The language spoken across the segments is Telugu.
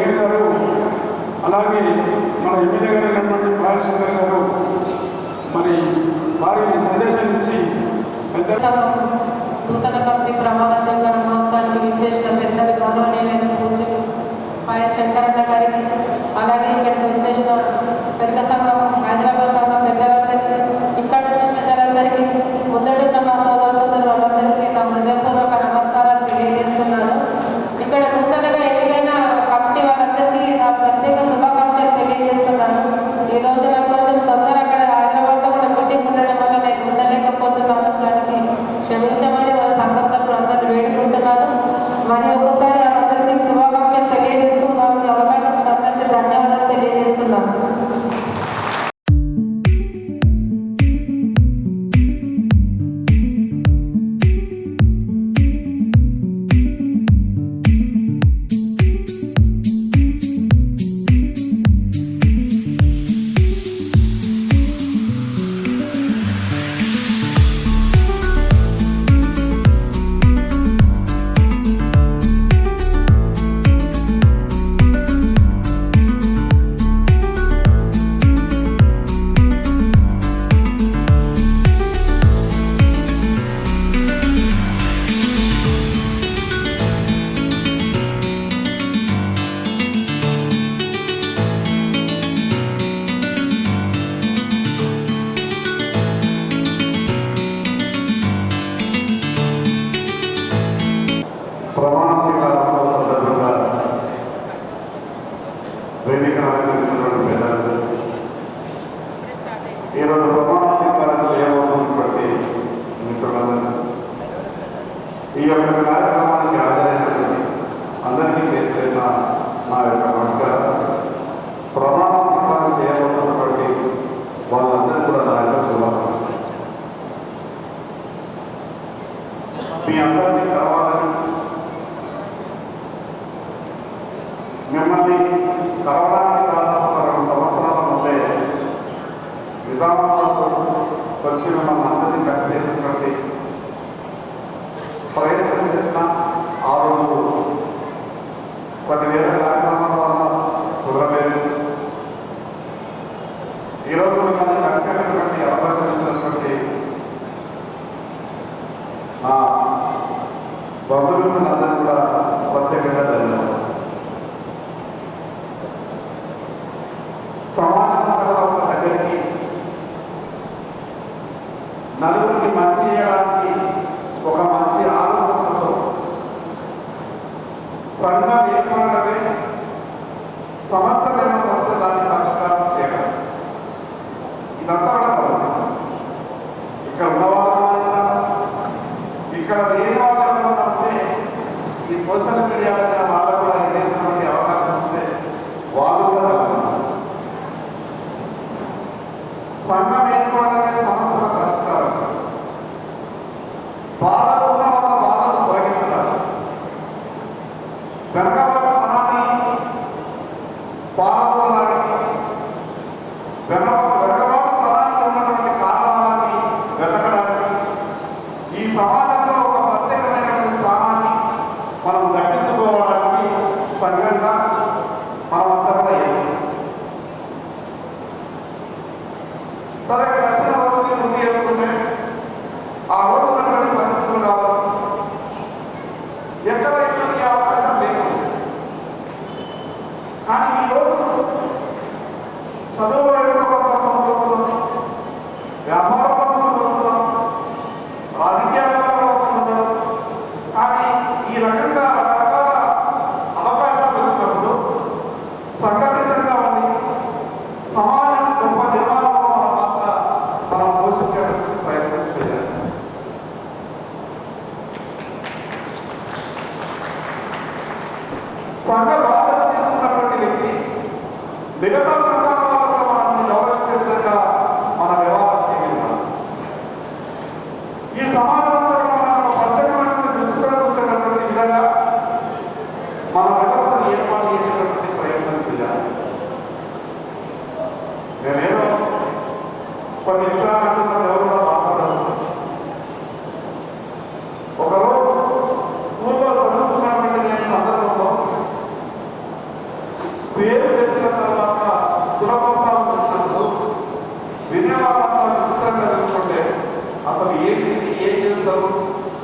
మేయర్ గారు, అలాగే మన ఎమ్మెల్యే గారు అయినటువంటి బాలశంకర్ గారు మరి వారికి సందేశం ఇచ్చి నూతన కమిటీ ప్రమాణ స్వీకార మహోత్సవానికి విచ్చేసిన పెద్దలు గౌరవనీయులైన పూజలు పాయ శంకరన్న గారికి, అలాగే ఇక్కడికి విచ్చేసిన పెద్ద సంఘం హైదరాబాద్ సంఘం పెద్దలందరికీ, ఇక్కడ పెద్దలందరికీ, ముందడున్న మా సోదరులు వాళ్ళందరికీ నా హృదయపూర్వక నమస్కారాలు తెలియజేస్తున్నాను. ఇక్కడ నూతనగా ఎన్నికైన కమిటీ వాళ్ళందరికీ నా ప్రత్యేక శుభాకాంక్షలు తెలియజేస్తున్నాను. ఈ రోజు నాకు కొంచెం తొందర అక్కడ హైదరాబాద్లో కూడా మీటింగ్ ఉండడం వల్ల నేను ఉండలేకపోతున్నాను. దానికి క్షమించమని వాళ్ళ సంబంధాలు అందరినీ వేడుకుంటున్నాను. మరి ఒకసారి అందరికీ శుభాకాంక్షలు తెలియజేస్తున్నాను. అవకాశం అందరికీ ధన్యవాదాలు తెలియజేస్తున్నాను. ఈరోజు ప్రమాణ స్వీకారం చేయబోతున్నటువంటి మిత్రులందరూ, ఈ యొక్క కార్యక్రమానికి హాజరైనటువంటి అందరికీ పేరున నా యొక్క నమస్కారం. ప్రమాణ స్వీకారం చేయబోతున్నటువంటి వాళ్ళందరూ కూడా నా యొక్క శుభాకాంక్షలు. మీ అందరినీ కలవాలని, మిమ్మల్ని కలవడానికి దాదాపు 2 సంవత్సరాల ముందే నిజామాబాద్ వచ్చి మిమ్మల్ని అందరినీ కలిసేటువంటి ప్రయత్నం చేసిన ఆ రోజు కొన్ని వేల కార్యక్రమాల వల్ల కుదరలేదు. ఈరోజు మిమ్మల్ని కలిసేటటువంటి అవకాశం ఇచ్చినటువంటి నా బంధువులందరూ కూడా ప్రత్యేకంగా ధన్యవాదాలు. సమాజం దగ్గరికి నలుగురికి మంచి చేయడానికి ఒక మంచి ఆలోచనతో సంఘం ఏర్పడమే సమస్యలు ఏమైనా వస్తే దాన్ని పరిష్కారం చేయడం, ఇదంతా కూడా కావాలి. ఇక్కడ ఉన్నవాళ్ళైనా ఇక్కడ లేని వాళ్ళు ఉంటే ఈ సోషల్ మీడియా వాళ్ళకు కూడా ఎదురైనటువంటి అవకాశం ఉంటే వాళ్ళు కూడా సంఘం ఏర్పడమే సమస్యల పరిష్కారం. బాధలు ఉన్న వాళ్ళ బాధలు తొలగించాలి. వెనకబడ్డ మనాన్ని బాధలని వెనకబాటు తరానికి ఉన్నటువంటి కారణాలని వెతకడానికి ఈ సమాజంలో ఒక ప్రత్యేకమైనటువంటి స్థానాన్ని మనం దక్కించుకోవడానికి సంఘంగా మనం అంతా సరే వచ్చిన రోజుకి ముందు చేసుకుంటే ఆ రోజు ఉన్నటువంటి పరిస్థితులు కావచ్చు, ఎక్కడ ఇటువంటి అవకాశం లేదు. కానీ ఈరోజు చదువు చదువుతున్నాం, వ్యాపార పనులు చదువుతున్నాం, రాజకీయాలలో వస్తున్నారు. కానీ ఈ రకంగా రకరకాల అవకాశాలు వచ్చినప్పుడు సంఘటితంగా ఉంది సమాజం గొప్ప నిర్మాణంలో మన పాత్ర మనం పోషించేటువంటి ప్రయత్నం చేయాలి. సంఘ బాధ్యత తీసుకున్నటువంటి వ్యక్తి మిగతా ప్రకారంలో మనల్ని గౌరవించే విధంగా మన వ్యవహారం చేయాలి. ఈ సమాజంలో మనం ప్రత్యేకమైనటువంటి దృష్టిలో ఉంచేటటువంటి విధంగా మన వ్యవస్థను ఏర్పాటు చేసేటటువంటి ప్రయత్నం చేయాలి. నేనేదో కొన్ని విషయాలు ఎవరు కూడా మాట్లాడదు. ఒకరోజు స్కూల్లో చదువుతున్నటువంటి నేను సందర్భంలో పేరు పెట్టిన తర్వాత కులపత్రాలు వచ్చినప్పుడు వినేవాళ్ళంతా చిత్రంగా తెలుసుకుంటే అసలు ఏంటి ఏం చేస్తారు,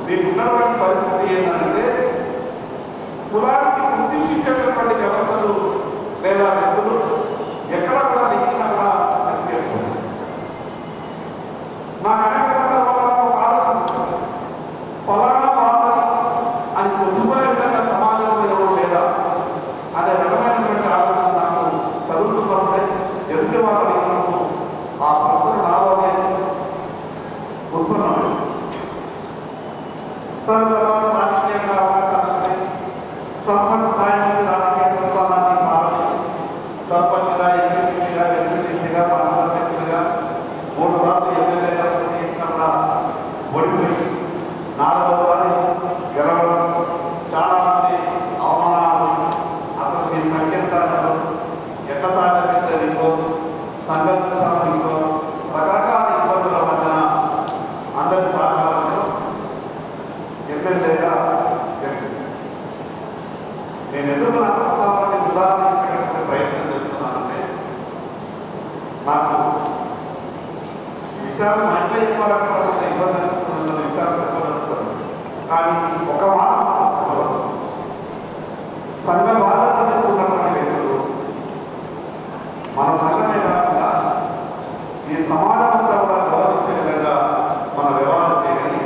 మీకు ఉన్నటువంటి పరిస్థితి ఏంటంటే కులానికి గుర్తించేటటువంటి వ్యవస్థలు లేదా వ్యక్తులు ఎక్కడ కూడా దిగినా కూడా కనిపించారు. నాకు అనేక సందర్భాలలో ఆలోచన ఫలానా వాళ్ళని అని చెప్పుకునే విధంగా సమాజంలో ఎవరు లేదా అనే రకమైనటువంటి ఆలోచన నాకు చదువుతున్నప్పుడే ఎదుటి వాళ్ళని ఆ ప్రశ్న నాలోనే ఉత్పన్నమైంది. తర్వాత రాజకీయంగా అవకాశాలు సర్పంచ్ స్థాయి నుంచి రాజకీయ ప్రస్థానాన్ని మారి సర్పంచ్గా, ఎంపీటీసీగా, పార్లమెంటుగా 3 సార్లు ఎమ్మెల్యేగా చేసిన కూడా ఓడిపోయి 4వసారి గెలవడం, చాలా మంది అవమానాలు, అసలు మీ సంకేతాలు ఎట్లా సాధించో సంఘటనలో రకరకాల ఇబ్బందుల మధ్యన అందరి సహకారంలో ఎమ్మెల్యేగా గెలిచింది. నేను ఎందుకు నా ప్రస్తావాన్ని ఉదాహరించడానికి ప్రయత్నం చేస్తున్నానంటే నాకు ఈ విషయాలు మా ఇంట్లో చెప్పాలంటే ఇబ్బంది అనిపిస్తున్న విషయాలు చెప్పగలుగుతాను. కానీ ఒక మాట చెప్పగలుగుతాను. సంఘ బాధ్యత తీసుకున్నటువంటి వ్యక్తులు మన సంఘమే కాకుండా ఈ సమాజం అంతా కూడా గౌరవించే విధంగా మన వ్యవహారం చేయాలి.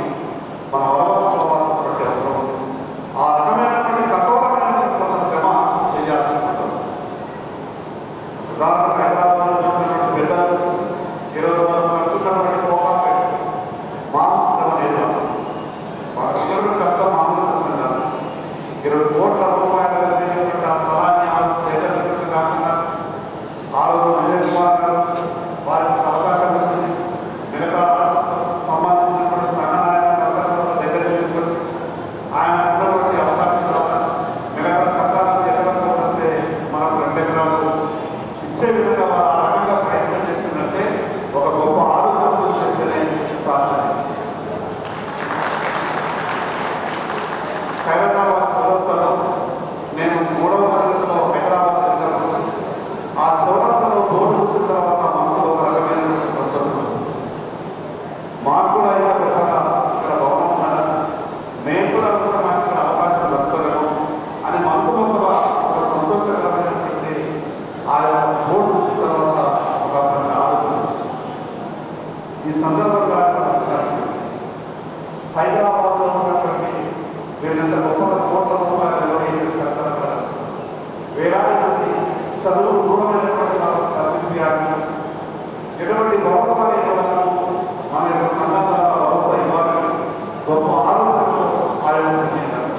మన అలవాటు అవసరం. ఆ రకమైనటువంటి కఠోరమైనటువంటి కొంత శ్రమ చేయాల్సి ఉంటుంది. ఉదాహరణ హైదరాబాద్లో చూసినటువంటి పెద్దలు 20 వరకు నడుచుకున్నటువంటి పోకాపేట మామూలు లేదు. వాళ్ళందరూ కష్టం మామూలు చూస్తున్నారు. 20 కోట్ల రూపాయల ఆ సహాయాలు ప్రజలకు కాకుండా ఆరోగ్య విజయ్ కుమార్ గారు వారికి అవకాశం వచ్చింది. మిగతా సంబంధించినటువంటి సహాయాలను దగ్గర తీసుకొచ్చి ఆయన ఉన్నటువంటి అవకాశం ద్వారా మిగతా చట్టాలను ఎకరాలు వస్తే మనకు 2 ఎకరాలు ఇచ్చే విధంగా వారు ఆ రకంగా ప్రయత్నం చేసినట్టే ఒక గొప్ప ఆరోగ్యం శక్తిని సాధ్యం. హైదరాబాద్ చౌరస్తాలో నేను 3వ తరగతిలో హైదరాబాద్ వెళ్ళినప్పుడు ఆ చౌరస్తాలో బోర్డు వచ్చిన తర్వాత మనకు ఒక రకమైన సంతోషం. మాకు కూడా ఇక్కడ భవనం ఉన్నదా, మేము కూడా మనకి ఇక్కడ అవకాశం దొరకగలము అని మనకు ఒక సంతోషకరమైనటువంటి ఆ బోర్డు వచ్చిన తర్వాత ఒక మంచి ఆలోచన. ఈ సందర్భంగా హైదరాబాద్లో ఉన్నటువంటి వీళ్ళంత గొప్ప కోట్ల రూపాయలు నిర్వహించిన వేలాది మంది చదువు దూరమైనటువంటి చదివించాలి. ఎటువంటి భరోసా ఇవ్వాలను మన యొక్క సంఘాల భరోసా ఇవ్వాలని గొప్ప ఆలోచనలో ఆలోచించారు.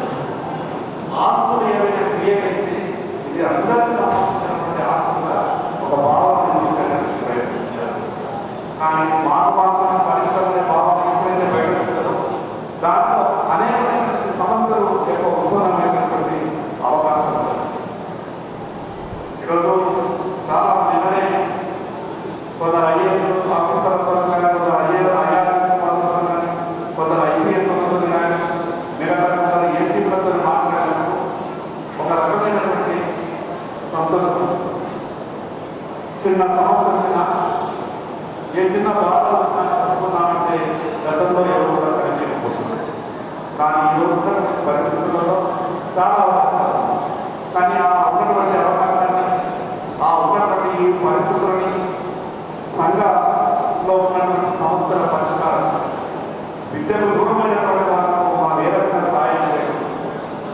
ఆస్తులు ఏదైనా క్రియేట్ అయితే ఇది అందరికీ సంబంధించినటువంటి ఆస్తులుగా ఒక భావన నిర్మించడానికి ప్రయత్నించారు. కానీ మాకు మాత్రమే పరిశ్రమ భావన ఎప్పుడైతే బయటపెట్టదో దాంట్లో అనేకమైనటువంటి సమస్యలు ఎక్కువ ఉత్పన్నమైనటువంటి అవకాశం ఉంది. ఈరోజు చాలా నిన్ననే కొందరు ఐఏఎస్ ఆఫీసర్లతో కానీ, కొందరు ఐఆర్ఎస్ కానీ, కొందరు ఐపీఎస్ కానీ, మిగతా కొందరు ఏసీలతో మాట్లాడినప్పుడు ఒక రకమైనటువంటి సంతోషం. చిన్న సమస్య వచ్చినా, ఏ చిన్న బాధ వచ్చినా చెప్పుకున్నామంటే గతంలో ఎవరు కూడా కనిపించకపోతున్నారు. కానీ ఈ రోజు పరిస్థితులలో చాలా అవకాశాలు. కానీ ఆ ఉన్నటువంటి అవకాశాన్ని, ఆ ఉన్నటువంటి పరిస్థితులని, సంఘంలో ఉన్నటువంటి సమస్యల పరిష్కారం, విద్యకు దూరమైనటువంటి వాళ్ళకు మనం ఏ రకంగా సహాయం చేయడం,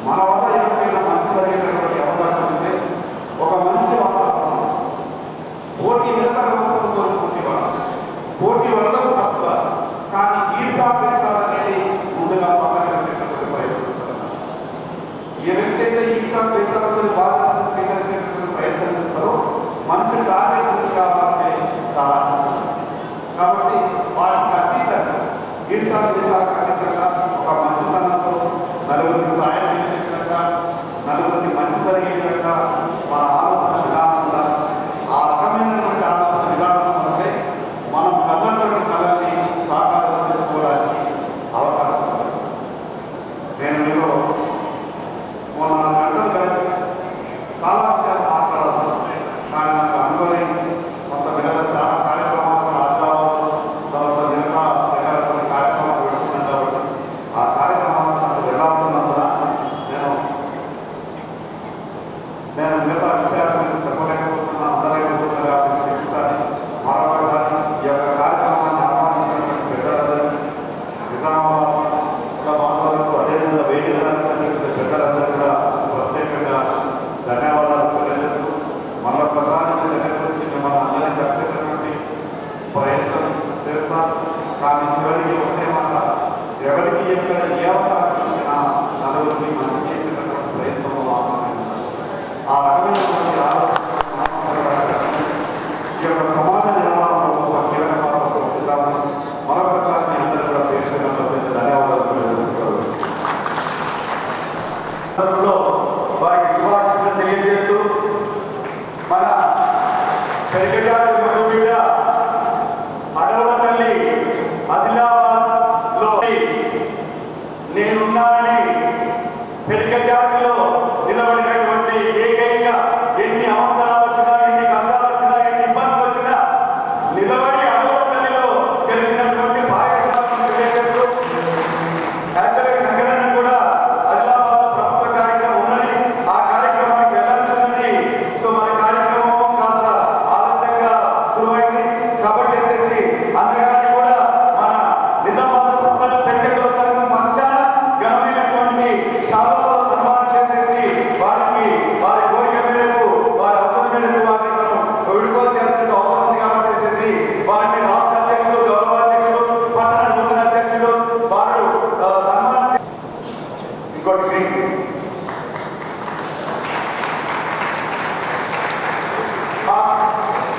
మన వల్ల ఎవరికైనా మంచి జరిగేటటువంటి అవకాశం ఉంటే ఒక మంచి వాతావరణం, పోటీ నిరంతర వ్యవస్థలతో పోటీ వల్ల తప్ప, కానీ ఈర్షాపేక్షాలు అనేది ముందుగా పక్కన పెట్టేటువంటి ప్రయత్నిస్తున్నారు. ఏ వ్యక్తి అయితే ఈర్షాపేక్షలతో బాధ్యతను స్వీకరించేటువంటి ప్రయత్నం చేస్తారో మనిషి టార్గెట్ గురించి కావాలంటే చాలా. కాబట్టి వాటికి అతీతంగా ఈర్షాపేక్షాలకు అతీతంగా ఒక మంచితనంతో నలుగురికి సాయం చేసే విధంగా, నలుగురికి మంచి జరిగే విధంగా మన ఆలోచన విధానం ఉండాలి. ఆ రకమైనటువంటి ఆలోచన విధానం అంటే మనం కన్నటువంటి కళ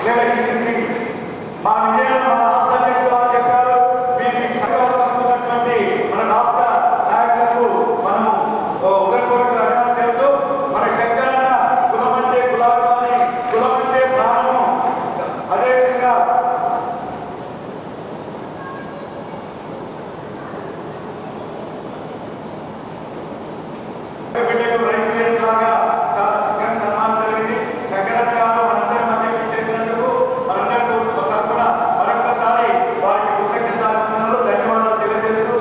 వీళ్ళకి మా విజయంలో మా రాష్ట్ర అధ్యక్షులు వారు చెప్పారు. వీరికి సహకరిస్తున్నటువంటి మన రాష్ట్ర నాయకులకు మనము ఒకరికొకరు అభినందన తెలుపుతూ మన శంకరన్న కులమంటే కులాలని కులమంటే ప్రాణము. అదేవిధంగా బిడ్డకు రైతు వేదికలాగా చాలా చక్కని సన్మానం జరిగింది. శంకరన్న గారు మనందరి మధ్య చేసినందుకు మనందరూ తరఫున మరొకసారి వారికి కృతజ్ఞతలు ధన్యవాదాలు తెలియజేస్తూ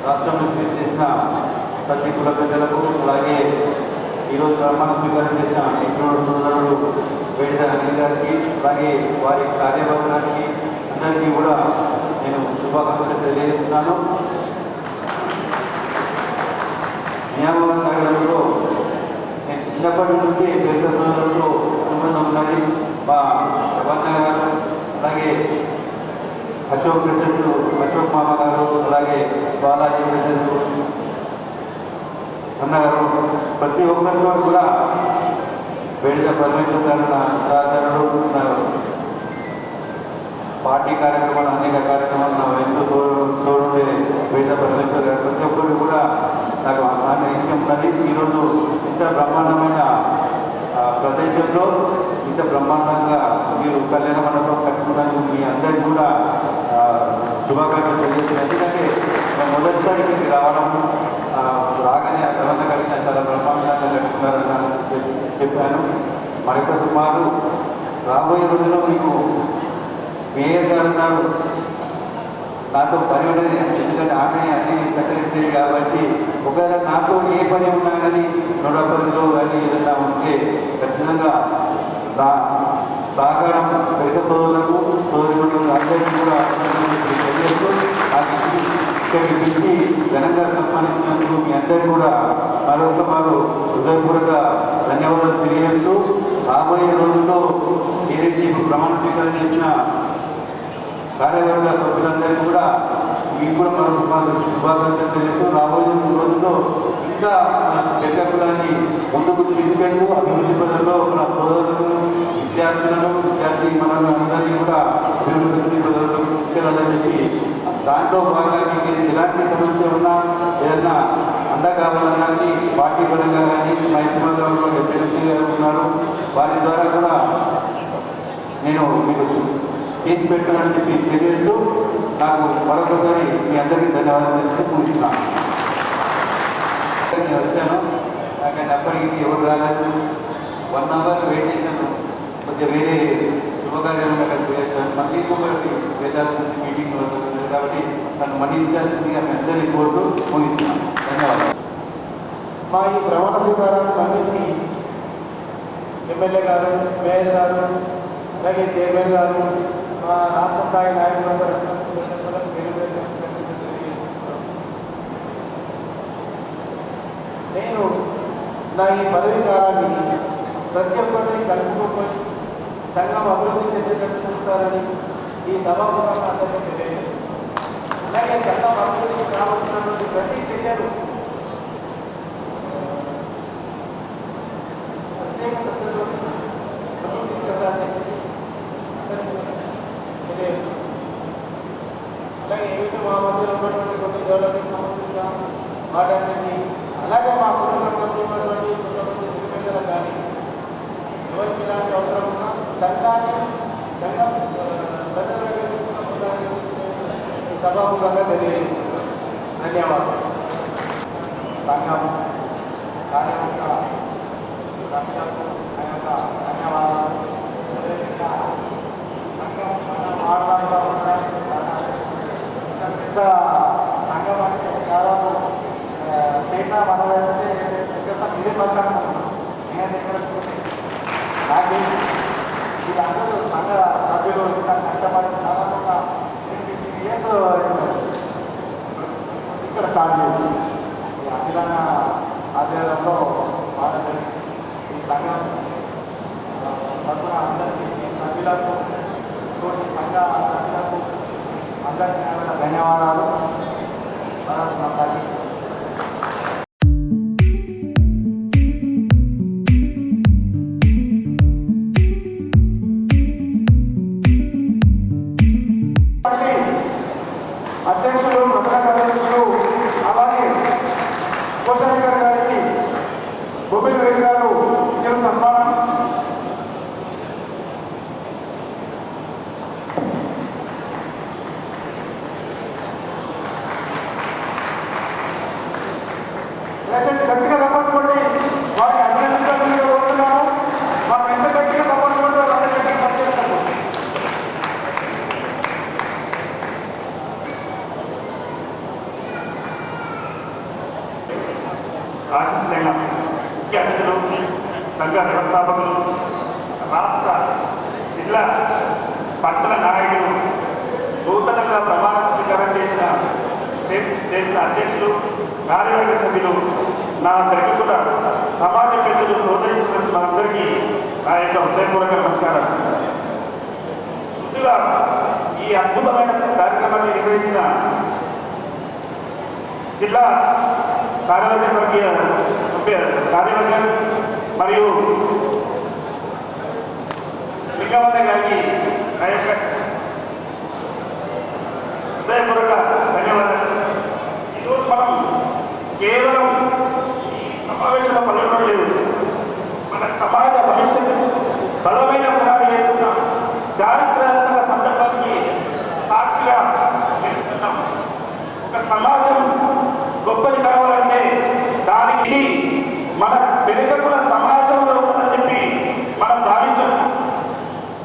రాష్ట్రంలో చేసిన ప్రతి కుల పెద్దలకు, అలాగే ఈరోజు ప్రమాణ స్వీకారం చేసిన ఇంట్లో సోదరులు వేడిద అనిల్ గారికి, అలాగే వారి కార్యవర్గానికి అందరికీ కూడా నేను శుభాకాంక్షలు తెలియజేస్తున్నాను. నియామక నగరంలో నేను చిన్నప్పటి నుండి పెద్ద సోదరులతో సంబంధం ఉన్నది. మా రవణ గారు, అలాగే అశోక్ ప్రెసిడెంట్ అశోక్ మామ గారు, అలాగే బాలాజీ ప్రెసిడెంట్ అన్నగారు, ప్రతి ఒక్కరితో కూడా వేడిద పరమేశ్వర్ గారు నా సహచరుడు, పార్టీ కార్యక్రమాలు అనేక కార్యక్రమాలు నా వెంటూ తోడుండే వేడిద పరమేశ్వర్ గారు, ప్రతి ఒక్కరు కూడా నాకు ఆమె ఇష్టం ఉన్నది. ఈరోజు ఇంత బ్రహ్మాండమైన ప్రదేశంలో ఇంత బ్రహ్మాండంగా మీరు కళ్యాణ మండపం కట్టుకున్నందుకు మీ అందరికీ కూడా శుభాకాంక్షలు తెలియజేస్తుంది. ఎందుకంటే మొదటిసారి ఇక్కడికి రావడం, రాగానే ఆ తర్వాత కలిసిన చాలా బ్రహ్మాండంగా కట్టుకున్నారని చెప్పాను. మరొక సుమారు రాబోయే రోజుల్లో మీకు మేయర్ గారు ఉన్నారు, నాతో పని ఉన్నది, ఎందుకంటే ఆమె అన్ని కట్టేది కాబట్టి ఒకవేళ నాతో ఏ పని ఉన్నా కానీ నూడపల్లిలో కానీ ఏదైనా ఉంటే ఖచ్చితంగా నా సహకారం పెద్ద సోదరులకు సోదరులకు అందరికీ కూడా తెలియజేస్తూ ఇక్కడికి పిలిచి ఘనంగా సన్మానించినందుకు మీ అందరికీ కూడా మరొకమారు హృదయపూర్వక ధన్యవాదాలు తెలియజేస్తూ రాబోయే రోజుల్లో ఏదైతే ఇప్పుడు ప్రమాణ స్వీకారం చేసిన కార్యవర్గ సభ్యులందరికీ కూడా మీకు కూడా మరొక శుభాకాంక్షలు తెలియజేస్తూ రాబోయే రోజుల్లో ఇంకా పెద్ద కులాన్ని ముందుకు తీసుకెళ్తూ అభివృద్ధి పదంలో మన సోదరులను విద్యార్థి మనల్ని అందరినీ కూడా అభివృద్ధి పదంలో తీసుకెళ్ళాలని చెప్పి దాంట్లో భాగంగా మీకు ఎలాంటి సమస్య ఉన్నా ఏదైనా అండ కావాలన్నా పార్టీ పరంగా కానీ మా ఇస్మాలో ఎమ్మెల్సీ గారు ఉన్నారు, వారి ద్వారా కూడా నేను మీకు చేసి పెట్టాలని చెప్పి తెలియజేస్తూ నాకు మరొకసారి మీ అందరికీ ధన్యవాదాలు తెలిసి ముగిస్తున్నాను. నేను వచ్చాను, నాకు అప్పటికి ఎవరు రాలేదు, 1 అవర్ వెయిట్ చేశాను, కొంచెం వేరే శుభకార్యాలు అక్కడికి పోయాను, మళ్ళీ ఇంకొకరికి వెళ్ళాల్సింది మీటింగ్ ఉంది కాబట్టి నన్ను మళ్ళీ ఇచ్చాల్సిందిగా మీ అందరినీ కోరుతూ ముగిస్తున్నాను. ధన్యవాదాలు. మా ఈ ప్రమాణ స్వీకారాన్ని మన్నించి ఎమ్మెల్యే గారు, మేయర్ గారు, అలాగే చైర్మన్ గారు, మా రాష్ట్ర స్థాయి నాయకులందరూ నేను నా ఈ పదవీ కాలాన్ని ప్రతి ఒక్కరిని కలుపుకొని సంఘం అభివృద్ధి చెందేటట్టు చూస్తారని ఈ సభాముఖంగా అందరికీ తెలియదు. అలాగే సంఘం అభివృద్ధికి కావాల్సినటువంటి ప్రతి చర్యలు ప్రత్యేక శ్రద్ధతో తీసుకెళ్తారని అందరికీ తెలియదు. అలాగే ఏమిటి మా మధ్యలో ఉన్నటువంటి కొన్ని డెవలపింగ్ సమస్యలుగా వాటన్నింటినీ, అలాగే మా కుటుంబంలో ఉన్నటువంటి కొంతమంది నిరుపేదలు కానీ ఎవరికి ఇలాంటి అవసరం ఉన్నా సంఘం ప్రజల దగ్గర తీసుకున్నదాన్ని సభాముఖంగా తెలియజేస్తున్నారు. ధన్యవాదాలు. సంఘం కార్యవర్గ సభ్యులకు ఆ యొక్క ధన్యవాదాలు. అదేవిధంగా సంఘం మన ఆడవాళ్ళ ఉండడానికి పెద్ద సంఘం అంటే దాదాపు స్టేట్ మనదంటే ఇదే పథకం నేను ఇక్కడ నాకు వీళ్ళందరూ సంఘ సభ్యులు ఇంకా కష్టపడి దాదాపుగా 15 years ఇక్కడ స్టార్ట్ చేసి అఖిలాన ఆధ్వర్యంలో వాళ్ళ ఈ సంఘం తరఫున అందరికీ సభ్యులకు సంఘ సభ్యులకు అందరికీ ధన్యవాదాలు. భారత్ మాతాకి. అధ్యక్షులు, ప్రధాన కార్యదర్శులు, అలాగే కోశాధికారి గారికి గోపిల్ రెడ్డి గారు ఇచ్చిన సన్మానం. దయచేసి గట్టిగా సపోర్ట్ కొట్టి వారికి అభినందించాలని కోరుతున్నాను. మాకు ఎంత గట్టిగా సపోర్ట్ కొడితే అంత గట్టిగా పనిచేస్తాము. ఆశిస్తున్న ముఖ్య అతిథులు, సంఘ వ్యవస్థాపకులు, రాష్ట్ర జిల్లా పట్టణ నాయకులు, నూతనంగా ప్రమాణ స్వీకారం చేసిన అధ్యక్షులు, కార్యవర్గ సభ్యులు, నా తెరకుల సమాజ పెద్దలు, సోదరించిన మనందరికీ నా యొక్క హృదయపూర్వక నమస్కారం. ముందుగా ఈ అద్భుతమైన కార్యక్రమాన్ని నిర్వహించిన జిల్లా కార్యవర్గ కార్యవర్గం మరియు లింగవన్న గారికి నా యొక్క హృదయపూర్వక ధన్యవాదాలు. ఈరోజు మనం కేవలం ఈ సమావేశంలో పాల్గొనడం లేదు, మన సమాజ భవిష్యత్తు బలమైన పునాది వేస్తున్న చారిత్రాత్మక సందర్భానికి సాక్షిగా నిలుస్తున్నాం. ఒక సమాజం గొప్పది కావాలంటే దానికి మన వెనుకకుల సమాజంలో ఉందని చెప్పి మనం భావించవచ్చు.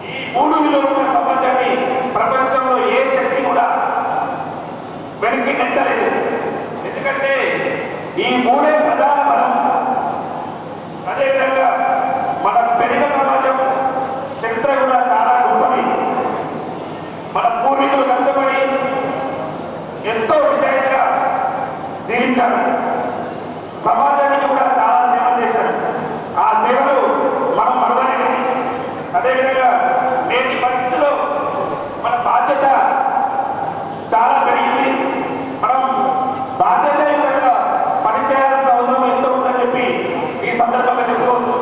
ఈ భూమిలో ఉన్న సమాజాన్ని ప్రపంచంలో ఏ శక్తి కూడా జీవించారు. సమాజానికి కూడా చాలా సేవ చేశారు. ఆ సేవలు మనం మరవలేని. అదేవిధంగా నేటి పరిస్థితుల్లో మన బాధ్యత చాలా పెరిగింది. మనం బాధ్యతయుతంగా పనిచేయాల్సిన అవసరం ఎంతో ఉందని చెప్పి ఈ సందర్భంగా చెప్పుకోవచ్చు.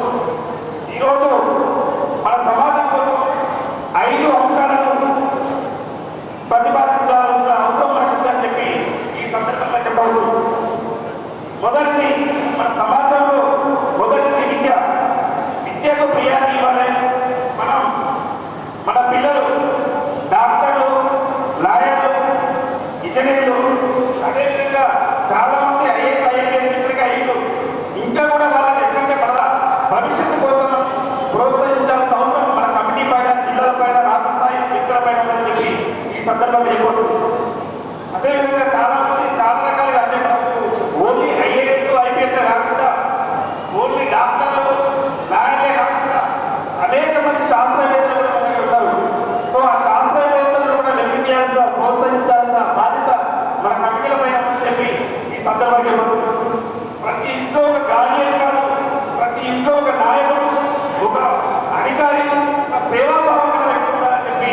ఈరోజు మన సమాజం కోసం 5 అంశాలను ప్రతిపాదించాల్సిన అవసరం ఉందని చెప్పి ఈ సందర్భంగా చెప్పవచ్చు. మొదటిది, మన సమాజంలో మొదటిది విద్య. విద్యకు ప్రియారిటీ ఇవ్వాలి. మన పిల్లలు డాక్టర్లు, లాయర్లు, ఇంజనీర్లు, అదేవిధంగా చాలా మంది ఐఏఎస్, ఐఏఎస్ ఇప్పటికే అయ్యారు. ఇంకా కూడా వాళ్ళని ఎక్కడికే పడదా భవిష్యత్తు కోసం ప్రోత్సహించాల్సిన అవసరం మన కమిటీ పైన, జిల్లాల పైన, రాష్ట్ర స్థాయి వ్యక్తుల పైన ఉందని చెప్పి ఈ సందర్భంగా చెప్పవచ్చు. అదేవిధంగా చాలా మంది చాలా రకాలుగా అంటే ఓన్లీ ఐఏఎస్, ఐపీఎస్ కాకుండా ఓన్లీ డాక్టర్లు, లాయర్లే కాకుండా అనేక మంది శాస్త్రవేత్తలు కూడా మనకి ఉంటారు. సో ఆ శాస్త్రవేత్తలను కూడా నిర్మించాల్సిన, ప్రోత్సహించాల్సిన బాధ్యత మన కమిటీల పైన ఉందని చెప్పి ఈ సందర్భంగా చెప్పవచ్చు. ప్రతి ఇంట్లో ఒక గార్డియన్ కాదు, ప్రతి ఇంట్లో ఒక నాయకుడు, ఒక అధికారి, ఒక సేవాభావం వ్యక్తి ఉండాలని చెప్పి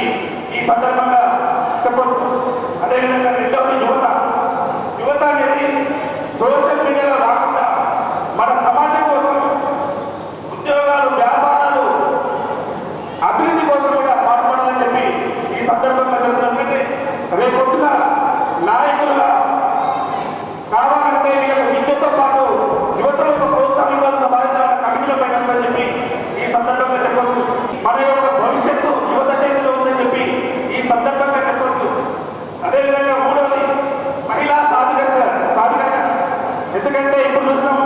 ఈ సందర్భంగా చెప్పవచ్చు. అదేవిధంగా రెండవది యువత అనేది సోషల్ మీడియాలో రాకుండా మన సమాజం కోసం ఉద్యోగాలు, వ్యాపారాలు, అభివృద్ధి కోసం కూడా పాల్పడాలని చెప్పి ఈ సందర్భంగా చెప్తున్నట్లయితే రేపొద్దున నాయకులుగా కావాలంటే విద్యతో పాటు యువతలకు ప్రోత్సాహం ఇవ్వాల్సిన బాధ్యత కమిటీల పైన ఉందని చెప్పి ఈ సందర్భంగా చెప్పవచ్చు. మన యొక్క భవిష్యత్తు యువత చేతిలో ఉందని చెప్పి ఈ సందర్భంగా చెప్పవచ్చు. అదేవిధంగా మూడవది మహిళా సాధికారత. ఎందుకంటే ఇప్పుడు చూసినాం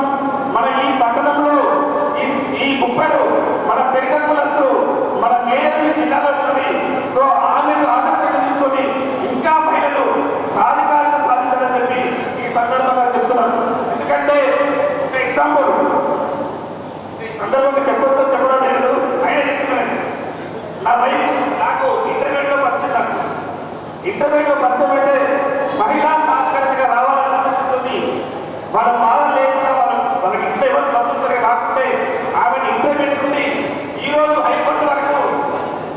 మన ఈ పట్టణంలో ఈ కుప్పలు మన పెరిగ కులస్తులు మన మేయర్ జిల్లాలో ఉన్నది. సో ఆమెను ఆదర్శంగా తీసుకొని ఇంకా మహిళలు సాధికారత సాధించడం చెప్పి ఈ సందర్భంగా చెప్తున్నాను. ఎందుకంటే ఒక ఎగ్జాంపుల్ ఈ సందర్భంగా చెప్పడం లేదు, ఆయన చెప్తున్నాను. నా వైఫ్ నాకు ఇంటర్మీడియట్లో పరిచయం అయితే మహిళా సాధికారతగా రావాలని ఆలోచిస్తుంది. వాళ్ళ బాధలు లేకుండా వాళ్ళకి ఇంట్లో ఎవరు పంపిస్తారు కాకుంటే ఆమెను ఇంటర్మీడియట్ నుండి ఈరోజు హైకోర్టు వరకు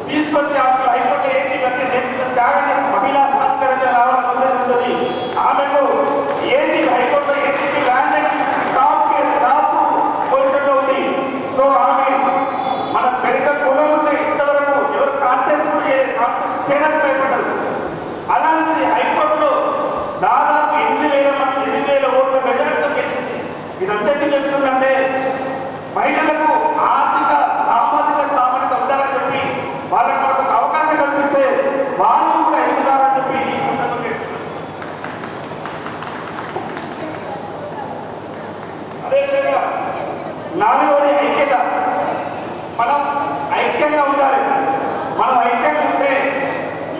తీసుకొచ్చి ఆమె హైకోర్టు ఏసీ కట్టి త్యాగం చేసి మహిళా సాధికారతగా రావాలని ఉద్దేశిస్తుంది. ఆమెకు AC high court ACP land top పొజిషన్లో ఉంది. సో ఆమె మన పెరిగ కులం ఉంటే ఇంతవరకు ఎవరు కాంటెస్ట్ చేయడానికి భయపడ్డారు. అలాంటి హైకోర్టులో దాదాపు 8,000 ఓట్ల మెజారిటీతో గెలిచింది. ఇదంతటి చెప్తుందంటే మహిళలకు ఆర్థిక, సామాజిక స్థామత ఉండాలని చెప్పి వాళ్ళకి మనకు ఒక అవకాశం కల్పిస్తే వాళ్ళు కూడా ఎదుగుతారని చెప్పి ఈ సందర్భంగా చెప్తున్నారు. అదేవిధంగా 4వది ఐక్యత. మనం ఐక్యంగా ఉండాలి. మనం ఐక్యంగా ఉంటే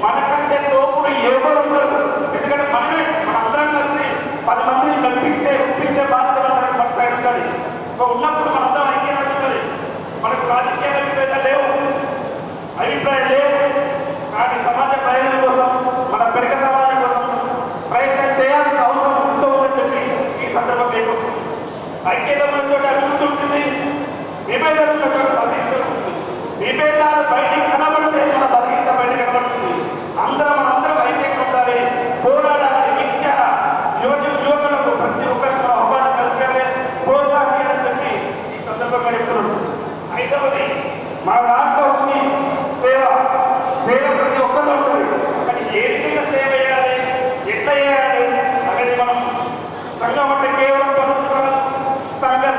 మనకంటే తోపుడు ఎవరు ఉండరు. ఎందుకంటే మనందరం కలిసి 10 మందిని ఒప్పించే బాధ్యత మన సైడ్ ఉంటుంది. సో ఉన్నప్పుడు మనందరం ఐక్యంగా ఉంటుంది. మనకు రాజకీయ అభిప్రాయాలు లేవు, అభిప్రాయాలు లేవు, కానీ సమాజ ప్రయోజనం కోసం, మన పెరిగ సమాజం కోసం ప్రయత్నం చేయాల్సిన అవసరం ఎంతో ఉందని చెప్పి ఈ సందర్భంగా అయిపోతుంది. ఐక్యత ఉన్న చోట అభివృద్ధి ఉంటుంది, విభేదాలు ఉన్న చోట బలహీనత ఉంటుంది. విభేదాలు బయటికి కనబడితే మన బలహీనత బయట కనబడుతుంది. మనందరం ఐక్యంగా ఉండాలి, పోరాడాలి. యువకులకు ప్రతి ఒక్కరికి అవగాహన కల్పించాలి, ప్రోత్సాహించాలని చెప్పి ఈ సందర్భంగా చెప్తున్నాను. 5వది మన దాంట్లో ఉంది సేవ. ప్రతి ఒక్కరిలో ఉంటుంది. కానీ ఏ విధంగా సేవ చేయాలి, ఎట్లా చేయాలి అనేది మనం సంఘం అంటే కేవలం ప్రభుత్వం సంఘం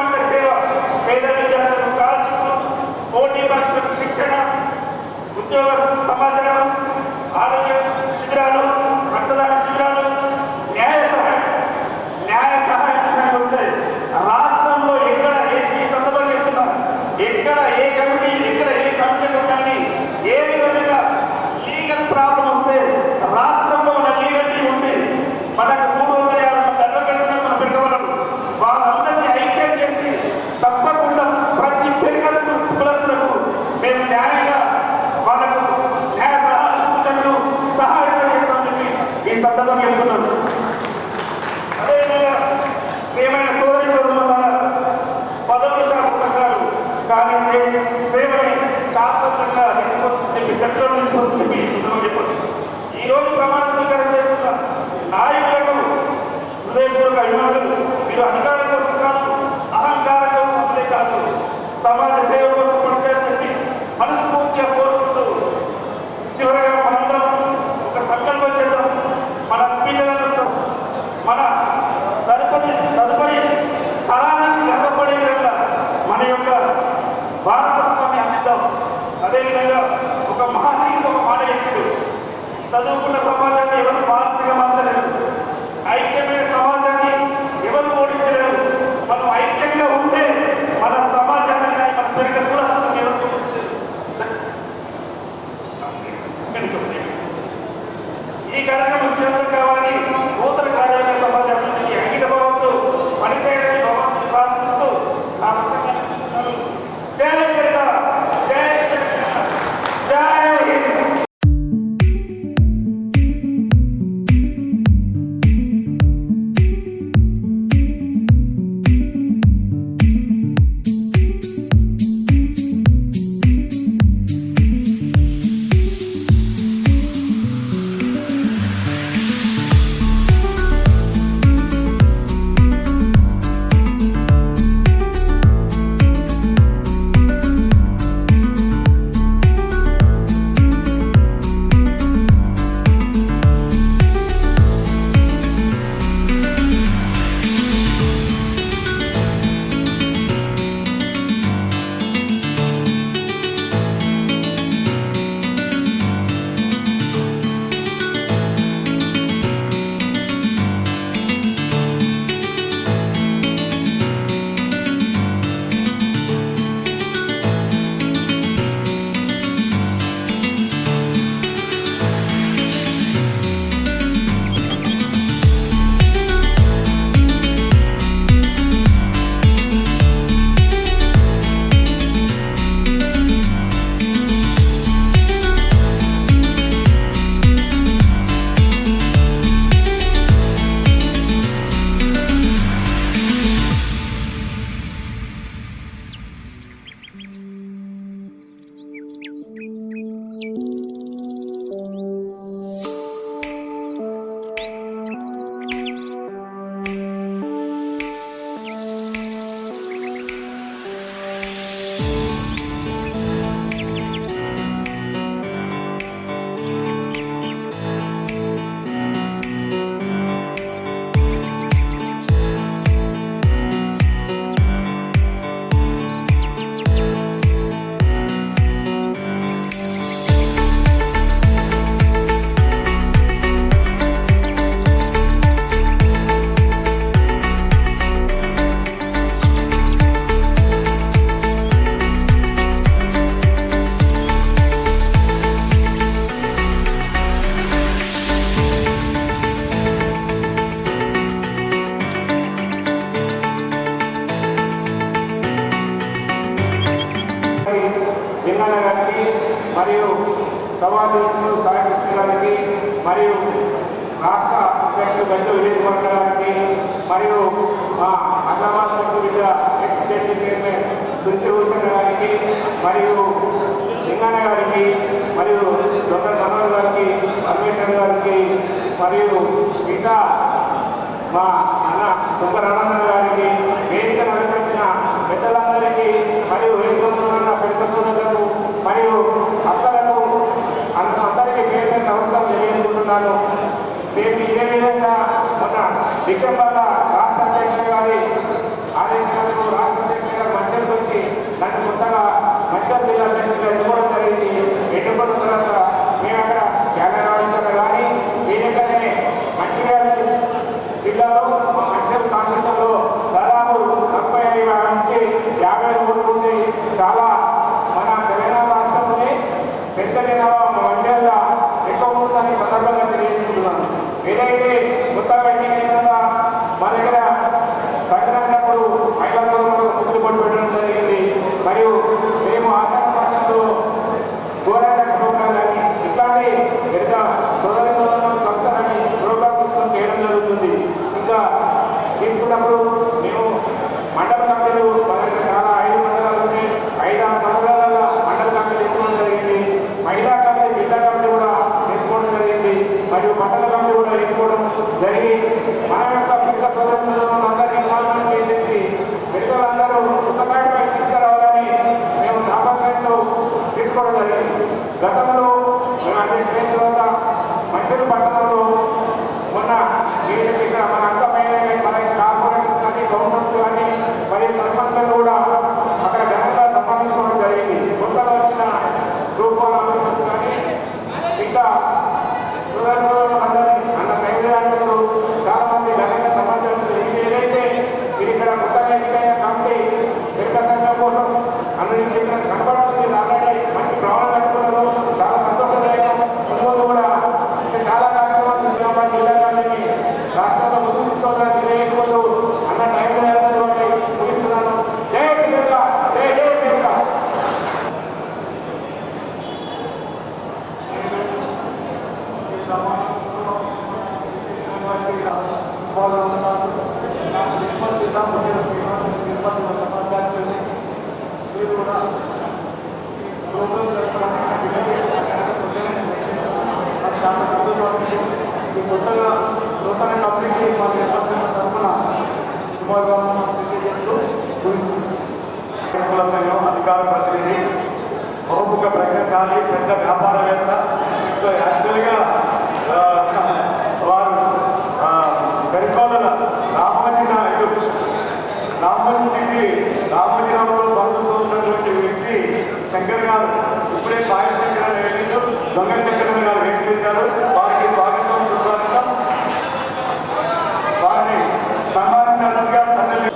అంటే సేవ. పేద విద్యార్థులకు స్కాలర్షిప్లు, పోటీ పరీక్షలకు శిక్షణ, ఉద్యోగ సమాచారం, ఆరోగ్య శిబిరాలు, రక్తదాన శిబిరాలు, న్యాయ సహాయం విషయానికి వస్తే రాష్ట్రంలో ఈ సందర్భంగా చెప్తున్నారు, ఎక్కడ ఏ కమిటీ ఉండాలి, ఏ విధంగా లీగల్ ప్రాబ్లం వస్తే రాష్ట్రంలో ఉన్న లీగల్ టీం ఉంది. మనకు 350 మంది అడ్వకేట్లు మనం పెట్టుకోవాలి. వాళ్ళందరినీ ఐక్యం చేసి తప్పకుండా ప్రతి పెరిగలకు కులస్తులకు మేము న్యాయంగా వాళ్ళకు న్యాయ సూచనలు సహాయం చేస్తామని చెప్పి ఈ సందర్భంగా చెప్తున్నాను. చట్టం తీసుకొని మీ చెప్పండి. ఈరోజు ప్రమాణ స్వీకారం చేస్తున్న నాయకులకు హృదయపూర్వక అభిమానులు, మీరు అధికారం కోసం కాదు, అహంకారం కోసం అసలే కాదు, సమాజ సేవ కోసం పనిచేయాలని మనస్ఫూర్తిగా కోరుకుంటూ చివరగా మనందరం ఒక సంకల్పం చేద్దాం. మన పిల్లలను మన తదుపరి తరానికి గర్వపడే విధంగా మన యొక్క వారసత్వాన్ని అందిద్దాం. అదేవిధంగా ఒక మహనీయుడు ఒక మాట చెప్పాడు, చదువుకున్న సమాజాన్ని ఎవరు పాలసీగా మార్చలేరు, ఐక్యమైన సమాజాన్ని ఎవరు ఓడించలేరు. మనం ఐక్యంగా ఉంటే మన సమాజాన్ని మన పెరిగే కూడా ఎవరు ఓడించలేరు. ఈ కార్యక్రమం విజయవంతం కావాలి. నూతన కార్యాలయ సమాజానికి అంకిత భావంతో పనిచేయడానికి భగవంతుని ప్రార్థిస్తూ ఆ ప్రసంగాన్ని చూస్తున్నారు. జై తెలంగాణ, జై తెలంగాణ, జై హింద్. లింగన్న గారికి మరియు సభాధ్యక్షులు సాయి కృష్ణ గారికి మరియు రాష్ట్ర అధ్యక్షులు గంట విజయ్ కుమార్ గారికి మరియు మా హైదరాబాద్ విద్య ఎక్స్టెంట్ చైర్మన్ దుర్చభూషణ్ గారికి మరియు లింగన్న గారికి మరియు డాక్టర్ మనోహర్ గారికి పరమేశ్వర్ గారికి మరియు ఇంకా మా అన్న సుబ్బరానందన్ గారికి వేదిక నడిపించిన పెద్దలందరికీ మరియు వేదికలో ఉన్న పెద్ద సోదరులకు మరియు అక్కలకు అందరికీ పేరు నమస్కారం తెలియజేసుకుంటున్నాను. రేపు ఇదే విధంగా మొన్న డిసెంబర్లో రాష్ట్ర అధ్యక్షుల గారి ఆదేశాలకు రాష్ట్ర అధ్యక్షుల గారు మంచిర్యాలకు వచ్చి నన్ను కొత్తగా మంచిర్యాల జిల్లా అధ్యక్షులుగా ఎన్నుకోవడం జరిగింది. ఎన్నుకున్న తర్వాత మేము అక్కడ జ్ఞానరాజుగా కానీ ఈ విధంగానే మంచిర్యాల జిల్లాలో మంచిర్యాల కాంగ్రెస్లో దాదాపు 45 నుంచి 50 ఓట్లు ఉంది. చాలా మన తెలంగాణ రాష్ట్రంలోనే పెద్ద జనాభా మంచిర్యాల ఎక్కువ ఉంటుందని సందర్భంగా తెలియజేస్తున్నాను. ఏదైతే కొత్తగా ఎన్నికైనా మా దగ్గర సంక్రాంతిప్పుడు మహిళా సోదరులు ముగ్గులు పట్టు పెట్టడం జరిగింది. మరియు మేము ఆషాఢ మాసంలో గోరాట ప్రోగ్రాం కమిటీ జిల్లా కమిటీ కూడా వేసుకోవడం జరిగింది, మరియు పట్టణ కమిటీ కూడా వేసుకోవడం జరిగి మన యొక్క పిల్లల సోదరులను అందరినీ ఇన్వాల్వ్మెంట్ చేసేసి పిల్లలందరూ ఉత్తమపై తీసుకురావాలని మేము నామకరణలో తీసుకోవడం జరిగింది. గతంలో మేము అన్వేషణ తర్వాత మంచిర్యాల పట్టణంలో మొన్న మీరు ఇక్కడ మన అంకమైన మన కార్పొరేటర్స్ కానీ కౌన్సిల్స్ కానీ మరియు సర్పంచ్లను కూడా అక్కడ ఘనంగా సంపాదించుకోవడం జరిగింది. కొత్తగా వచ్చిన గ్రూప్ వన్ ఆఫీసర్స్ కానీ ఇంకా అన్న కైలాంలో చాలా మంది ఘనంగా సంపాదించారు. ఇది ఏదైతే మీరు ఇక్కడ కొత్తగా ఎన్నికైన కమిటీ ఎన్నిక సంఘం కోసం అందరికీ కనబడుతుంది. ఆల్రెడీ మంచి ప్రమాణం కట్టుకున్నారు, చాలా సంతోషదాయకం. ముందు కూడా ఇంకా చాలా కార్యక్రమాలు నిజామాబాద్ జిల్లా గారిని రాష్ట్రంలో ముందుకు తీసుకోవాలని తెలియజేసుకుంటూ అన్న టైంలో ముగిస్తున్నాను. జై బిర్లా, జై జై బిర్లా. చాలా సంతోషం. ఈ కొత్తగా నూతన కంపెనీకి మన తరఫున శుభాకాంక్షలు తెలియజేస్తూ సంఘం అధికార ప్రతినిధి బహుముఖ ప్రజ్ఞాశాలి పెద్ద వ్యాపారవేత్త. సో యాక్చువల్గా వారు గరికోల రామోజీ నాయుడు రామోజీ సిటీ రామోజీరావులో బంధువుతో ఉన్నటువంటి వ్యక్తి శంకర్ గారు ఇప్పుడే పాయ శంకర్ వెళ్ళిండు, దొంగ శంకర్ గారు వెయిట్ చేశారు. వారికి స్వాగతం సుస్వాగతం. వారిని సన్మానించాల్సిందిగా సందర్భంగా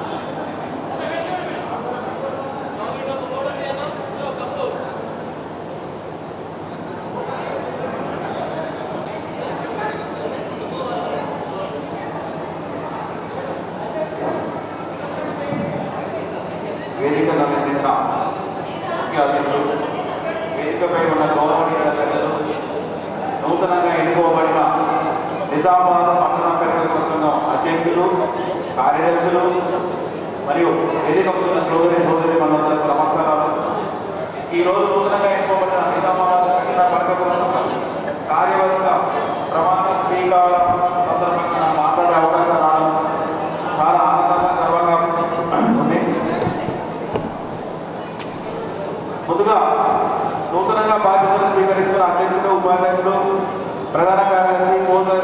వేదికను అందించిన ముఖ్య అతిథులు, వేదికపై ఉన్న గౌరవనీయ పెద్దలు, నూతనంగా ఎన్నుకోబడిన నిజామాబాద్ పట్టణ పెద్దల సంఘం అధ్యక్షులు, కార్యదర్శులు మరియు వేదిక సోదరి మనందరికీ నమస్కారాలు. ఈరోజు నూతనంగా ఎన్నుకోబడిన నిజామాబాద్ పట్టణ పెద్దల కార్యవర్గ ప్రమాణ స్వీకారం సందర్భంగా మాట్లాడే అవకాశం రావడం చాలా ఆనందంగా గర్వంగా ఉంది. ముందుగా నూతనంగా బాధ్యతలు స్వీకరిస్తున్న అధ్యక్షులు, ఉపాధ్యక్షులు, ప్రధాన కార్యదర్శి,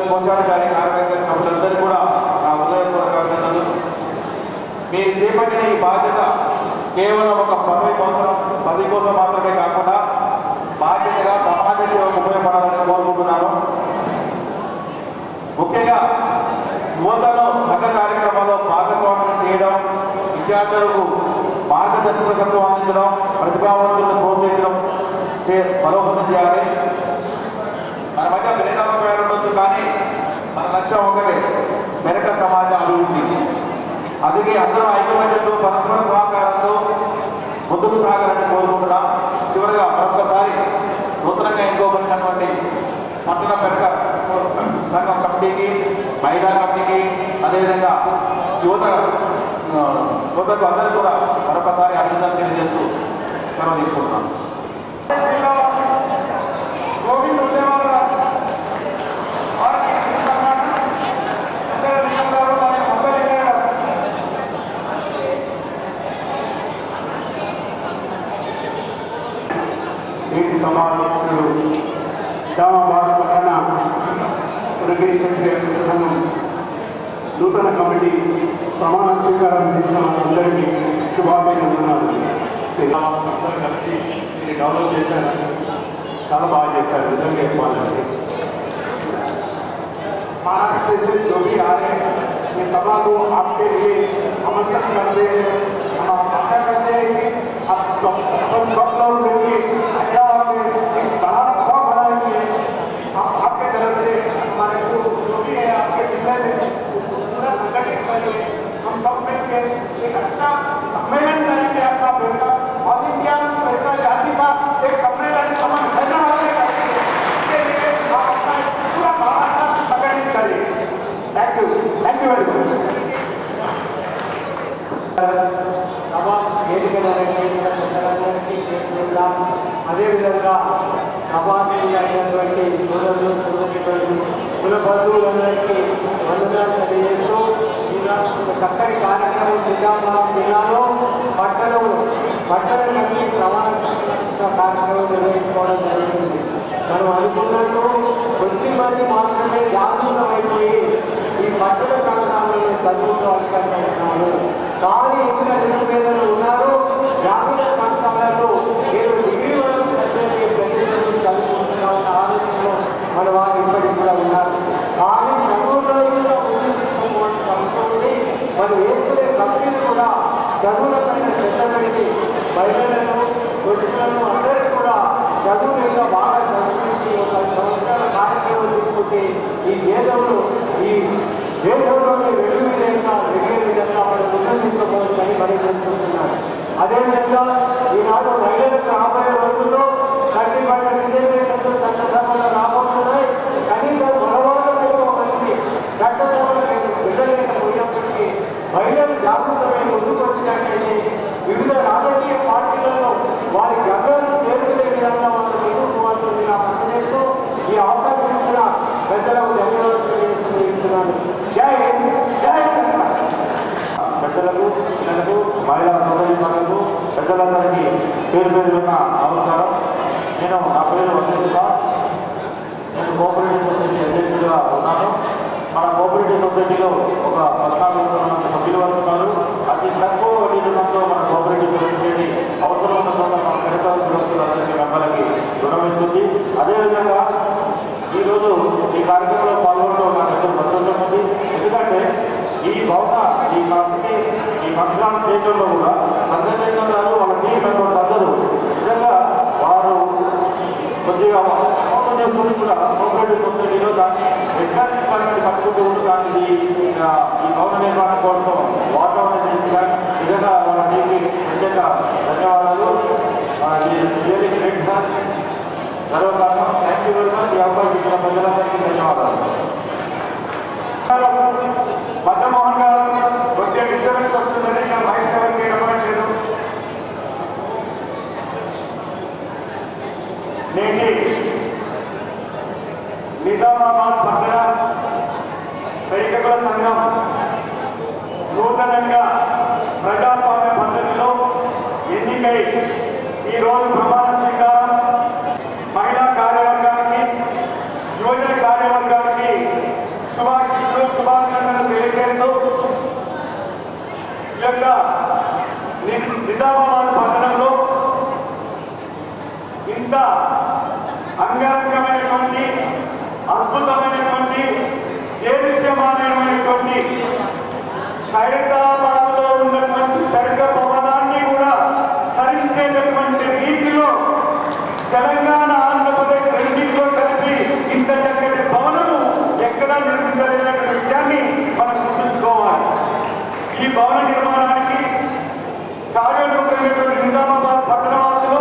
కోశాధికారి, కార్యవర్గ సభ్యులందరూ కూడా నా హృదయపూర్వక అభినందనలు. మీరు చేపట్టిన ఈ బాధ్యత కేవలం ఒక పదవి కోసం మాత్రమే కాకుండా బాధ్యతగా సమాజ సేవకు ఉపయోగపడాలని కోరుకుంటున్నాను. ముఖ్యంగా యువతను సంఘ కార్యక్రమాల్లో భాగస్వామ్యం చేయడం, విద్యార్థులకు మార్గదర్శకత్వం అందించడం, ప్రతిభావంతులను ప్రోత్సహించడం బలోపేతం చేయాలి. మన మధ్య భేదాభిప్రాయాలు ఉండొచ్చు, కానీ మన లక్ష్యం ఒకటే, మెరక సమాజ అభివృద్ధి. అందుకే అందరూ ఐక్యమత్యంతో పరస్పర సహకారంతో ముందుకు సాగాలని కోరుకుంటున్నాం. చివరిగా మరొకసారి నూతనంగా ఎన్నుకోబడినటువంటి పట్టణ పెరక సంఘం కమిటీకి, మహిళా కమిటీకి, అదేవిధంగా యువతకు అందరూ కూడా మరొకసారి అభినందనలు తెలియజేస్తూ సెలవు తీసుకుంటున్నాను. నేటి సమావేశంలో నిజామాబాద్ పట్టణ సంఘం నూతన కమిటీ ప్రమాణ స్వీకారం చేసిన అందరికీ శుభాభినందనాలు. అందరూ కలిసి ఇది డెవలప్ చేశారు, చాలా బాగా చేశారు. నిజంగా చెప్పాలంటే महाराष्ट्र से जो भी आ रहे हैं, ये सभा को आपके लिए आमंत्रित करते हैं। हम आशा करते हैं कि आप सब लोग मिलकर हैदराबाद में एक बड़ा सभा बनाएंगे। आपके तरफ से हमारे जो भी है आपके जिले में पूरा संगठित करेंगे। हम सब मिलकर एक अच्छा सम्मेलन करेंगे। आपका बेटा और इंडिया बेटा जाति का एक सम्मेलन हम हैदराबाद में करेंगे। इसके लिए आप अपना पूरा महाराष्ट्र संगठित करेंगे। Thank you very much. వేదికను అలంకరించిన పెద్దలందరికీ అదేవిధంగా సభాని అయినటువంటి సోదరులు సోదరులు కుల బంధువులందరికీ వందనాలు తెలియజేస్తూ ఒక చక్కటి కార్యక్రమం నిజామాబాద్ జిల్లాలో పట్టణ కమిటీ ప్రమాణ కార్యక్రమం నిర్వహించుకోవడం జరిగింది. మనం అనుకున్నట్టు కొద్ది మంది మాత్రమే జాగృతమైపోయి ఈ పట్టణ ప్రాంతాలను చదువుకోవాలనుకుంటున్నారు. కానీ ఇతర నిరుపేదలు ఉన్నారు. గ్రామీణ ప్రాంతాలలో ఏదో డిగ్రీ వరకు చదువుకుంటున్నామన్న ఆలోచనలో మన వారు ఇప్పటికి కూడా ఉన్నారు. కానీ చదువులో సంస్థలు మనం వేసుకునే కంపెనీలు కూడా చదువుల పైన శ్రద్ధ పెట్టి మహిళలను పురుషులను అందరికీ కూడా చదువు మీద బాగా చదివించి ఒక సంవత్సరాల కార్యక్రమం తీసుకుంటే ఈ దేశంలోని రెండు విధంగా మనం ఉన్నతించుకోవచ్చని మరి చేసుకుంటున్నారు. అదేవిధంగా ఈనాడు మహిళలకు రాబోయే రోజుల్లో కంటి పట్ల రిజర్వేషన్లు చట్టసభలు రాబోతున్నాయి. కనీసం మగవాళ్ళకు మంది చట్టసభలకు వెళ్ళలేకపోయినప్పటికీ మహిళలు జాగృతమై ముందుకొచ్చినట్లయితే వివిధ రాజకీయ పార్టీలలో వారి గర్వాన్ని చేరుకునే విధంగా వాళ్ళు ఎదుర్కోవాల్సింది నా పనిచేస్తూ ఈ అవకాశం ఇచ్చిన పెద్దలకు ధన్యవాదాలు తెలియజేస్తున్నాను. జై జై పెద్దలకు పిల్లలకు మహిళా సోదరీమణులకు పెద్దలందరికీ పేరు పేరున్న నమస్కారం. నేను నా పేరు వందేశ్వర. నేను కోఆపరేటివ్ సొసైటీ అధ్యక్షుడిగా ఉన్నాను. మన కోఆపరేటివ్ సొసైటీలో ఒక 14 మంది సభ్యులు ఉన్నారు. అతి తక్కువ వడ్డీతో మన కోఆపరేటివ్ సొసైటీ అవసరం ఉన్న చోట మన ఖరీదారులందరికీ మెంబర్లకి రుణం ఇస్తుంది. అదేవిధంగా ఈరోజు ఈ కార్యక్రమంలో పాల్గొనడం నాకు ఎంతో సంతోషం ఉంది. ఎందుకంటే ఈ కంపెనీ ఈ ఫంక్షన్ చేయడంలో కూడా సందర్భంగా గారు వాళ్ళ టీం మెంబర్స్ అందరూ నిజంగా వారు కొద్దిగా మోసం చేసుకుని కూడా కోఆపరేటివ్ సొసైటీలో దాన్ని ఎక్కడ కట్టుకుంటూ ఉంటూ దాన్ని ఈ భవన నిర్మాణం కోసం వాటర్ అనేది నిజంగా వాళ్ళ టీంకి ప్రత్యేక ధన్యవాదాలు. Really great sir. గర్వకారణం. Thank you very much. ఈ అవకాశం ఇచ్చిన ప్రజలందరికీ ధన్యవాదాలు. మదన్మోహన్ గారు కొద్దిగా డిస్టర్బెన్స్ వస్తుందని నేను వాయిస్ ఎవరికి ఇవ్వట్లేదు. నేటి నిజామాబాద్ పట్టణ వైద్యుల సంఘం నూతనంగా ప్రజాస్వామ్య పద్ధతిలో ఎన్నికై ఈరోజు ప్రమాణ స్వీకారం మహిళా కార్యవర్గానికి యువజన కార్యవర్గానికి శుభాకాంక్షలు తెలియజేస్తూ ఈ యొక్క నిజామాబాద్ పట్టణంలో ఇంత అంగరంగమైనటువంటి అద్భుతమైనటువంటి దేదీప్యమానమైనటువంటి హైదరాబాద్లో ఉన్నటువంటి దర్గ భవనాన్ని కూడా హరించేటటువంటి రీతిలో తెలంగాణ ఆంధ్రప్రదేశ్ రెండింటిలో కలిపి ఇంత చక్కటి భవనము ఎక్కడా నిర్మించలేనటువంటి విషయాన్ని మనం గుర్తుంచుకోవాలి. ఈ భవన నిర్మాణానికి కార్యరూపమైనటువంటి నిజామాబాద్ పట్టణవాసులు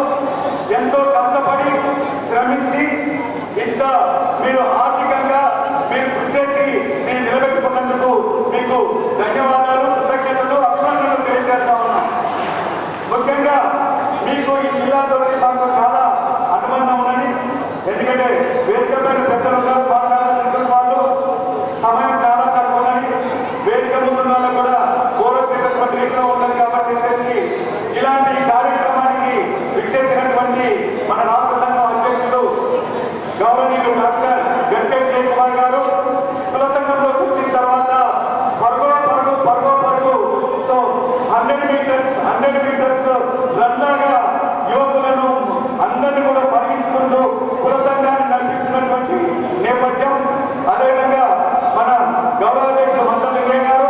ఎంతో కష్టపడి శ్రమించి ఇంత మీరు ఆర్థికంగా మీరు కృషి చేసి నేను నిలబెట్టుకున్నందుకు మీకు ధన్యవాదాలు, కృతజ్ఞతలు, అభినందనలు తెలియజేస్తా ఉన్నాను. ముఖ్యంగా మీకు ఈ జిల్లాతో మాకు చాలా అనుబంధం ఉన్నది. ఎందుకంటే వేదిక పైన పెద్దలు ఉన్నారు, మాట్లాడాల్సిన వాళ్ళు సమయం చాలా తక్కువ ఉన్నది. వేదిక ముందున్న వాళ్ళకు కూడా గౌరవించేటటువంటి రీతిలో ఉన్నది. కాబట్టి ఇలాంటి కార్యక్రమానికి విచ్చేసినటువంటి మన రాష్ట్ర సంఘం అధ్యక్షులు గౌరవనీయులు డాక్టర్ వెంకట జయకుమార్ గారు కుల సంఘంలోకి వచ్చిన తర్వాత పరుగు సో 100 మీటర్స్ రందాగా యువకులను అందరినీ కూడా పరిగించుకుంటూ కుల సంఘాన్ని నడిపిస్తున్నటువంటి నేపథ్యం. అదేవిధంగా మన గౌరవ అధ్యక్షులు మంత్రులు గారు,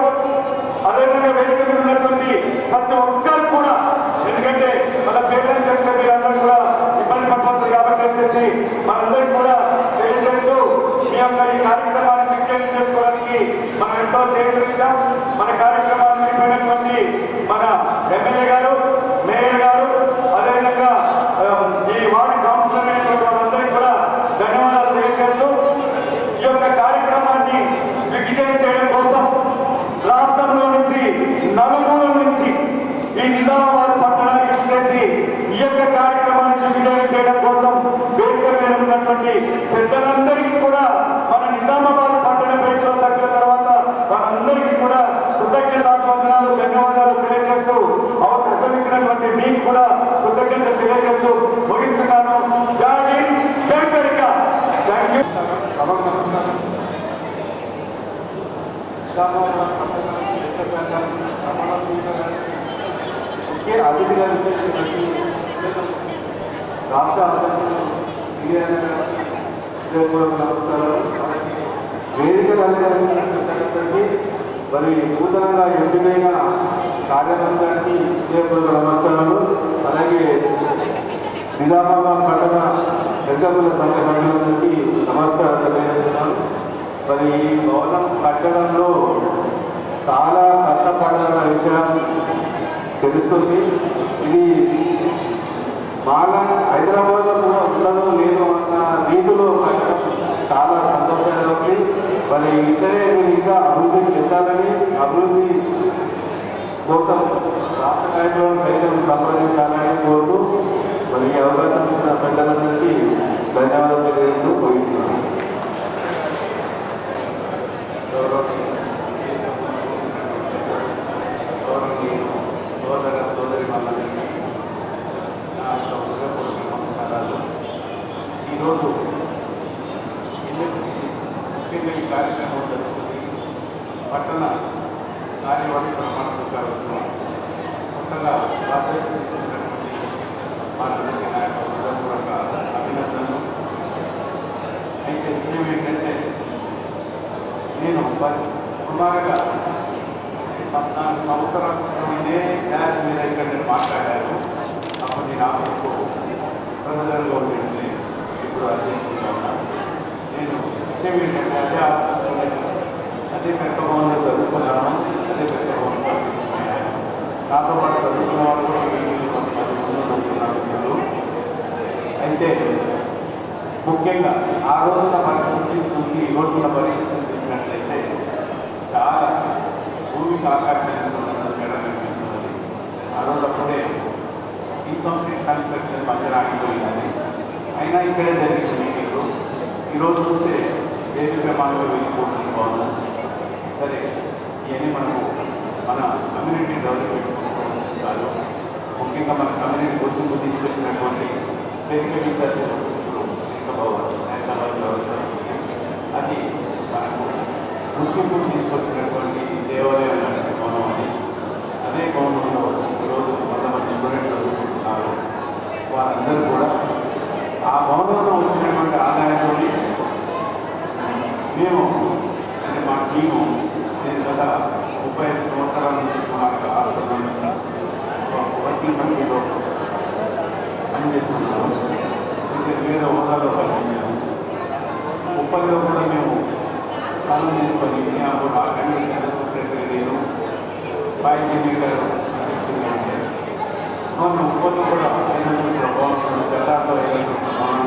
అదేవిధంగా వేదిక మీద ఉన్నటువంటి ప్రతి ఒక్కరు కూడా, ఎందుకంటే మన పేరెంట్స్ చెప్తే మీరందరూ కూడా ఇబ్బంది పడిపోతుంది కాబట్టి మనందరికీ కూడా తెలియజేస్తూ మీ యొక్క ఈ కార్యక్రమాన్ని విజయం చేసుకోవడానికి మనం ఎంతో చేకరించాం. మన కార్యక్రమాన్ని నిలిపినటువంటి మన ఎమ్మెల్యే గారు, మేయర్ గారు, అదేవిధంగా ఈ వార్డు కౌన్సిలర్ అయినటువంటి వాళ్ళందరికీ కూడా ధన్యవాదాలు తెలియజేస్తూ ఈ యొక్క కార్యక్రమాన్ని విజయం చేయడం కోసం రాష్ట్రంలో నుంచి నలుమూల నుంచి ఈ నిజామాబాద్ పట్టణానికి చేసి ఈ యొక్క కార్యక్రమాన్ని విజయం చేయడం కోసం వేదిక మీద ఉన్నటువంటి పెద్దలందరికీ కూడా మన నిజామాబాద్ పట్టణ బయటలో సభ్యుల తర్వాత మనందరికీ కూడా కృతజ్ఞతాభివందనాలు ధన్యవాదాలు తెలియజేస్తూ అవకాశం ఇచ్చినటువంటి మీకు కూడా కృతజ్ఞత తెలియజేస్తూ ముగిస్తున్నాను. జై హింద్, జై అమెరికా. Thank you. ముఖ్య అతిథిగా విచ్చేసినటువంటి రాష్ట్ర అధ్యక్షులు నమస్కారాలు. వేదిక అలంకరించినటువంటి మరి నూతనంగా ఎంపికైన కార్యవర్గానికి హృదయపూర్వక నమస్కారాలు. అలాగే నిజామాబాద్ పట్టణ పెద్దకుల సంఘ సభ్యులందరికీ నమస్కారం తెలియజేస్తున్నాను. మరి ఈ భవనం కట్టడంలో చాలా కష్టపడిన విషయం తెలుస్తుంది. ఇది మాలా హైదరాబాద్లో కూడా ఉండదో లేదో అన్న రీతిలో కట్టడం చాలా సంతోషంగా ఉంది. మరి ఇక్కడే మీరు ఇంకా అభివృద్ధి చెందాలని, అభివృద్ధి కోసం రాష్ట్ర నాయకులను సైతం సంప్రదించాలని కోరుతూ మరి ఈ అవకాశం ఇచ్చిన పెద్దలందరికీ ధన్యవాదాలు తెలియజేస్తూ ముగిస్తున్నాను. సోదరి వాళ్ళందరికీ నా హృదయపూర్వక నమస్కారాలు. ఈరోజు ముఖ్యంగా ఈ కార్యక్రమం జరుగుతుంది. పట్టణ కార్యవర్గ ప్రమాణ స్వీకారోత్సవం కొత్తగా బాధ్యత తీసుకున్నటువంటి వాళ్ళందరికీ నా యొక్క హృదయపూర్వక అభినందనలు. అయితే విషయం ఏంటంటే నేను సుమారుగా 14 సంవత్సరాల క్రితమే డ్యాష్ మీద ఇక్కడ నేను మాట్లాడాను. అప్పుడు నేను ఆమెకు ప్రజలలో గవర్నమెంట్ని ఇప్పుడు అధ్యక్షులుగా ఉన్నాను. నేను విషయం ఏంటంటే అదే పెద్ద భవన్లో చదువుకున్నాను, అదే పెద్ద భవన్లో చదువుకున్నాను. నాతో పాటు చదువుకున్న వాళ్ళు కూడా కొంతమంది ముందు చదువుకున్నారు. అయితే ముఖ్యంగా ఆ రోజుల పరిస్థితి చూసి ఈ రోజుల పరిస్థితి చూసినట్లయితే చాలా భూమికి ఆకాశాన్ని అనిపిస్తున్నది. ఆ రోజు అప్పుడే ఇన్కంప్లీట్ కన్స్ట్రక్షన్ మధ్య ఆగిపోయిందని అయినా ఇక్కడే జరిగింది. మీకు ఈరోజు చూస్తే వేదిక ప్రమాణంలో వెళ్ళిపోతుంది బాగుంది. సరే, ఇవన్నీ మనకు మన కమ్యూనిటీ డెవలప్మెంట్ కాదు. ముఖ్యంగా మన కమ్యూనిటీ గుర్తింపు తీసుకొచ్చినటువంటి వేదిక విద్యార్థులు అది మనకు గుర్తింపు తీసుకొచ్చినటువంటి దేవాలయం లాంటి భవనం అది. అదే భవనంలో ఈరోజు కొంతమంది స్టూడెంట్లు చదువుకుంటున్నారు. వారందరూ కూడా ఆ భవనంలో వచ్చినటువంటి ఆదాయంతో మేము అంటే మా టీము నేను గత 35 సంవత్సరాల నుంచి సుమారుగా వర్కింగ్ కమిటీలో పనిచేస్తున్నాము. వివిధ హోదాలో పనిచేసాము. ఉప్పల్లో కూడా మేము పనులు తీసుకొని అప్పుడు ఆ కమిటీ జనరల్ సెక్రటరీ నేను పాయింట్ గారు ఉప్పల్లో కూడా చట్టాలతో తీసుకుంటున్నాను.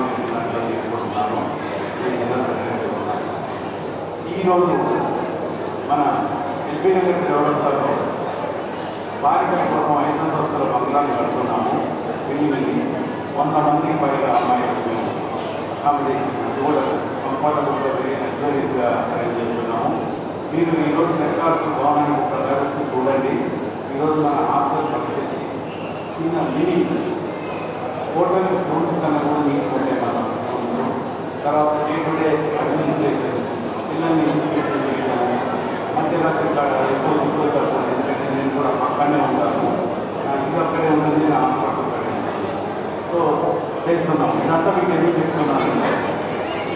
ఈరోజు మన ఎల్బీ నగర్ వ్యవస్థలో బాలికల కోసం 5 సంవత్సరాల బంగారం కడుతున్నాము. వెళ్ళి 100 మందికి పైగా అమ్మాయిలు మేము అకామిడేషన్ కూడా కంఫర్టబుల్గా లగ్జరీస్గా అరేంజ్ చేస్తున్నాము. మీరు ఈరోజు సర్కారు భవనాన్ని ఒకసారి చూడండి. ఈరోజు మన హాస్టల్ పరిస్థితి చిన్న మినీ హోటల్ రూమ్స్ కన్నా కూడా మీకు ఉంటాయి. మనం తర్వాత డే టు డే అడ్మినిస్ట్రేషన్ పిల్లల్ని ఇన్స్టిట్యూషన్ చేయడం మధ్యరాత్రి కాడ ఎక్కువ తక్కువ. ఎందుకంటే నేను కూడా పక్కనే ఉంటాను. ఇది అక్కడే ఉంటుంది, నా హాస్పిటల్ సో చేస్తున్నాం. ఇదంతా మీకు ఎందుకు చెప్తున్నానంటే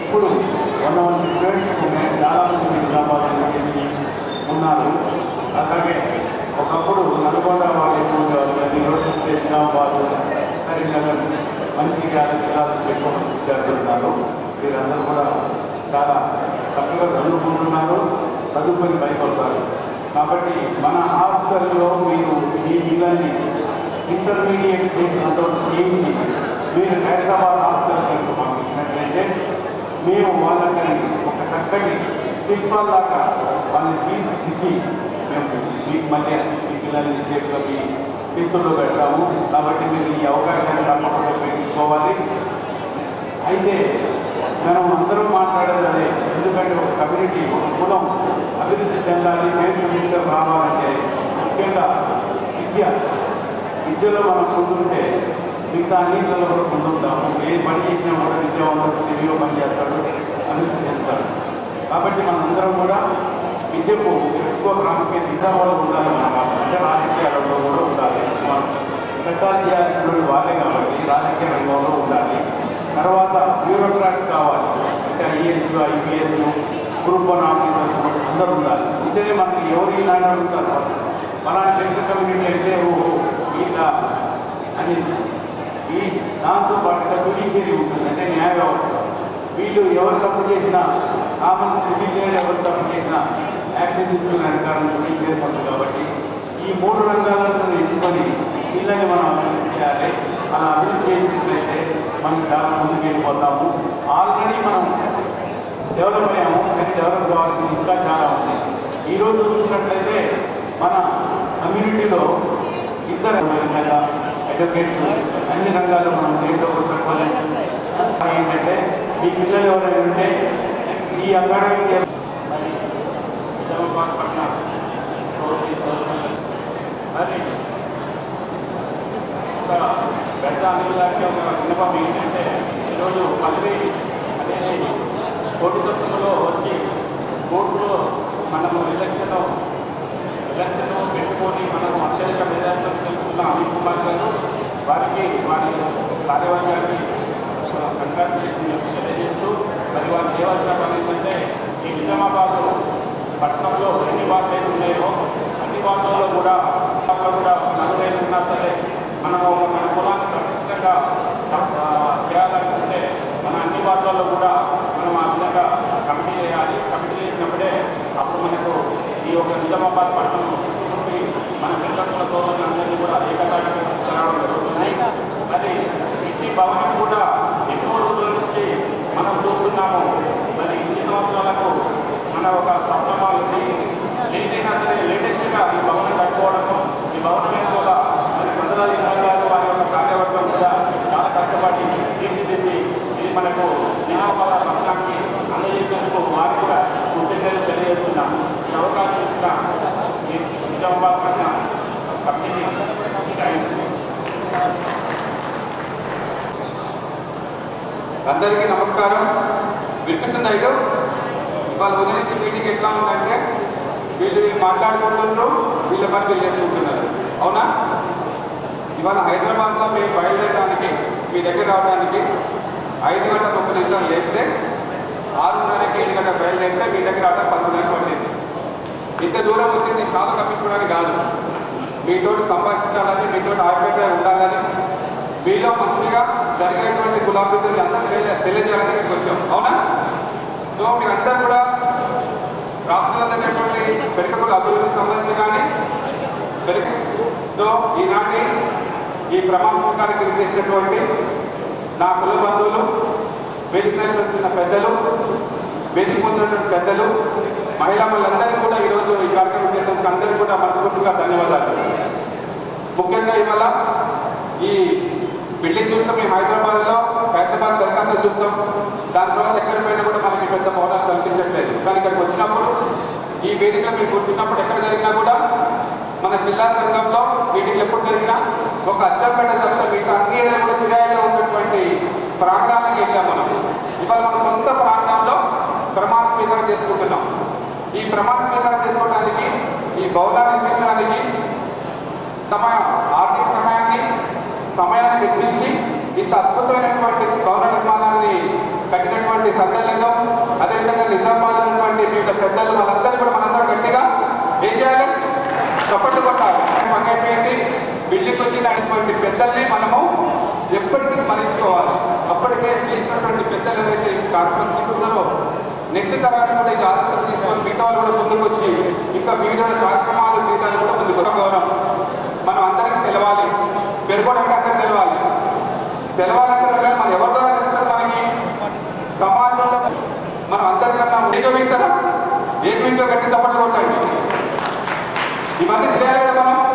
ఇప్పుడు 100 మంది స్టూడెంట్స్ ఉన్నాయి. చాలామంది నిజామాబాద్ ఉన్నారు. అలాగే ఒకప్పుడు నల్గొండ వాళ్ళు ఎక్కువ ఉండేవాళ్ళు. ఈరోజు చూస్తే నిజామాబాద్, కరీంనగర్ మంచి క్లాసెస్ ఎక్కువ విద్యార్థులు ఉన్నారు. వీరందరూ కూడా చాలా చక్కగా చదువుకుంటున్నారు, చదువుకొని పైకి వస్తారు. కాబట్టి మన హాస్టల్లో మీరు మీ పిల్లల్ని ఇంటర్మీడియట్ చేసినంత ఏమి మీరు హైదరాబాద్ హాస్టల్కి పంపించినట్లయితే మేము వాళ్ళకి ఒక చక్కటి శిల్పాల్లాగా వాళ్ళని తీర్చిదిద్ది మేము మీకు మధ్య మీ పిల్లల్ని సేఫ్గా మీ చేతుల్లో పెడతాము. కాబట్టి మీరు ఈ అవకాశాన్ని తప్పకుండా పెట్టుకోవాలి. అయితే మనం అందరూ మాట్లాడేది అదే. ఎందుకంటే ఒక కమ్యూనిటీ, ఒక కులం అభివృద్ధి చెందాలి, పేరు రావాలంటే ముఖ్యంగా విద్యలో మనం ముందుంటే మిగతా అన్నింటిలో కూడా ముందుంటాము. ఏ పని చేసినా కూడా విద్యావంతుడు తిరిగి పని చేస్తాడు, అభివృద్ధి చేస్తాడు. కాబట్టి మనందరం కూడా విద్యకు ఎక్కువ ప్రాముఖ్యత విద్యావాళ్ళు ఉండాలి. అంటే రాజకీయాలలో కూడా ఉండాలి. చట్టాలు చేయాల్సిన వాళ్ళే కాబట్టి రాజకీయ రంగంలో ఉండాలి. తర్వాత బ్యూరోక్రాట్స్ కావాలి. అంటే ఐఏఎస్లు, ఐపీఎస్లు, గ్రూప్ 1 ఆఫీసర్స్ అందరూ ఉండాలి. ఇదే మనకి ఎవరి నాయన ఉంటారు అలాంటి టెక్నికల్ కమ్యూనిటీ అయితే ఇలా అని ఈ దాంతో పాటుగా జ్యుడిషియరీ ఉంటుంది. అంటే న్యాయ వ్యవస్థ. వీళ్ళు ఎవరు తప్పు చేసినా కామన్ జ్యుడిషియరీ ఎవరు తప్పు చేసినా యాక్షన్ తీసుకునే అధికారం జ్యుడిషియరీ ఉంటుంది. కాబట్టి ఈ 3 రంగాలను ఎంచుకొని వీళ్ళని మనం అభివృద్ధి చేయాలి. అలా అభివృద్ధి చేసినట్లయితే మనం చాలా ముందుకు వెళ్ళిపోతాము. ఆల్రెడీ మనం డెవలప్ అయ్యాము, కానీ డెవలప్ కావాల్సింది ఇంకా చాలా ఉంది. ఈరోజు చూసినట్లయితే మన కమ్యూనిటీలో ఇద్దరు అడ్వకేట్స్ అన్ని రంగాల్లో మనం దేంట్లో పెట్టుకోవాలి. ఏంటంటే ఈ పిల్లలు ఎవరైనా ఉంటే ఈ అకాడమిక్ పట్ల మరి ఒక పెద్ద అనులాంటి ఒక విన్నపం ఏంటంటే ఈరోజు పదవి అనేది కోర్టు తత్వంలో వచ్చి కోర్టులో మనము ఎలక్షన్ పెట్టుకొని మనము అత్యధిక మెజార్టీతో తెలుసుకున్న అమిత్ కుమార్ గారు వారికి వారి కార్యవర్గానికి కంగ్రాచులేషన్ తెలియజేస్తూ మరి వారు చేయవలసిన పని ఏంటంటే ఈ నిజామాబాద్ పట్టణంలో ఎన్ని వార్తలు ఉన్నాయో అన్ని వార్తల్లో కూడా నలుగురైన ఉన్నా సరే మనం మన కులాన్ని ప్రతిష్టంగా చేయాలనుకుంటే మన అన్ని వార్తల్లో కూడా మనం ఆ విధంగా కమిటీ చేయాలి. కమిటీ చేసినప్పుడే అప్పుడు మనకు ఈ యొక్క నిజామాబాద్ పట్టణం చుట్టూ మన పిల్లల సోదరులందరినీ కూడా ఏకతాటిగా తీసుకురావడం జరుగుతుంది. మరి ఇంటి భవనం కూడా ఎన్నో రోజుల నుంచి మనం చూస్తున్నాము. మరి ఇన్ని సంవత్సరాలకు మన ఒక సప్తమాలకి ఏదైనా సరే లేటెస్ట్గా ఈ భవనం కట్టుకోవడము, ఈ భవనం కూడా మరి కొందరాలి గారు వారి యొక్క కార్యవర్గం కూడా చాలా కష్టపడి తీర్చిదిద్ది ఇది మనకు నిజామాబాద్ పట్టణానికి అందజేసేందుకు వారు కూడా కృతజ్ఞతలు తెలియజేస్తున్నాం. ఈ అవకాశం ఇచ్చిన ఈ నిజామాబాద్ పట్టణ కమిటీ అందరికీ నమస్కారం. వినిపిస్తుంది అయితే ఇవాళ ఉదయించి మీటింగ్ ఎట్లా ఉందంటే వీళ్ళు మాట్లాడుకుంటున్నారు, వీళ్ళ పని వీళ్ళు చేసుకుంటున్నారు. అవునా? ఇవాళ హైదరాబాద్లో మేము బయలుదేరడానికి మీ దగ్గర రావడానికి 5:30 లేస్తే 6:30కి 7 బయలుదేరితే మీ దగ్గర రావడానికి 10 గంటలు పట్టింది. ఇంత దూరం వచ్చింది షాపు తప్పించుకోవడానికి కాదు, మీతో సంభాషించాలని, మీతో ఆప్యాయతగా ఉండాలని, మీలో మంచిగా జరిగినటువంటి గులాబీలు అందరూ తెలియజేయాలని మీకు వచ్చాం. అవునా? సో మీరందరూ కూడా రాష్ట్రంలో జరిగినటువంటి పెరుగుల అభివృద్ధికి సంబంధించి కానీ సో ఈనాటి ఈ ప్రమాణ స్వీకారానికి చేసినటువంటి నా కుల బంధువులు, వేదిక మీద పెద్దలు, వేదిక పొందినటువంటి పెద్దలు, మహిళా వాళ్ళందరికీ కూడా ఈరోజు ఈ కార్యక్రమం చేసినందుకు అందరికీ కూడా మనస్ఫూర్తిగా ధన్యవాదాలు. ముఖ్యంగా ఇవాళ ఈ బిల్డింగ్ చూస్తాం, మేము హైదరాబాద్ దరఖాస్తులు చూస్తాం. దాని తర్వాత ఎక్కడి పైన కూడా మనకి పెద్ద భవనాలు కనిపించట్లేదు. కానీ ఇక్కడికి వచ్చినప్పుడు ఈ వేదిక మీకు వచ్చినప్పుడు ఎక్కడ జరిగినా కూడా మన జిల్లా సంఘంలో మీటింగ్ ఎప్పుడు జరిగినా ఒక అచ్చంపేట తప్ప మీకు అన్ని కూడా కిరాయిలో ఉన్నటువంటి ప్రాంగణానికి వెళ్ళాం. మనం ఇవాళ మన సొంత ప్రాంగణంలో ప్రమాణ స్వీకారం చేసుకుంటున్నాం. ఈ ప్రమాణ స్వీకారం చేసుకోవడానికి, ఈ భవనాన్ని నిర్మించడానికి తమ ఆర్థిక సమయాన్ని వెచ్చించి ఇంత అద్భుతమైనటువంటి భవన నిర్మాణాన్ని కట్టినటువంటి సందర్భంలో, అదేవిధంగా నిజామాబాద్ ఉన్నటువంటి వివిధ పెద్దలు వాళ్ళందరూ కూడా మనందరూ గట్టిగా ఏం చేయాలి? చప్పట్లు కొట్టాలి. పక్కైపోయింది బిల్డింగ్ వచ్చినటువంటి పెద్దల్ని మనము ఎప్పటికీ స్మరించుకోవాలి. అప్పటికే చేసినటువంటి పెద్దలు ఏదైతే ఈ కార్యక్రమం తీసుకున్నారో నెక్స్ట్ తరాన్ని కూడా ఇది ఆలోచన తీసుకొని మిగతా వాళ్ళు కూడా ముందుకు వచ్చి ఇంకా వివిధ కార్యక్రమాలు చేయడానికి కూడా ముందుకు గౌరవం మనం అందరికీ తెలవాలి. పెరుగుకోవడానికి అందరికీ తెలవాలంటే మనం ఎవరి ద్వారా తెలుస్తారు? మనకి సమాజంలో మనం అందరికన్నా ఏకమిస్తారా? ఏకమించో గట్టి చప్పట్లు కొట్టండి. ఇవన్నీ చేయాలి కదా మనం.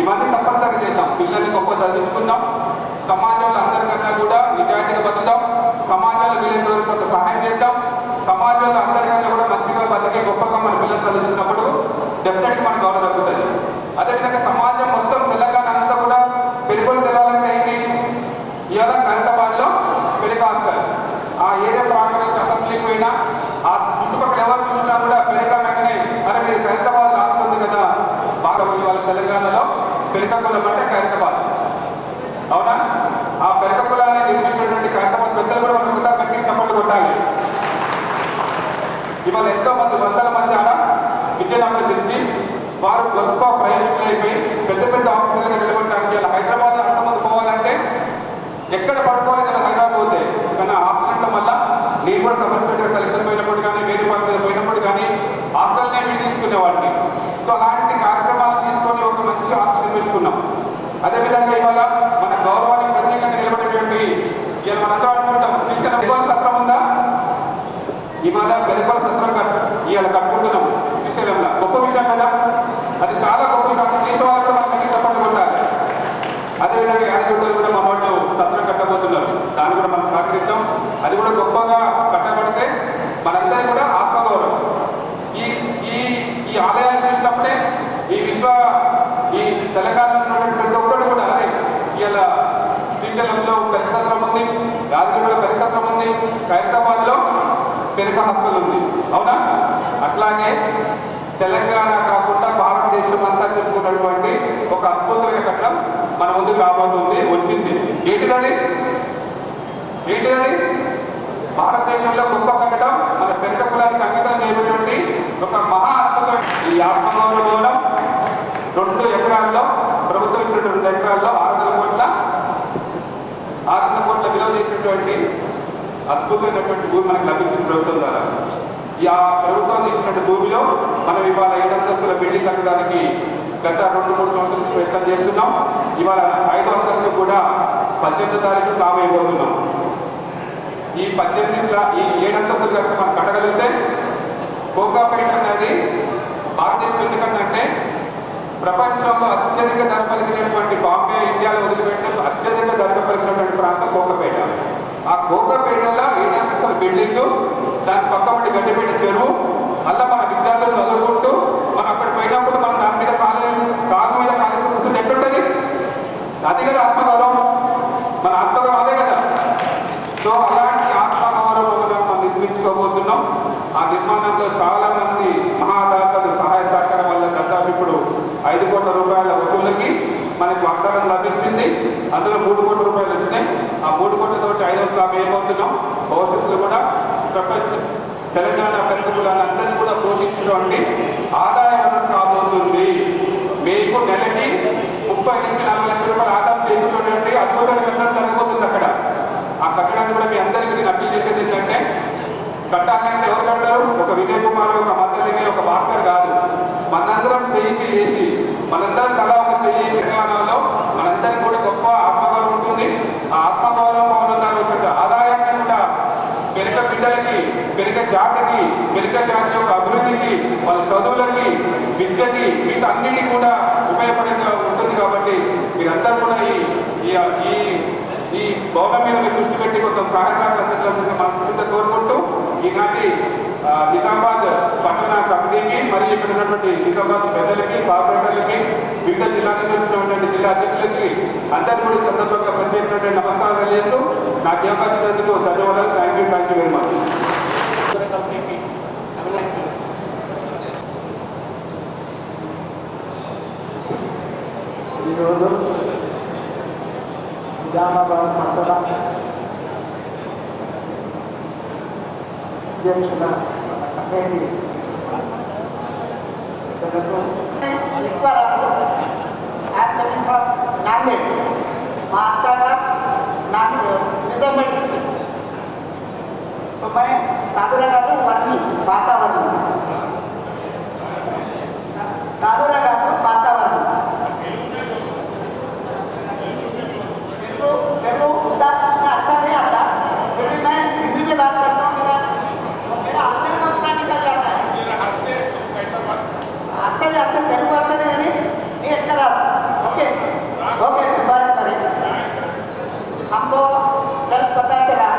ఇవన్నీ తప్పనిసరిగా చేద్దాం. పిల్లల్ని గొప్ప చదివించుకుందాం. సమాజంలో అందరికన్నా కూడా నిజాయితీగా బతుకుదాం. సమాజంలో వీలైనంత వరకు కొంత సహాయం చేద్దాం. సమాజంలో అందరికన్నా కూడా మంచిగా బతికి గొప్పగా మన పిల్లలు చదివిస్తున్నప్పుడు డెఫినెట్గా మనకు గౌరవం దక్కుతుంది. అదేవిధంగా సమాజం మొత్తం తెలంగాణ అంతా కూడా పెరుగులు తెలాలంటే ఏంటి, ఇవాళ ఖైరతాబాద్లో పెరుగు హాస్టల్, ఆ ఏరియా ప్రాంతం నుంచి అసెంబ్లీకి పోయినా ఆ చుట్టుపక్కల ఎవరు చూసినా కూడా పెరిగానే అరే మీరు ఖైరతాబాద్ రాస్తుంది కదా బాగా ఇవాళ తెలంగాణలో పెరికకులం అంటే ఖైరతాబాద్. అవునా? ఆ పెరకకులాన్ని నిర్మించినటువంటి ఖైరతాబాద్ పెద్దలు కూడా మనం కూడా గట్టిగా చప్పట్లు కొట్టాలి. ఇవాళ ఎంతో మంది వందల మంది ఆడ విద్యను అభ్యసించి వారు గొప్ప ప్రయోజకులు అయిపోయి పెద్ద పెద్ద ఆఫీసులుగా నిలబడటానికి ఇలా హైదరాబాద్ అంతమంది పోవాలంటే ఎక్కడ పడుకోవాలి కదా హైదరాబాద్ పోతే. కానీ హాస్టల్లో మళ్ళీ నేను కూడా సబ్ సెలక్షన్ పోయినప్పుడు కానీ వేరే పార్టీ మీద పోయినప్పుడు కానీ హాస్టల్నే మేము తీసుకునేవాడిని. సో అలాంటి కార్యక్రమాలు తీసుకొని ఒక మంచి హాస్టల్ నిర్మించుకున్నాం. అదేవిధంగా ఇవాళ మన గౌరవానికి ప్రత్యేకంగా నిలబడేటువంటి ఇవాళ మనందరూ అనుకుంటాం శ్రీశైలం పెరుగోల సత్రం ఉందా, ఇవాళ పెరుగోల సత్రం ఇవాళ కట్టుకుంటున్నాం శ్రీశైలంలో. గొప్ప విషయం కదా, అది చాలా గొప్ప విషయం. శ్రీశైలం మనకి చెప్పండి ఉండాలి. అదేవిధంగా యాదగిరిలో కూడా మా వాళ్ళు సత్రం కట్టబోతున్నారు, దాన్ని కూడా మనం సహకరిద్దాం. అది కూడా గొప్పగా కట్టబడితే మనందరికీ కూడా ఆత్మగౌరవం. ఈ ఈ ఈ ఆలయాలు చూసినప్పుడే ఈ తెలంగాణలో ఉన్నటువంటి ప్రతి ఒక్కరు కూడా ఇలా శ్రీశైలంలో పెరుగసత్రం ఉంది, యాదగిరిలో పెరుగసత్రం ఉంది, ఖైరతాబాద్లో పెరుగు హాస్టల్ ఉంది. అవునా? అట్లాగే తెలంగాణ కాకుండా భారతదేశం అంతా చెప్పుకున్నటువంటి ఒక అద్భుతమైన కట్టడం మన ముందుకు రాబోతుంది, వచ్చింది. ఏంటిదది? భారతదేశంలో గొప్ప కట్టడం మన పెద్ద కులానికి అంకితం చేయబడినటువంటి ఒక మహా అద్భుతమైన ఈ ఆత్మగౌరవ భవనం 2 ఎకరాల్లో ప్రభుత్వం ఇచ్చిన 2 ఎకరాల్లో 600 కోట్ల విలువ చేసినటువంటి అద్భుతమైనటువంటి భూమి మనకు లభించిన ప్రభుత్వం ద్వారా. ఆ ప్రభుత్వం ఇచ్చినటువంటి భూమిలో మనం ఇవాళ 7 అంతస్తుల బిల్డింగ్ కట్టడానికి గత 2-3 సంవత్సరాల నుంచి ప్రయత్నం చేస్తున్నాం. ఇవాళ 5వ అంతస్తు కూడా 18వ తారీఖు స్లాబ్ అయిపోతున్నాం. ఈ 7 అంతస్తులు కనుక మనం కట్టగలిగితే కోకాపేట అనేది భారతదేశం ఎందుకంటే ప్రపంచంలో అత్యధిక ధర పలికినటువంటి బాంబే ఇండియాలో వదిలిపెట్టిన అత్యధిక ధర పలికినటువంటి ప్రాంతం కోకపేట. ఆ కోకపేటలో 7 అంతస్తుల బిల్డింగ్, దాని పక్కపడి గడ్డిపేట చెరువు, అలా మన విద్యార్థులు చదువుకుంటూ మనం అక్కడ పోయినప్పుడు మనం దాని మీద కాలు మీద కాలేజీ కూర్చొని ఎక్కడుంటుంది? అది కదా ఆత్మగౌరవం. మన ఆత్మగౌరవం అదే కదా. సో అలాంటి ఆత్మగౌరవంగా మనం నిర్మించుకోబోతున్నాం. ఆ నిర్మాణంలో చాలా మంది మహాదాతలు సహాయ సహకారం వల్ల దాదాపు ఇప్పుడు 5 కోట్ల రూపాయల వసూళ్ళకి మనకు వాగ్దానం లభించింది. అందులో 3 కోట్ల రూపాయలు వచ్చినాయి. ఆ 3 కోట్లతోటి 5వ స్లాబ్ వేయబోతున్నాం. భవిష్యత్తులో కూడా తెలంగాణ పెరుగుదలని అందరినీ కూడా పోషించినటువంటి ఆదాయ వనరు కాబోతుంది. మీకు నెలకి 30 నుంచి 40 లక్షల రూపాయలు ఆదాయం చేయించుకోవడానికి అద్భుతమైన కట్టడం జరగబోతుంది అక్కడ. ఆ కట్టడాన్ని కూడా మీ అందరికీ నేను అప్పీల్ చేసేది ఏంటంటే, కట్టాలంటే ఎవరు కట్టారు? ఒక విజయ్ కుమార్, ఒక మద్దలింగి, ఒక భాస్కర్ కాదు. మనందరం చేసి మనందరం కళ ఒక చేసి తెలంగాణలో మనందరికీ కూడా గొప్ప ఆత్మగౌరవం ఉంటుంది. ఆ ఆత్మగౌరవం భవనంలో వచ్చే ఆదాయాన్ని కూడా పెరిగ బిడ్డలకి, పెరిగ జాతికి, పెరిగ జాతి యొక్క అభివృద్ధికి, వాళ్ళ చదువులకి, విద్యకి, వీటి అన్నిటికీ కూడా ఉపయోగపడేలా ఉంటుంది. కాబట్టి మీరందరూ కూడా ఈ భవనం మీద మీరు దృష్టి పెట్టి కొంత సహాయ సహకారాలు మనస్ఫూర్తిగా కోరుకుంటూ ఈనాటి నిజామాబాద్ పట్టణ కమిటీకి మరియు ఇక్కడ ఉన్నటువంటి నిజామాబాద్ పెద్దలకి, కార్పొరేటర్లకి, వివిధ జిల్లా నుంచి వచ్చినటువంటి జిల్లా అధ్యక్షులకి అందరికీ కూడా సందర్భంగా ప్రత్యేకమైన నమస్కారాలు చేస్తూ నాకు అవకాశం ఇచ్చినందుకు ధన్యవాదాలు. Thank you very much. ఈరోజు నిజామాబాద్ పట్టణ అధ్యక్షుల కమిటీ नांदेड महाराष्ट्र निजामबाद डिस्ट्रिक्ट। तो मैं साधुरा गादू वर्णी वातावरण तेलुगु उतना अच्छा नहीं आता, फिर भी मैं हिंदी में बात करता हूँ। मेरा अंदर का पूरा निकल जाता है। आस्ते तेलुगु आस्ते नहीं एकर ओके ओके सॉरी हमको कल पता चला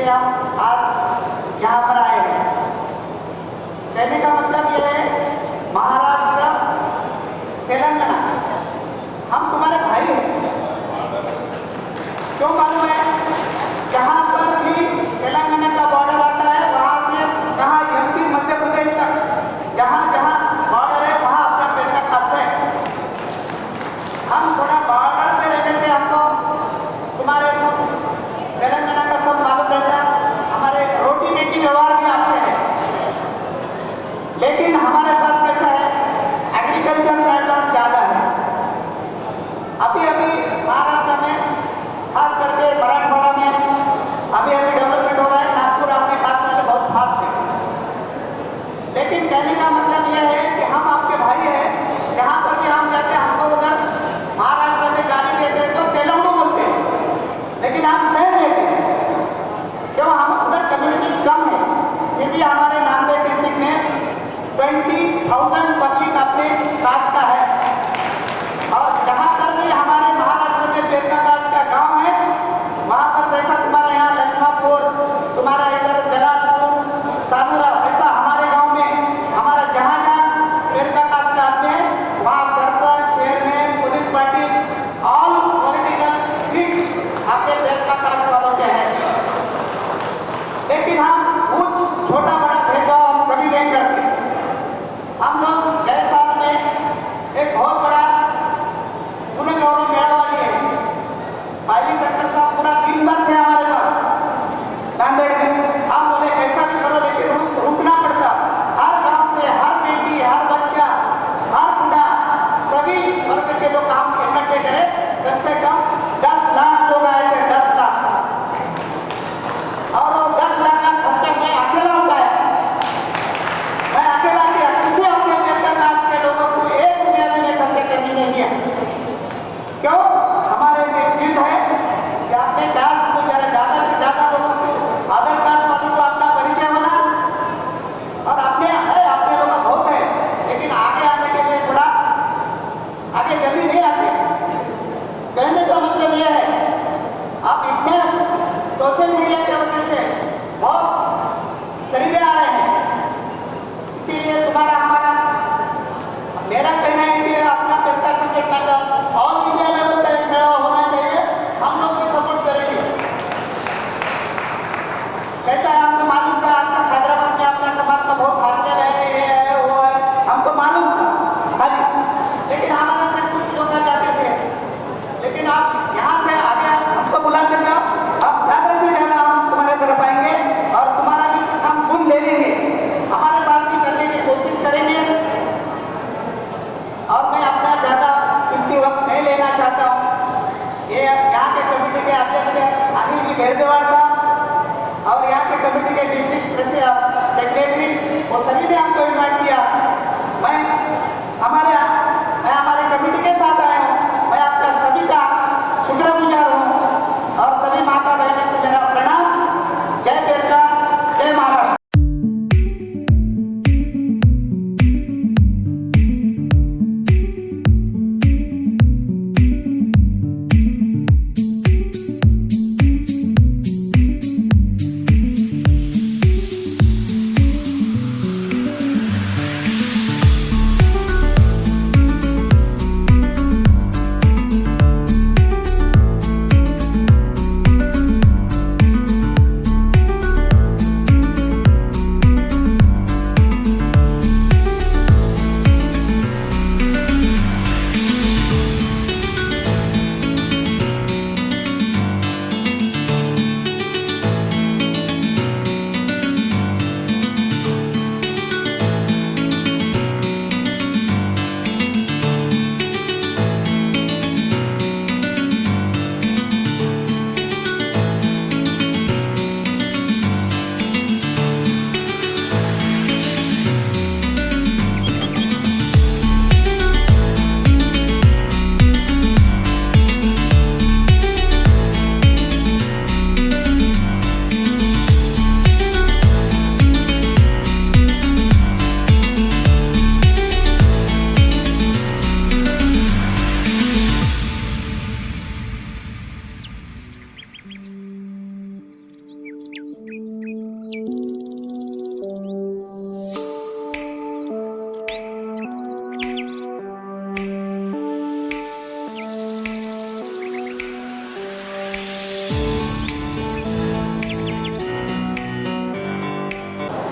से हम आज यहाँ पर आए हैं। कहने का मतलब ये है, महाराष्ट्र, तेलंगाना, हम तुम्हारे भाई हैं। क्यों मालूम है? जहाँ पर भी तेलंगाना का बॉर्डर आता है, वहाँ से कहाँ एमपी मध्य प्रदेश तक जहाँ जहाँ बॉर्डर है वहाँ अपना पेड़ का कास्ट है। हम थोड़ा बॉर्डर में रहने से हमको तुम्हारे सब तेलंगाना का सब मालूम रहता है। हमारे रोटी बेटी व्यवहार भी आपसे है, लेकिन हमारे पास कैसा है, एग्रीकल्चर बैकग्राउंड ज़्यादा है। अभी अभी महाराष्ट्र में, खास करके मराठवाड़ा में अभी अभी डेवलपमेंट हो रहा है। नागपुर आपके पास में बहुत फास्ट है, लेकिन कहने का मतलब यह है कि हम आपके भाई हैं। जहाँ पर भी हम जाते हैं, हमको उधर महाराष्ट्र में गाली देते हैं तो तेलुगु बोलते हैं, लेकिन हम सह लेते हैं। क्यों? हम उधर कम्युनिटी कम है, फिर भी हमारे नांदेड़ डिस्ट्रिक्ट में 20,000 पब्लिक अपने कास्ट का है। और जहाँ पर भी हमारे महाराष्ट्र में पेरका कास्ट का गांव है, वहाँ पर जैसा तुम्हारे यहाँ लक्ष्मापुर, तुम्हारा इधर जलालपुर, सानूरा, वैसा हमारे गांव में हमारा जहाँ जहाँ पेरका कास्ट का आते हैं, वहाँ sarpanch, chairman, police party, all political seat आपके पेरका कास्ट वालों के हैं। लेकिन हम कुछ छोटा बड़ा भेदभाव हम कभी नहीं करते। हम लोग गए साल में एक बहुत बड़ा गुणगौरव मेला वाली है। पायली शंकर साहब पूरा दिन भर थे हमारे पास नांदेड़ में। हम बोले कैसा भी करो, लेकिन रुकना पड़ता। हर गांव से हर बेटी, हर बच्चा, हर बूढ़ा, सभी वर्ग के लोग हम इकट्ठे करें। कम से कम 10 लाख लोग आए थे, 10 लाख। और वो 10 लाख का खर्चा मैं अकेला उठाया। मैं अकेला किया, किसी अपने पेरका कास्ट के लोगों को 1 रुपया भी मैं खर्चा करने नहीं दिया। क्यों? हमारे एक जिद है कि अपने कास्ट को ज़्यादा से ज़्यादा लोगों को, अदर कास्ट वालों को अपना परिचय होना। और अपने है, अपने लोग बहुत है, लेकिन आगे आने के लिए थोड़ा आगे जल्दी नहीं आते। कहने का मतलब यह है, आप इतने सोशल मीडिया की वजह से बहुत करीबे आ रहे हैं। इसीलिए तुम्हारा हमारा, मेरा कहना है कि अपना पेरका संगठन का ऑल इंडिया लेवल का एक मेला होना चाहिए। हम लोग भी सपोर्ट करेंगे। कैसा है हमको मालूम था, आज तक हैदराबाद में अपना समाज का बहुत हॉस्टल है, ये है वो है, हमको मालूम था खाली। लेकिन हमारे से कुछ लोग जाते थे, लेकिन आप यहाँ से आगे हमको बुलाते जाओ, अब ज़्यादा से ज़्यादा हम तुम्हारे तरफ आएंगे और तुम्हारा भी कुछ हम गुण ले लेंगे, हमारे पास भी करने की कोशिश करेंगे। और मैं अपना ज़्यादा कीमती वक्त नहीं लेना चाहता हूँ। ये यहाँ के कमेटी के अध्यक्ष अनिल जी भेरदेवाड़ साहब और यहाँ के कमेटी के डिस्ट्रिक्ट सेक्रेटरी, वो सभी ने हमको इन्वाइट किया। मैं हमारे कमेटी के साथ आया हूँ। मैं आपका सभी का शुक्रगुजार हूँ और सभी माता बहनों को मेरा प्रणाम। जय पेरका, जय महाराष्ट्र।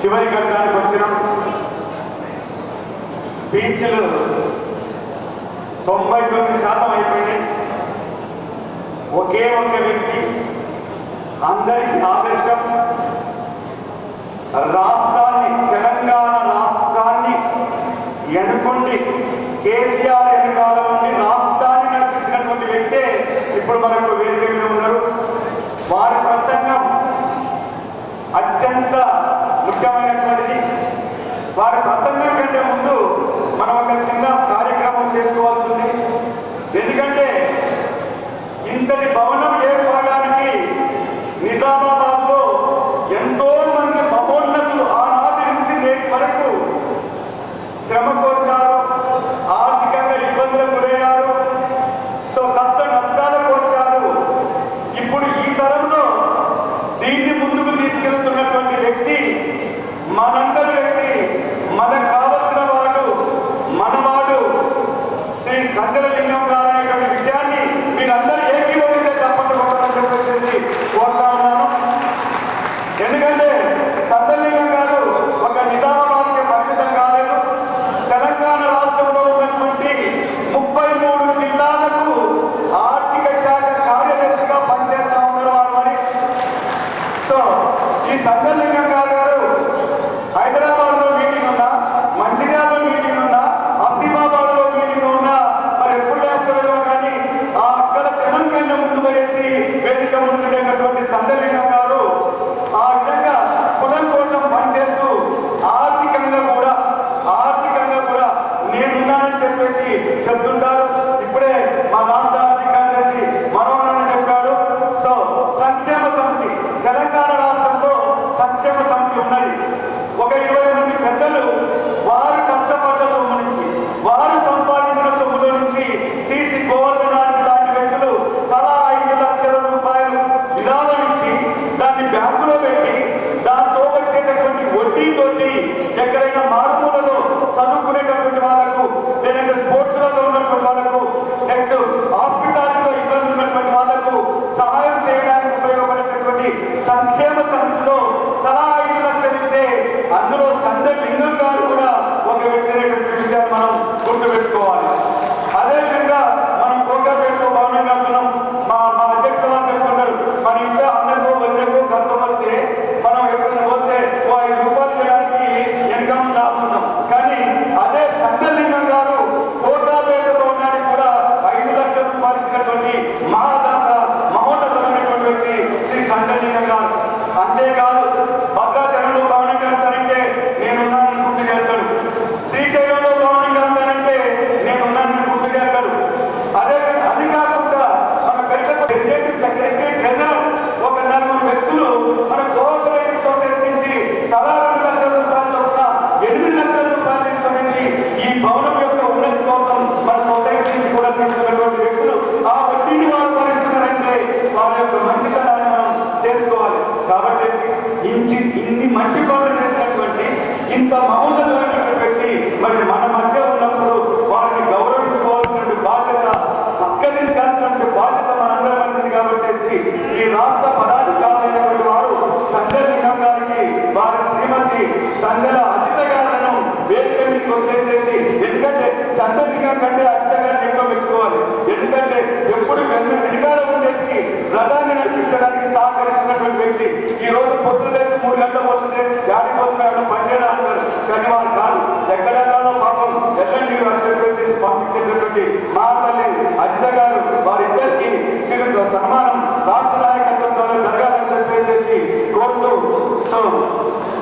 చివరి ఘట్టానికి వచ్చినాం. స్పీచ్లు 99% అయిపోయినాయి. ఒకే ఒక వ్యక్తి అందరికీ ఆదర్శం, రాష్ట్రాన్ని, తెలంగాణ రాష్ట్రాన్ని ఎన్నుకోండి, కేసీఆర్ వెనకాల ఉండి రాష్ట్రాన్ని నడిపించినటువంటి వ్యక్తే ఇప్పుడు మనకు వేదిక మీద ఉన్నారు. వారి ప్రసంగం అత్యంత ముఖ్యమైనటువంటిది. వారి ప్రసంగం కంటే ముందు మనం ఒక చిన్న కార్యక్రమం చేసుకోవాల్సి ఉంది. ఎందుకంటే ఇంతటి భవనం ఏర్పడడానికి నిజామాబాద్లో ఎంతో మంది మహోన్నతులు ఆనాటి నుంచి నేటి వరకు శ్రమ కోర్చారు, ఆర్థికంగా ఇబ్బందులకు గురయ్యారు, సో కష్ట నష్టాలకు వచ్చారు. ఇప్పుడు ఈ తరంలో దీన్ని ముందుకు తీసుకెళ్తున్నటువంటి వ్యక్తి మనందరి వ్యక్తి, మనకు కావలసిన వాడు, మనవాడు శ్రీ సంగరలింగం గారు అనేటువంటి విషయాన్ని మీరందరూ ఏకీభవిస్తే చెప్పండి అని చెప్పేసి కోరుతా ఉన్నాను. ఎందుకంటే సంగరలింగం గారు ఒక నిజామాబాద్కి పరిమితం కాలేదు. తెలంగాణ రాష్ట్రంలో ఉన్నటువంటి 33 జిల్లాలకు ఆర్థిక శాఖ కార్యదర్శిగా పనిచేస్తా ఉన్నారు వారు. మరి సో ఈ సంగరలింగం గారు హైదరాబాద్లో మీటింగ్ ఉన్నా, మంచిర్యాలలో మీటింగ్ ఉన్నా, ఆసిఫాబాద్లో మీటింగ్ ఉన్నా మరి ఎప్పుడు చేస్తారో కానీ అక్కడ తెలంగాణ ముందు వేసి వేదిక ముందుండేటటువంటి సంగరలింగం గారు ఆ విధంగా కులం కోసం పనిచేస్తూ ఆర్థికంగా కూడా నేనున్నానని చెప్పేసి చెప్తుంటారు. ఇప్పుడే మా రాష్ట్ర ఆర్థిక కార్యదర్శి మనోహరన్ చెప్పాడు. సో సంక్షేమ సమితి, తెలంగాణ రాష్ట్రంలో సంక్షేమ సమితి ఉన్నది. ఒక 20 మంది పెద్దలు వారు కష్టపడ్డ సొమ్ము నుంచి, వారు సంపాదించిన సొమ్ముల నుంచి తీసి గోవర్ధన్ లాంటి వ్యక్తులు తలా 5 లక్షల రూపాయలు విరాళం ఇచ్చి దాన్ని బ్యాంకులో పెట్టి దాంతో వచ్చేటటువంటి వడ్డీతోటి ఎక్కడైనా మారుమూలలో చదువుకునేటటువంటి వాళ్ళకు, లేదంటే స్పోర్ట్స్లలో ఉన్నటువంటి వాళ్ళకు, నెక్స్ట్ హాస్పిటాలిటీలో ఇబ్బంది ఉన్నటువంటి వాళ్ళకు సహాయం చేయడానికి ఉపయోగపడేటటువంటి సంక్షేమ సమితిలో తలా 5 లక్షలు ఇస్తే అందులో సంగరలింగం గారు కూడా ఒక వ్యక్తి అనేటువంటి విషయాన్ని మనం గుర్తుపెట్టుకోవాలి. అదేవిధంగా మనం కోకాపేటలో భవనం కడుతున్నాం. మా అధ్యక్షులు వారు చెప్తున్నారు, మన ఇంట్లో అందరికో వదిలేకో కష్టం వస్తే మనం ఎక్కడైనా పోతే 5 రూపాయలు చేయడానికి ఇన్కమ్ దాస్తున్నాం. కానీ అదే సంగరలింగం గారు కోకాపేట భవనానికి కూడా 5 లక్షల రూపాయలు ఇచ్చినటువంటి మహోన్నతమైనటువంటి వ్యక్తి శ్రీ సంగరలింగం గారు. అంతేకాదు భద్రాచలంలో భవనం కడతానంటే నేనున్నానని గుర్తుకెళ్తాడు. శ్రీశైలంలో భవనం కడతానంటే నేనున్నానని గుర్తుకెళ్తాడు. అది కాకుండా మన ప్రెసిడెంట్, సెక్రటరీ, ట్రెజరర్ ఒక 4 వ్యక్తులు మన కోఆపరేటివ్ సొసైటీ నుంచి తలా 2 లక్షల రూపాయల చొప్పున 8 లక్షల రూపాయలు తీసుకునేసి ఈ భవనం యొక్క ఉన్నతి కోసం మన సొసైటీ నుంచి కూడా తీసుకున్నటువంటి వ్యక్తులు ఆ వడ్డీని వారు భరిస్తున్నారంటే వారి యొక్క మంచితనాన్ని మనం చేసుకోవాలి. కాబట్టి ఇన్ని మంచి పనులు చేసినటువంటి ఇంత మహోన్నతమైనటువంటి వ్యక్తి మరి మన మధ్య ఉన్నప్పుడు వారిని గౌరవించుకోవాల్సినటువంటి బాధ్యత, సత్కరించాల్సినటువంటి బాధ్యత మనందరం అందింది. కాబట్టి ఈ రాష్ట్ర పదాధికారులైనటువంటి వారు సంగరలింగం గారికి వారి శ్రీమతి సంగర అజిత గారులను వేదిక మీకు వచ్చేసేసి, ఎందుకంటే సంగరలింగం కంటే అజిత గారిని ఎక్కువ మెచ్చుకోవాలి. ఎందుకంటే ఎప్పుడు వెనుకాల ఉండేసి రథాన్ని నడిపించడానికి సహకరిస్తున్నటువంటి వ్యక్తి. ఈ రోజు పొద్దున లేచి 3 గంటలు పోతుంటే గాడికి పోతున్నాడు పనిచేయడం అంటారు. కానీ వారు కాదు, ఎక్కడెక్కడో పాపం ఎల్లండి అని చెప్పేసి పంపించేటటువంటి మా తల్లి అజిత గారు వారిద్దరికి చిరు సన్మానం రాష్ట్ర నాయకత్వం ద్వారా జరగాలని చెప్పేసి కోరుతూ, సో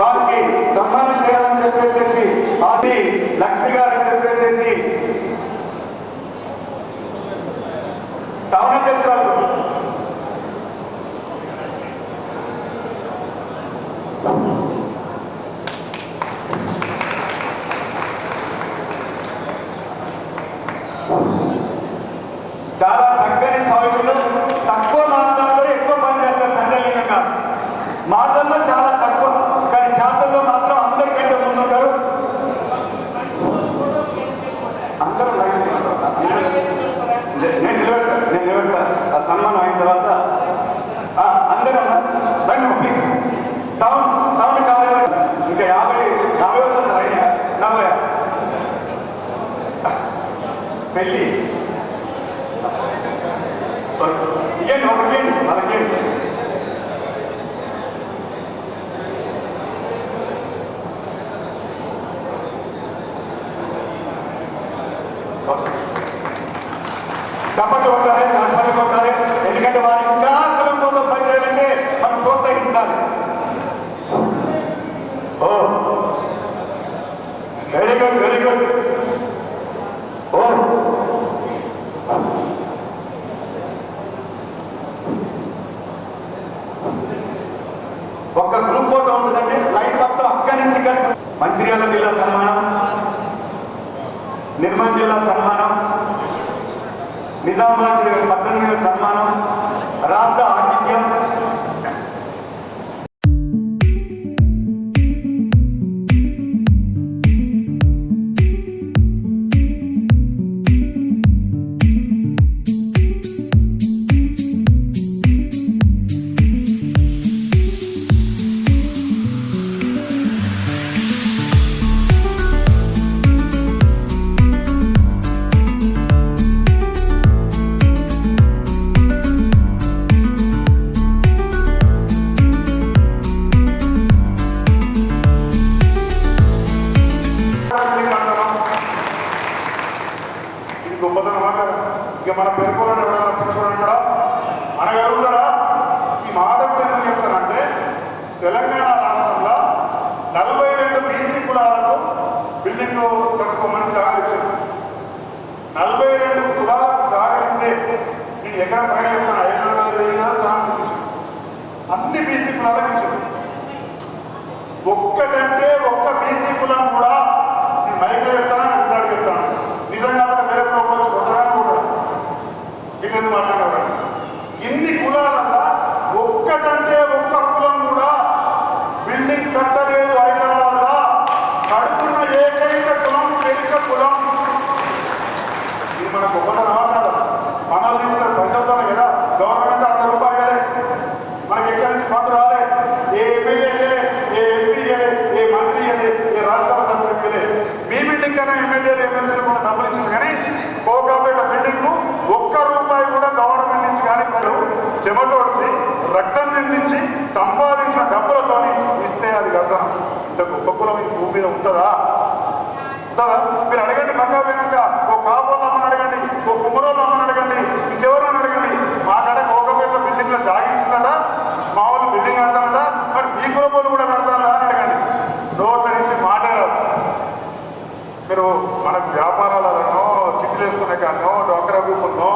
వారికి సన్మానం చేయాలని చెప్పేసి ఆది లక్ష్మి గారు అని చెప్పేసి టౌన్ అధ్యక్షురాలు చాలా చక్కని సాగులు, తక్కువ మాటల్లో ఎక్కువ పని చేస్తారు సంగరలింగం గారు. మాటల్లో చాలా తక్కువ, కానీ చేతల్లో మాత్రం అందరికంటే ముందుంటారు. అందరూ నేను నిలబెట్టా సన్మానం అయిన తర్వాత అందరూ రండి ప్లీజ్. టౌన్ కార్యవర్గం ఇంకా వెళ్ళి ఇవ్వండి ఒకటి వాళ్ళకి చప్పట్లు కొట్టాలి, చప్పట్లు కొట్టాలి. ఎందుకంటే వారి ఇంకా కులం కోసం పనిచేయాలంటే మనం ప్రోత్సహించాలి. ఓ వెరీ గుడ్, వెరీ గుడ్. ఓ ఒక్క గ్రూప్ ఫోటో ఉంటుందంటే లైన్ మొత్తం అక్కడి నుంచి మంచిర్యాల జిల్లా సన్మానం, నిర్మల్ జిల్లా సన్మానం, నిజామాబాద్ పట్టణ మీద సన్మానం, రాష్ట్ర ఆతిథ్యం. ఇక మన పెరుగులను ఎవరైనా పిలుచుకోవడం కూడా అనగలుగుతారా? ఈ మాట ఎందుకు చెప్తానంటే తెలంగాణ రాష్ట్రంలో 42 బీసీ కులాలకు బిల్డింగ్ కట్టుకోమని జాగా ఇచ్చారు. 42 కులాలకు జాగా ఇస్తే నేను ఎకరం పైన చెప్తాను 5,000 చాలా ఇచ్చాను. అన్ని బీసీ కులాలకు ఇచ్చారు. ఒక్కటంటే ఒక్క బీసీ కులం కూడా నేను మైక్లో చెప్తాను, ఉంటాడు చెప్తాను. నిజంగా వేరే కులం వచ్చి కొత్తగానే ఉంటాడు. ఇల్లు మాట్లాడేవాడు. ఇన్ని కులాలన్నా ఒక్కటంటే ఒక్క కులం కూడా బిల్డింగ్ కట్టలేదు. హైదరాబాద్లో కడుతున్న ఏకైక కులం పెరిక కులం. ఇది మనకు ఒకటనమాట కదా, మనల్ని ఇచ్చిన ప్రజలతోనే కదా గవర్నమెంట్ 100 రూపాయలే మనకి ఎక్కడి నుంచి ఫండ్ రాలే. ఏ ఎమ్మెల్యే, ఏ ఎంపీ, ఏ మంత్రి, ఏ రాజ్యసభ సభ్యులే. మీ బిల్డింగ్ కన్నా ఎమ్మెల్యేలు ఎమ్మెల్సీలు కూడా డబ్బులు ఇచ్చింది. కానీ కోకాపేట బిల్డింగ్ ఒక్క రూపాయి కూడా గవర్నమెంట్ నుంచి కానీ చెమటోడ్చి రక్తం నిండించి సంపాదించిన డబ్బులతో ఇస్తే అది కడతాం. ఇంత గొప్ప కులం ఈ భూమి మీద ఉంటుందా? ఉంటుందా? మీరు అడగండి. పక్కా పోయినాక ఓ కాపోళ్ళు అమ్మని అడగండి, ఓ కుమ్మరోళ్ళు అమ్మని అడగండి, ఇంకెవరని అడగండి. మా కడ కోకపేట బిల్డింగ్లో జాగించిందట, మా వాళ్ళు బిల్డింగ్ కడతానట, మరి మీ కులపోళ్ళు కూడా కడతారా అని అడగండి. నోట్ల నుంచి మాటే రాదు. మీరు మనకు వ్యాపారాలనో చిక్కులు వేసుకునే కానో డ్వాక్రా గ్రూపుల్లో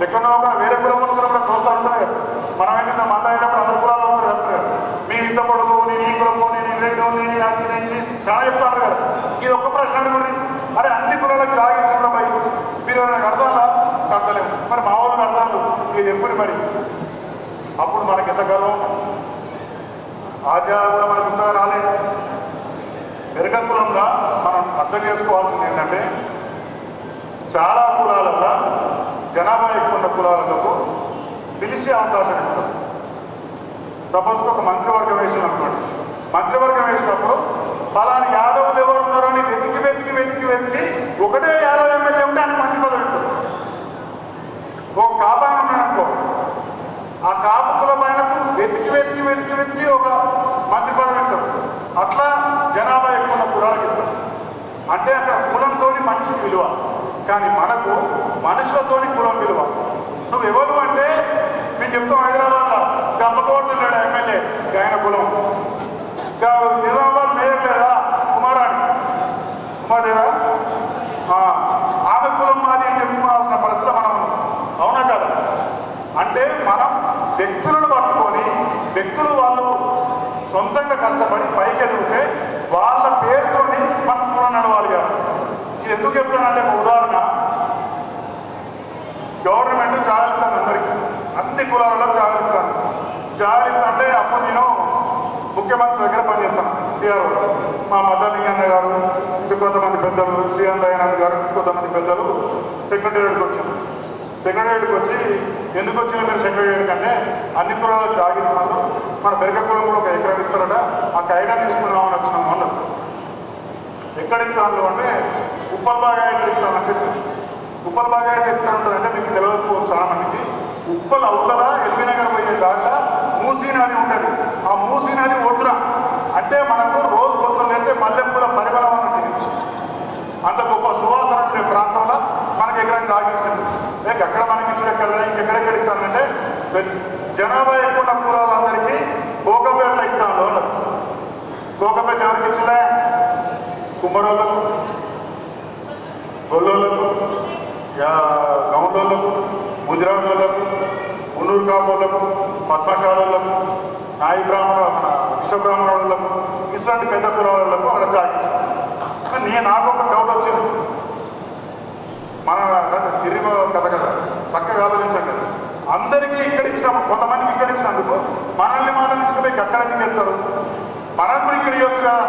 ఎక్కడో కూడా వేరే కులంలో కూడా చూస్తూ ఉంటారు కదా. మనం ఏంటంటే మంద అయినప్పుడు అందరు కులాలు అందరూ వెళ్తారు కదా. మేము ఇంత పొడుగు, నేను ఈ కులము, నేను రెడ్డు, నేను అది నేను చాలా చెప్తాను కదా. ఇది ఒక్క ప్రశ్న అడుగుని, అరే అన్ని కులాలకు జాగించడం పై మీరు ఏమైనా కడతారా? కడతలేము. మరి మా వాళ్ళు కడతాను ఇది ఎప్పుడు మరి. అప్పుడు మనకి ఎంత గర్వం. ఆచారాలు కూడా మనకు ఇంతగా రాలేదు. పెరగ కులంగా మనం అర్థం చేసుకోవాల్సింది ఏంటంటే చాలా కులాలలో జనాభా ఎక్కువ ఉన్న కులాలకు పిలిచే అవకాశం ఇస్తారు. సపోజ్కి ఒక మంత్రివర్గం వేసిన అనుకోండి. మంత్రివర్గం వేసినప్పుడు పలాని యాదవులు ఎవరు ఉన్నారో అని వెతికి వెతికి వెతికి వెతికి ఒకటే యాదవ్ ఎమ్మెల్యే ఉంటే ఆయన మంత్రి పదవి ఇస్తారు. ఒక కాపాయన ఉన్నాడనుకో, ఆ కాపు కులం ఆయనకు వెతికి వెతికి వెతికి వెతికి ఒక మంత్రి పదవి ఇస్తారు. అట్లా జనాభా ఎక్కువ ఉన్న కులాలకు ఇస్తారు. అంటే అక్కడ కులంతో మనిషికి విలువ, కానీ మనకు మనుషులతోని కులం విలువ. నువ్వు ఎవరు అంటే మేము చెప్తాం హైదరాబాద్లో గమ్మతోడు లేడా ఎమ్మెల్యే ఆయన కులం, నిజామాబాద్ మేయర్ లేదా కుమారేవా ఆమె కులం మాది అని చెప్పుకోవాల్సిన పరిస్థితి మనం ఉన్నాం. అవునా కదా? అంటే మనం వ్యక్తులను పట్టుకొని వ్యక్తులు వాళ్ళు సొంతంగా కష్టపడి పైకి ఎదిగితే వాళ్ళ పేరుతోని మనం కులం నడవాలి కాదు. ఇది ఎందుకు చెప్తానంటే ఒక ఉదాహరణ, గవర్నమెంట్ జాగ్రత్తాను అందరికీ, అన్ని కులాలలో జాగ్రత్తాను. జాగ్రత్త అంటే అప్పుడు నేను ముఖ్యమంత్రి దగ్గర పనిచేస్తాను. టీఆర్ మా మద్దలింగన్న గారు, ఇంకొంతమంది పెద్దలు, శ్రీరామ్ దయానంద్ గారు, ఇంకొంతమంది పెద్దలు సెక్రటేరియట్కి వచ్చారు. సెక్రటేరియట్కి వచ్చి ఎందుకు వచ్చినా మీరు సెక్రటేరియట్ కంటే అన్ని కులాలు జాగ్రత్తలు మన పెరగ కులం కూడా ఒక ఎకరం ఇస్తారట, ఆ ఎకరం తీసుకున్నామని వచ్చినాము అన్నారు. ఎక్కడ ఇస్తాను అంటే ఉప్పల్ బాగా ఎక్కడ ఇస్తానంటే ఉప్పల్ బాగా ఎట్లా ఉంటుందంటే మీకు తెలియకపోవచ్చు చాలా మందికి. ఉప్పల్ అవతల ఎల్బీనగర్ పోయే దాంట్లో మూసీ నది ఉంటుంది. ఆ మూసీ నది ఒడ్డున అంటే మనకు రోజు పొద్దున్న అయితే మల్లెపూల పరిమళం ఉంటుంది. అంత గొప్ప సువాసన ఉండే ప్రాంతంలో మనకి ఎక్కడైనా సాగించింది. ఎక్కడ మనకి ఇచ్చిన ఎక్కడ ఇంకెక్కడెక్కడ ఇస్తానంటే జనాభా ఎక్కువ ఉన్న కులాలందరికీ కోకపేటలో ఇస్తాను లోన్లు. కోకపేట ఎవరికి ఇచ్చినా కుమ్మరోళ్ళకు, గొల్లోళ్ళకు, గౌండోళ్ళకు, ముదిరాజోళ్ళకు, మున్నూరు కాపోళ్ళకు, పద్మశాలకు, నాయి బ్రాహ్మణ మన విశ్వబ్రాహ్మణులకు, ఇటువంటి పెద్ద కులాలకు అక్కడ సాగించాను. నాకు ఒక డౌట్ వచ్చింది. మన తిరిగి కథ కదా చక్కగా ఆలోచించాం కదా. అందరికీ ఇక్కడ ఇచ్చినాము, కొంతమందికి ఇక్కడ ఇచ్చినందుకు మనల్ని తీసుకుపోయి అక్కడ దిగెత్తారు. మనం కూడా ఇక్కడ ఇవ్వచ్చు కదా.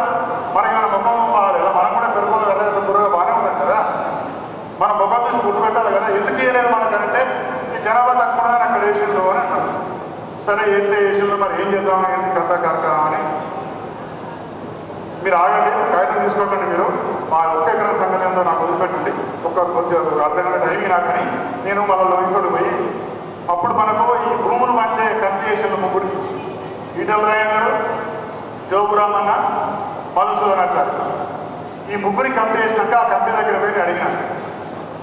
మనకి మన ముఖం బాగాలేదా? మనం కూడా పెరుగులో వెళ్ళలేదు, గురుగా బాగానే ఉంటాం కదా. మన ముఖం చూసి గుర్తు పెట్టాలి కదా. ఎందుకు వేయలేదు మనకంటే ఈ జనాభా తక్కువ అక్కడ వేసిండు అని అన్నారు. సరే ఏంటి వేసిండు, మరి ఏం చేద్దామని కథ కార్యక్రమం అని మీరు ఆగండి, కాగితం తీసుకోకండి. మీరు మా ఒక్క ఎకరం సంగతి ఏందో నాకు వదిలిపెట్టండి. కొంచెం అర్థమైన టైమింగ్ నాకు అని నేను మళ్ళీ లోయకోటి పోయి అప్పుడు మనకు ఈ భూములు మంచి కమిటీ చేసిన ముగ్గురు ఈటల రాజేందర్, జోగురామన్న, మధుసూదనాచార్య ఈ ముగ్గురి కమిటీ చేసినాక ఆ కమిటీ దగ్గర పోయి అడిగినాను.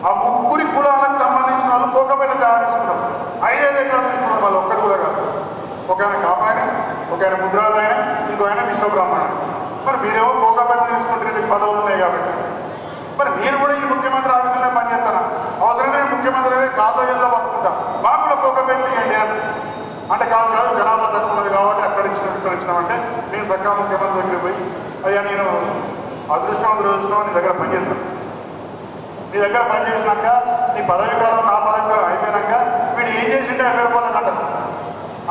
ఆ ముగ్గురి కులాలకు సంబంధించిన వాళ్ళు కోకపేట జాగా తీసుకున్నారు. 5 ఎకరాలు తీసుకున్నారు. వాళ్ళు ఒక్కటి కూడా కాదు. ఒక ఆయన కాపాయన, ఒక ఆయన ముద్రాజు ఆయన, ఇంకో ఆయన విశ్వబ్రాహ్మణ. మరి మీరేమో కోకపేట తీసుకుంటే మీకు పదవులు ఉన్నాయి కాబట్టి మరి మీరు కూడా ఈ ముఖ్యమంత్రి ఆఫీసులో పనిచేస్తారా? అవసరమే ముఖ్యమంత్రి కాల్లో జిల్లా పట్టుకుంటాం. మాకు కూడా కోకపేట ఇవ్వండి అంటే కాదు జనాభా తక్కువ ఉన్నది కాబట్టి అక్కడ ఇచ్చినామంటే నేను సర్కార్ ముఖ్యమంత్రి దగ్గర పోయి అయ్యా నేను అదృష్టం నీ దగ్గర పనిచేస్తాను. నీ దగ్గర పనిచేసినాక నీ పదవి కాలం నా పదవి కాలం అయిపోయినాక వీడు ఏం చేసింటే 50 రూపాయలకు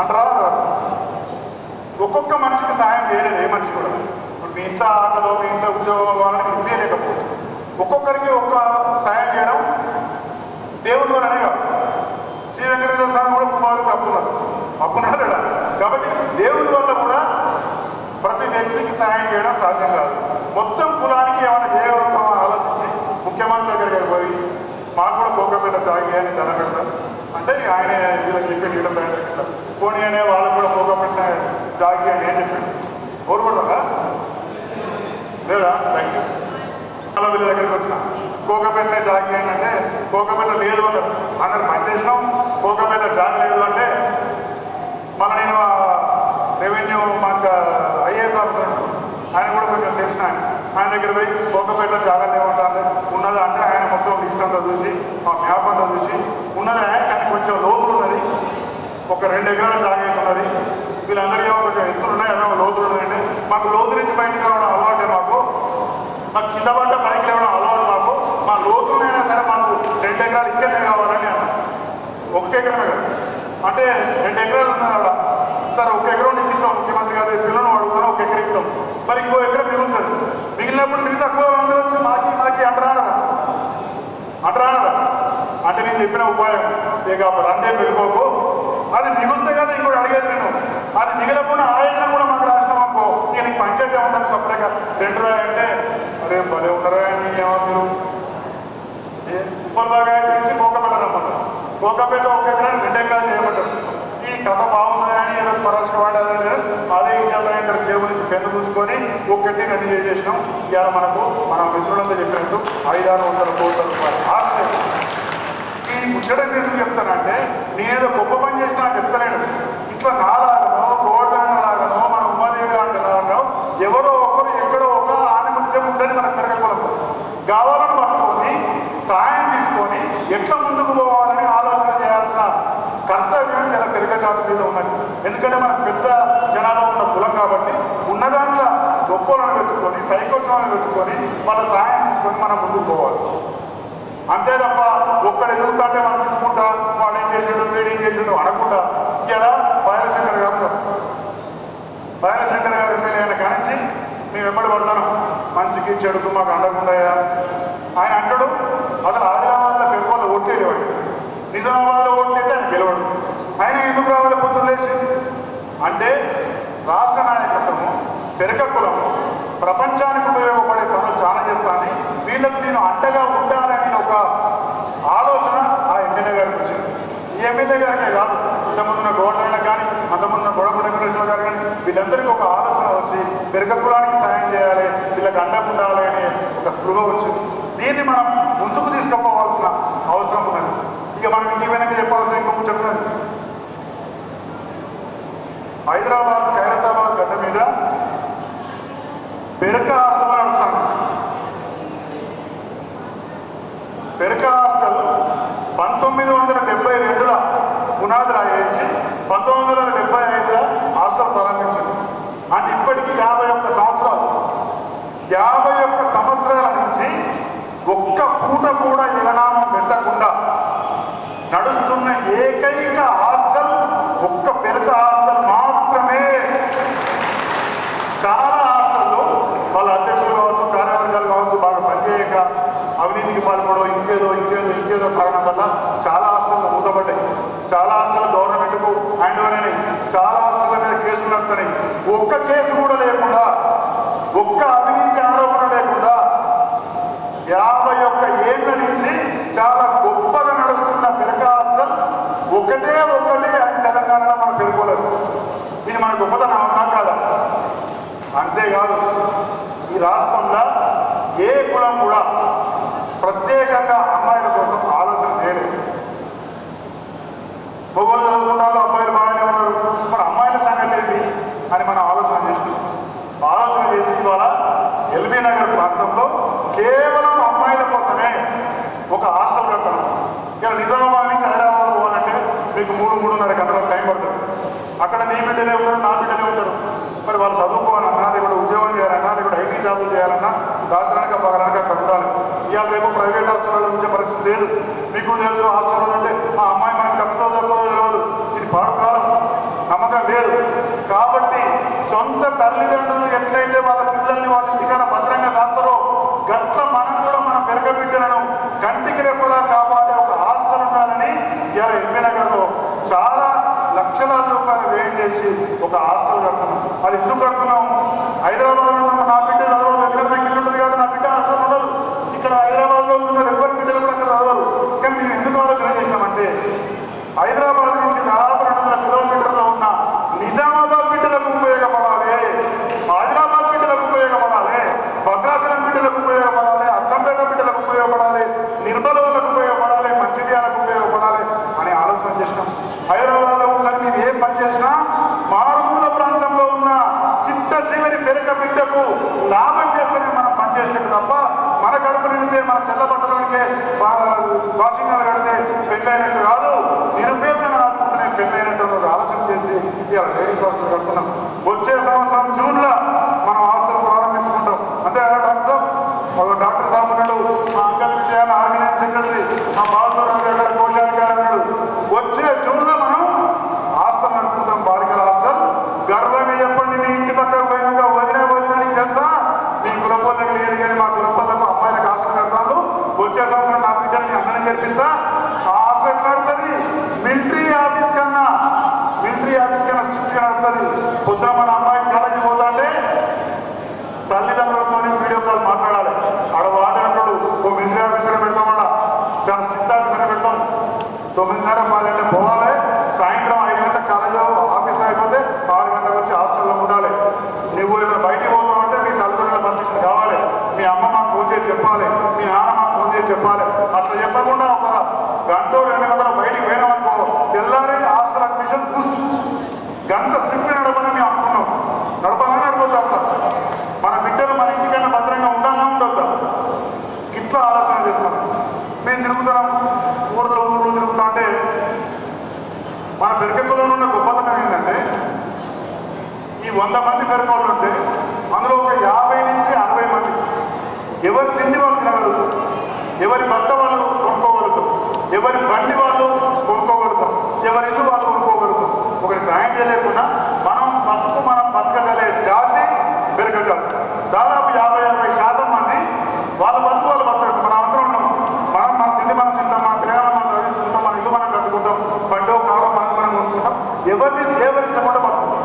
అంటారా? ఒక్కొక్క మనిషికి సాయం చేయలేదు ఏ మనిషి కూడా. ఇప్పుడు మీ ఇంట్లో ఆటలో మీ ఇంట్లో ఉద్యోగం వాళ్ళని ఇప్పలేకపోవచ్చు. ఒక్కొక్కరికి ఒక్క సాయం చేయడం దేవుడు అనే కాదు. శ్రీ వెంకటేశ్వర స్వామి కూడా కుమారుడికి అప్పున్నారు కదా. కాబట్టి దేవుడి వల్ల కూడా ప్రతి వ్యక్తికి సాయం చేయడం సాధ్యం కాదు. మొత్తం కులానికి ఏమైనా చేయగలుగుతామో ఆలోచించి ముఖ్యమంత్రి దగ్గరికి పోయి మాకు కూడా కోకపేట సాగి అని దండ పెడతారు అంటే ఆయన వీళ్ళకి చెప్పి నీళ్ళ తయారు చేస్తారు. పోనీ అనే వాళ్ళకు కూడా కోకపేట జాగి అని ఏం చెప్పాడు. కోరుకుంటుందా లేదా? Thank you. వీళ్ళ దగ్గరికి వచ్చిన కోకపేట జాగి అని అంటే కోకపేట లేదు అన్నారు. అందరు పనిచేసినాం, కోకపేట జాగి లేదు అంటే మన నేను రెవెన్యూ మాకు ఐఏఎస్ ఆఫీసర్ ఆయన కూడా కొంచెం తెలిసిన ఆయన దగ్గర పోయి కోకపేట జాగ్రత్త ఏమంటారు ఉన్నదా అంటే ఆయన మొత్తం లిస్ట్ అంతా చూసి ఆ మ్యాప్ అంతా చూసి ఉన్నదా కానీ కొంచెం లోతులు ఉన్నది, ఒక 2 ఎకరాల జాగ్రత్త ఉన్నది. వీళ్ళందరికీ కొంచెం ఎత్తులు ఉన్నాయి, అదే లోతులు ఉన్నాయండి. మాకు లోతు నుంచి బయటకు రావడం అలవాటే, మాకు కింద పడ్డ పైకి లేవడం అలవాటు మాకు. మా లోతులైనా సరే మాకు 2 ఎకరాలు ఇక్కడనే కావాలని అన్న. 1 ఎకరమే కదా అంటే 2 ఎకరాలు ఉన్నది అలా. సరే 1 ఎకరం నీకు ఇస్తాం, ముఖ్యమంత్రి గారు పిల్లలు అడుగుతాను 1 ఎకరం ఇస్తాం. మరి ఇంకో ఎకరం మిగులుతుంది. మిగిలినప్పుడు మిగతా అందరూ వచ్చి మాకి అంటరానరా అంటే నేను చెప్పిన ఉపాయం ఇక రందే పెట్టుకోకు. అది మిగులుతే కదా ఇంకోటి అడిగేది నేను. అది మిగిలకుండా ఆయోజన కూడా మాకు రాసినాం అనుకో, నేను నీకు పంచాయతీ ఉంటాను సపరేట్గా 2 అంటే అరే భలే ఉండరా అని ఏమన్నారు. ఉప్పల్లాగా నుంచి కోకపేట రమ్మంటారు. కోకపేట 1 ఎకరాన్ని 2 ఎకరాలు చేయమంటారు. ఈ కథ బాగుందని ఏదో పరాశక వాడేదని అదే ఇండియాలో జేబు నుంచి పెద్ద చూసుకొని ఒక్కటి రెడీ చేసేసినాం. ఇవాళ మనకు మన మిత్రులంతా చెప్పినట్టు 500-600 కోట్ల రూపాయలు ఆస్తి. ఈ ముచ్చడం ఎందుకు చెప్తానంటే నేనేదో గొప్ప పని చేసినా చెప్తలేను. ఇట్లా నాలాగనో గోవర్ధనలాగనో మన ఉమాదేవి లాంటిలాగనో ఎవరో ఒకరు ఎక్కడో ఒక ఆనిముత్యం ఉందని మనకు పెరగకూడదు. గావాలను పట్టుకొని సాయం తీసుకొని ఎట్లా ముందుకు పోవాలని ఆలోచన చేయాల్సిన కర్తవ్యం ఇలా పెరగజాతి మీద ఉన్నది. ఎందుకంటే మనకు పెద్ద జనాభా ఉన్న కులం కాబట్టి ఉన్న దాంట్లో గొప్పలను వెతుక్కొని పైకొచ్చాలను వెతుక్కొని వాళ్ళ సాయం తీసుకొని మనం ముందుకు పోవాలి. అంతే తప్ప ఒక్కడు ఎదుగుతుంటే మనం తెచ్చుకుంటా వాడు ఏం చేసాడు వీడేం చేసాడు అనకుండా ఇలా బాలశంకర్ గారు ఆయన కానించి మేము వెంబడి పడతాను మంచికి చెడుకు మాకు అండకుండా ఆయన అంటాడు. అసలు ఆదిలాబాద్లో పెరుకోళ్ళు ఓట్లేవాడు, నిజామాబాద్లో ఓట్లయితే ఆయన గెలవడు. ఆయన ఎందుకు రావాలి పొద్దున్న లేచి అంటే రాష్ట్ర నాయకత్వము పెరక కులము ప్రపంచానికి ఉపయోగపడే పనులు చాలా చేస్తానని వీళ్ళకి నేను అండగా ఉంటానని ఒక ఇంతకుముందున్న గవర్నమెంట్ కానీ అంతకుముందున్న గొడవ వెంకటేశ్వర గారు కానీ వీళ్ళందరికీ ఒక ఆలోచన వచ్చి పెరక కులానికి సాయం చేయాలి, వీళ్ళకి అండగా ఉండాలి అనే ఒక స్పృహ వచ్చింది. దీన్ని మనం ముందుకు తీసుకుపోవాల్సిన అవసరం ఉన్నది. ఇక మనం ఇంటికి వెనక్కి చెప్పాల్సిన ఇంకొక చెప్తున్నది, హైదరాబాద్ ఖైరతాబాద్ గడ్డ మీద పెరక హాస్టల్ నడుస్తాను. పెరక హాస్టల్ 1972లో పునాది రాయేసి 1975లో హాస్టల్ ప్రారంభించింది. అంటే ఇప్పటికీ 51 సంవత్సరాలు. 51 సంవత్సరాల నుంచి ఒక్క పూట కూడా ఎగనామం పెట్టకుండా నడుస్తున్న ఏకైక హాస్టల్ ఒక్క పెరక హాస్టల్ మాత్రమే. చాలా హాస్టల్లో వాళ్ళ అధ్యక్షులు కావచ్చు, కార్యవర్గాలు కావచ్చు బాగా పనిచేయక అవినీతికి పాల్పడో ఇంకేదో కారణం వల్ల చాలా హాస్టళ్ళు మూతపడ్డాయి. చాలా హాస్టల్ గవర్నమెంట్కు హ్యాండ్ ఓవర్ అయినాయి. చాలా హాస్టళ్ళ మీద కేసులు నడుతున్నాయి. ఒక్క కేసు కూడా లేకుండా, ఒక్క అవినీతి ఆరోపణ లేకుండా 51 ఏళ్ల నుంచి చాలా గొప్పగా నడుస్తున్న పెరక హాస్టల్ ఒకటే అది తెలంగాణలో మనం పెరుకోలేదు. ఇది మన గొప్పతనం అవునా కాదా? అంతేకాదు, ఈ రాష్ట్రంలో ఏ కులం కూడా ప్రత్యేకంగా అమ్మాయిల కోసం ఆలోచన చేయలేదు. మొగోళ్ళు చదువుకున్నారు, అబ్బాయిలు బాగానే ఉన్నారు, మరి అమ్మాయిల సంగతి ఏంటి అని మనం ఆలోచన చేసినాం. ఆలోచన చేసి ఇవాళ ఎల్బీ నగర్ ప్రాంతంలో కేవలం అమ్మాయిల కోసమే ఒక హాస్టల్ కట్టాం. ఇలా నిజామాబాద్ నుంచి హైదరాబాద్ పోవాలంటే మీకు 3-3.5 గంటల టైం పడుతుంది. అక్కడ నీ బిడ్డలే ఉంటారు, నా బిడ్డలే ఉంటారు. మరి వాళ్ళు చదువుకోవాలన్నా, లేకపోతే ఉద్యోగం చేయాలన్నా, లేకపోతే ఐటీ జాబులు చేయాలన్నా రాత్రనక పగలనక అక్కడ ఉండాలి. ఇవాళ రేపు ప్రైవేట్ హాస్టల్లో ఉంచే పరిస్థితి లేదు. మీకు తెలుసు, హాస్టల్లో ఉంటే ఆ అమ్మాయి మనకు తక్కువ తెలియదు. ఇది పాడుకాలం, నమ్మకం లేదు. కాబట్టి సొంత తల్లిదండ్రులు ఎట్లయితే వాళ్ళ పిల్లల్ని వాళ్ళ ఇంటికాడ భద్రంగా దాస్తారో గట్ల మనం కూడా మన పెరక బిడ్డలను కంటికి రెప్పలా కాపాడే ఒక హాస్టల్ ఉండాలని ఇలా ఎల్బీ నగర్లో చాలా లక్షలాది రూపాయలు వ్యయం చేసి ఒక హాస్టల్ కడుతున్నాం. అది ఎందుకు కడుతున్నాం? హైదరాబాద్లో ఉన్న నా బిడ్డ చదవదు, దగ్గర నాకు ఇల్లు ఉంటుంది కాబట్టి నా బిడ్డ హాస్టల్ ఉండదు. ఇక్కడ హైదరాబాద్లో ఉన్న ఎవరి బిడ్డలు కూడా అక్కడ చదవరు. కానీ మేము ఎందుకు ఆలోచన చేసినామంటే హైదరాబాద్ నుంచి దాదాపు 200 కిలోమీటర్లో ఉన్న నిజామాబాద్ బిడ్డలకు ఉపయోగపడాలి, ఆదిలాబాద్ బిడ్డలకు ఉపయోగపడాలి, భద్రాచలం బిడ్డలకు ఉపయోగపడాలి, అచ్చంపేట బిడ్డలకు ఉపయోగపడాలి, నిర్మల వాళ్ళకు ఉపయోగపడాలి, మంచిర్యాలకు ఉపయోగపడాలి అని ఆలోచన చేసినాం. హైదరాబాద్లో ఒకసారి మేము ఏం పని చేసినా మారుమూల ప్రాంతంలో ఉన్న చిట్ట చివరి పెరక బిడ్డకు లాభం చేస్తేనే మనం పనిచేసినట్టు తప్ప మన కడుపు నిండితే మన తెల్ల బట్టలకే వాషింగ్లు కడితే పెళ్ళైనట్టు కాదు. నిరుపేదలను ఆదుకుంటూనే పెళ్ళైనట్టు ఒక ఆలోచన చేసి ఇలా లేడీస్ హాస్టల్ కడుతున్నాం. వచ్చే సంవత్సరం జూన్లో మనం హాస్టల్ ప్రారంభించుకుంటాం. అంతే కదా డాక్టర్ సాబ్? ఒక డాక్టర్ సాబ్ ఉన్నాడు, మా అంకల్ విజయాన్ని ఆర్గనైజ్ సెక్రటరీ, మా బాలరావు కోశాధికారి అన్నాడు. వచ్చే జూన్లో మనం హాస్టల్ నడుపుకుంటాం, బాలికల హాస్టల్. గర్వంగా చెప్పండి, మీ ఇంటి పక్కకు పోయినాక వదిలేనికి తెలుసా మీ కులపల్లకి లేదు కానీ మా కులపల్లకు అమ్మాయిలకు హాస్టల్ కడతాను. వచ్చే సంవత్సరం నా బిడ్డని అన్నని జరిపిస్తా. ఆ హాస్టల్ ఎట్లా నడుతుంది? మిలిటరీ ఆఫీస్ కన్నా స్ట్రిక్ట్గా నడుతుంది. పొద్దున మన అమ్మాయి కాలేజీకి పోతాంటే తల్లిదండ్రులతో వీడియో కాల్ మాట్లాడాలి. ఆడ వాడినప్పుడు ఓ మిలిటరీ ఆఫీసర్ పెడతామన్నా, చాలా స్ట్రిక్ట్ ఆఫీసర్ పెడతాం. 9:30 10 పోవాలి. సాయంత్రం 5 గంటల కాలేజీ ఆఫీస్ అయిపోతే 6 గంటలకు వచ్చి హాస్టల్లో ఉండాలి. నువ్వు ఇక్కడ బయటికి పోతామంటే మీ తల్లిదండ్రుల పర్మిషన్ కావాలి, మీ అమ్మ మాకు ఫోన్ చేసి చెప్పాలి, మీ నాన్న మాకు ఫోన్ చేసి చెప్పాలి. అట్లా చెప్పకుండా ఒక 1 2 గంటలు బయటికి పోయినామనుకో తెల్లారి హాస్టల్ అడ్మిషన్ బూస్ట్. గంట స్ట్రిక్ట్ నడపని మేము అనుకున్నాం. నడపాలని నడపొద్దు. అట్లా మన బిడ్డలు మన ఇంటికన్నా భద్రంగా ఉండాలని ఉండొద్దా? ఇట్లా ఆలోచన చేస్తాం. మేము తిరుగుతున్నాం, ఊర్లో తిరుగుతా అంటే మన పెరకల్లో ఉన్న గొప్పతనం ఏంటంటే ఈ 100 మంది పెరకోళ్ళు ఉంటే అందులో ఒక 50 నుంచి 60 మంది ఎవరి తిండి వాళ్ళు తినగలుగుతాం, ఎవరి బట్ట వాళ్ళు కొనుక్కోగలుగుతాం, ఎవరి బండి వాళ్ళు కొనుక్కోగలుగుతాం, ఎవరి ఇల్లు వాళ్ళు కొనుక్కోగలుగుతాం. ఒకటి సాయం చేయలేకుండా మనం బతకగలే జాతి పెరక జాతి. దాదాపు 50-60% మంది వాళ్ళ బతుకు వాళ్ళు బతకడం. మనం అందరం ఉన్నాం. మన తిండి మనం తింటాం, మన పిల్లలను మనం చదివించుకుంటాం, మన ఇల్లు మనం కట్టుకుంటాం, బండో కారో మనం కొనుక్కుంటాం, ఎవరిని దేవరించకుండా బతుకుతాం.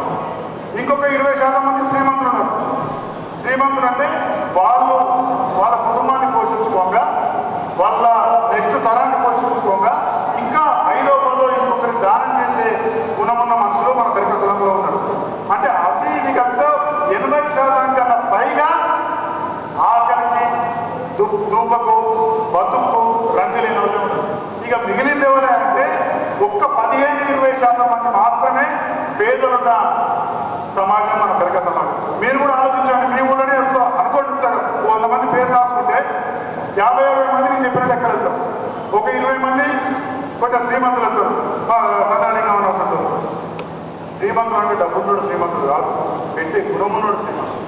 ఇంకొక 20% మంది శ్రీమంతులు ఉన్నారు. శ్రీమంతులు అంటే వాళ్ళు వాళ్ళ కుటుంబాన్ని పోషించుకోగా, వాళ్ళ నెక్స్ట్ తరాన్ని పోషించుకోగా, ఇంకా 5వ 10వ ఇంకొకరికి దానం చేసే రూపకు బతుకు రంగు లేని వాళ్ళే ఉంటారు. ఇక మిగిలింది ఎవరే అంటే ఒక్క 15-20% మంది మాత్రమే పేదలున్న సమాజం మన పెరగ సమాజం. మీరు కూడా ఆలోచించండి. మీ ఊళ్ళోనే అనుకోండి, 100 మంది పేరు రాసుకుంటే 50-60 మంది నేను చెప్పినట్టు ఎక్కడ వెళ్తాం. ఒక 20 మంది కొంచెం శ్రీమంతులు వెళ్తారు, సదానంగా వస్తుంటారు. శ్రీమంతుడు అంటే డబ్బున్నోడు శ్రీమంతుడు కాదు, పెట్టి గుణమున్నోడు శ్రీమంతుడు.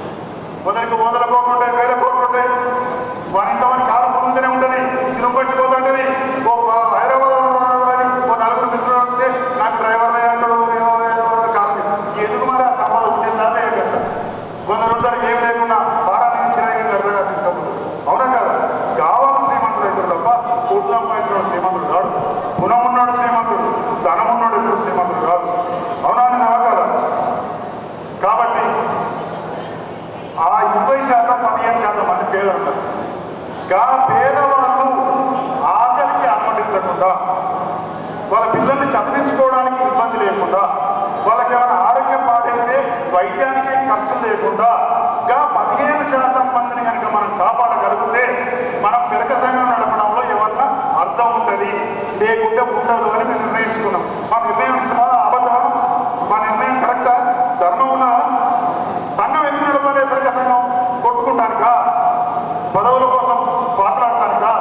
కొందరికి 100 కోట్లు ఉంటాయి, 1000 కోట్లు ఉంటాయి. వారి ఇంట్లో వారి కాలం పొందుతూనే ఉంటుంది, సినిమా పట్టిపోతుంటుంది. హైదరాబాద్ ఓ 4 మిత్రులు అడిగితే నాకు డ్రైవర్ అంటాడు, కాలం ఎందుకు మరి ఆ సంపాదన ఉంటుందానే కదా. కొందరు ఉంటారు ఏం లేకుండా వారానికి కిరాయి అర్థంగా తీసుకోబోతుంది. అవునా కదా? కావాలి శ్రీమంతుడు అవుతాడు తప్ప కోట్ల సంపాదించిన శ్రీమంతుడు కాదు. గుణమున్నాడు శ్రీమంతుడు, ధనమున్నాడు ఎప్పుడు శ్రీమంతుడు కాదు. అవునా అని నమ్మకాల. కాబట్టి ఆ 20% 15% మంది పేదలు ఉంటారు. గా పేదవాళ్ళు ఆకలికి అనుమతించకుండా, వాళ్ళ పిల్లల్ని చదివించుకోవడానికి ఇబ్బంది లేకుండా, వాళ్ళకి ఏమైనా ఆరోగ్యం పాడైతే వైద్యానికి ఖర్చు లేకుండా గా 15% మందిని కనుక మనం కాపాడగలిగితే మనం పెరక సంఘం నడపడంలో ఏమన్నా అర్థం ఉంటుంది, లేకుంటే ఉండదు అని మేము నిర్ణయించుకున్నాం. మా నిర్ణయం అబద్ధమా? మా నిర్ణయం కరెక్టా? ధర్మం ఉన్న సంఘం ఎందుకు నడపాలి? పెరక సంఘం కొట్టుకుంటానికా, పదవుల కోసం మాట్లాడటానికా?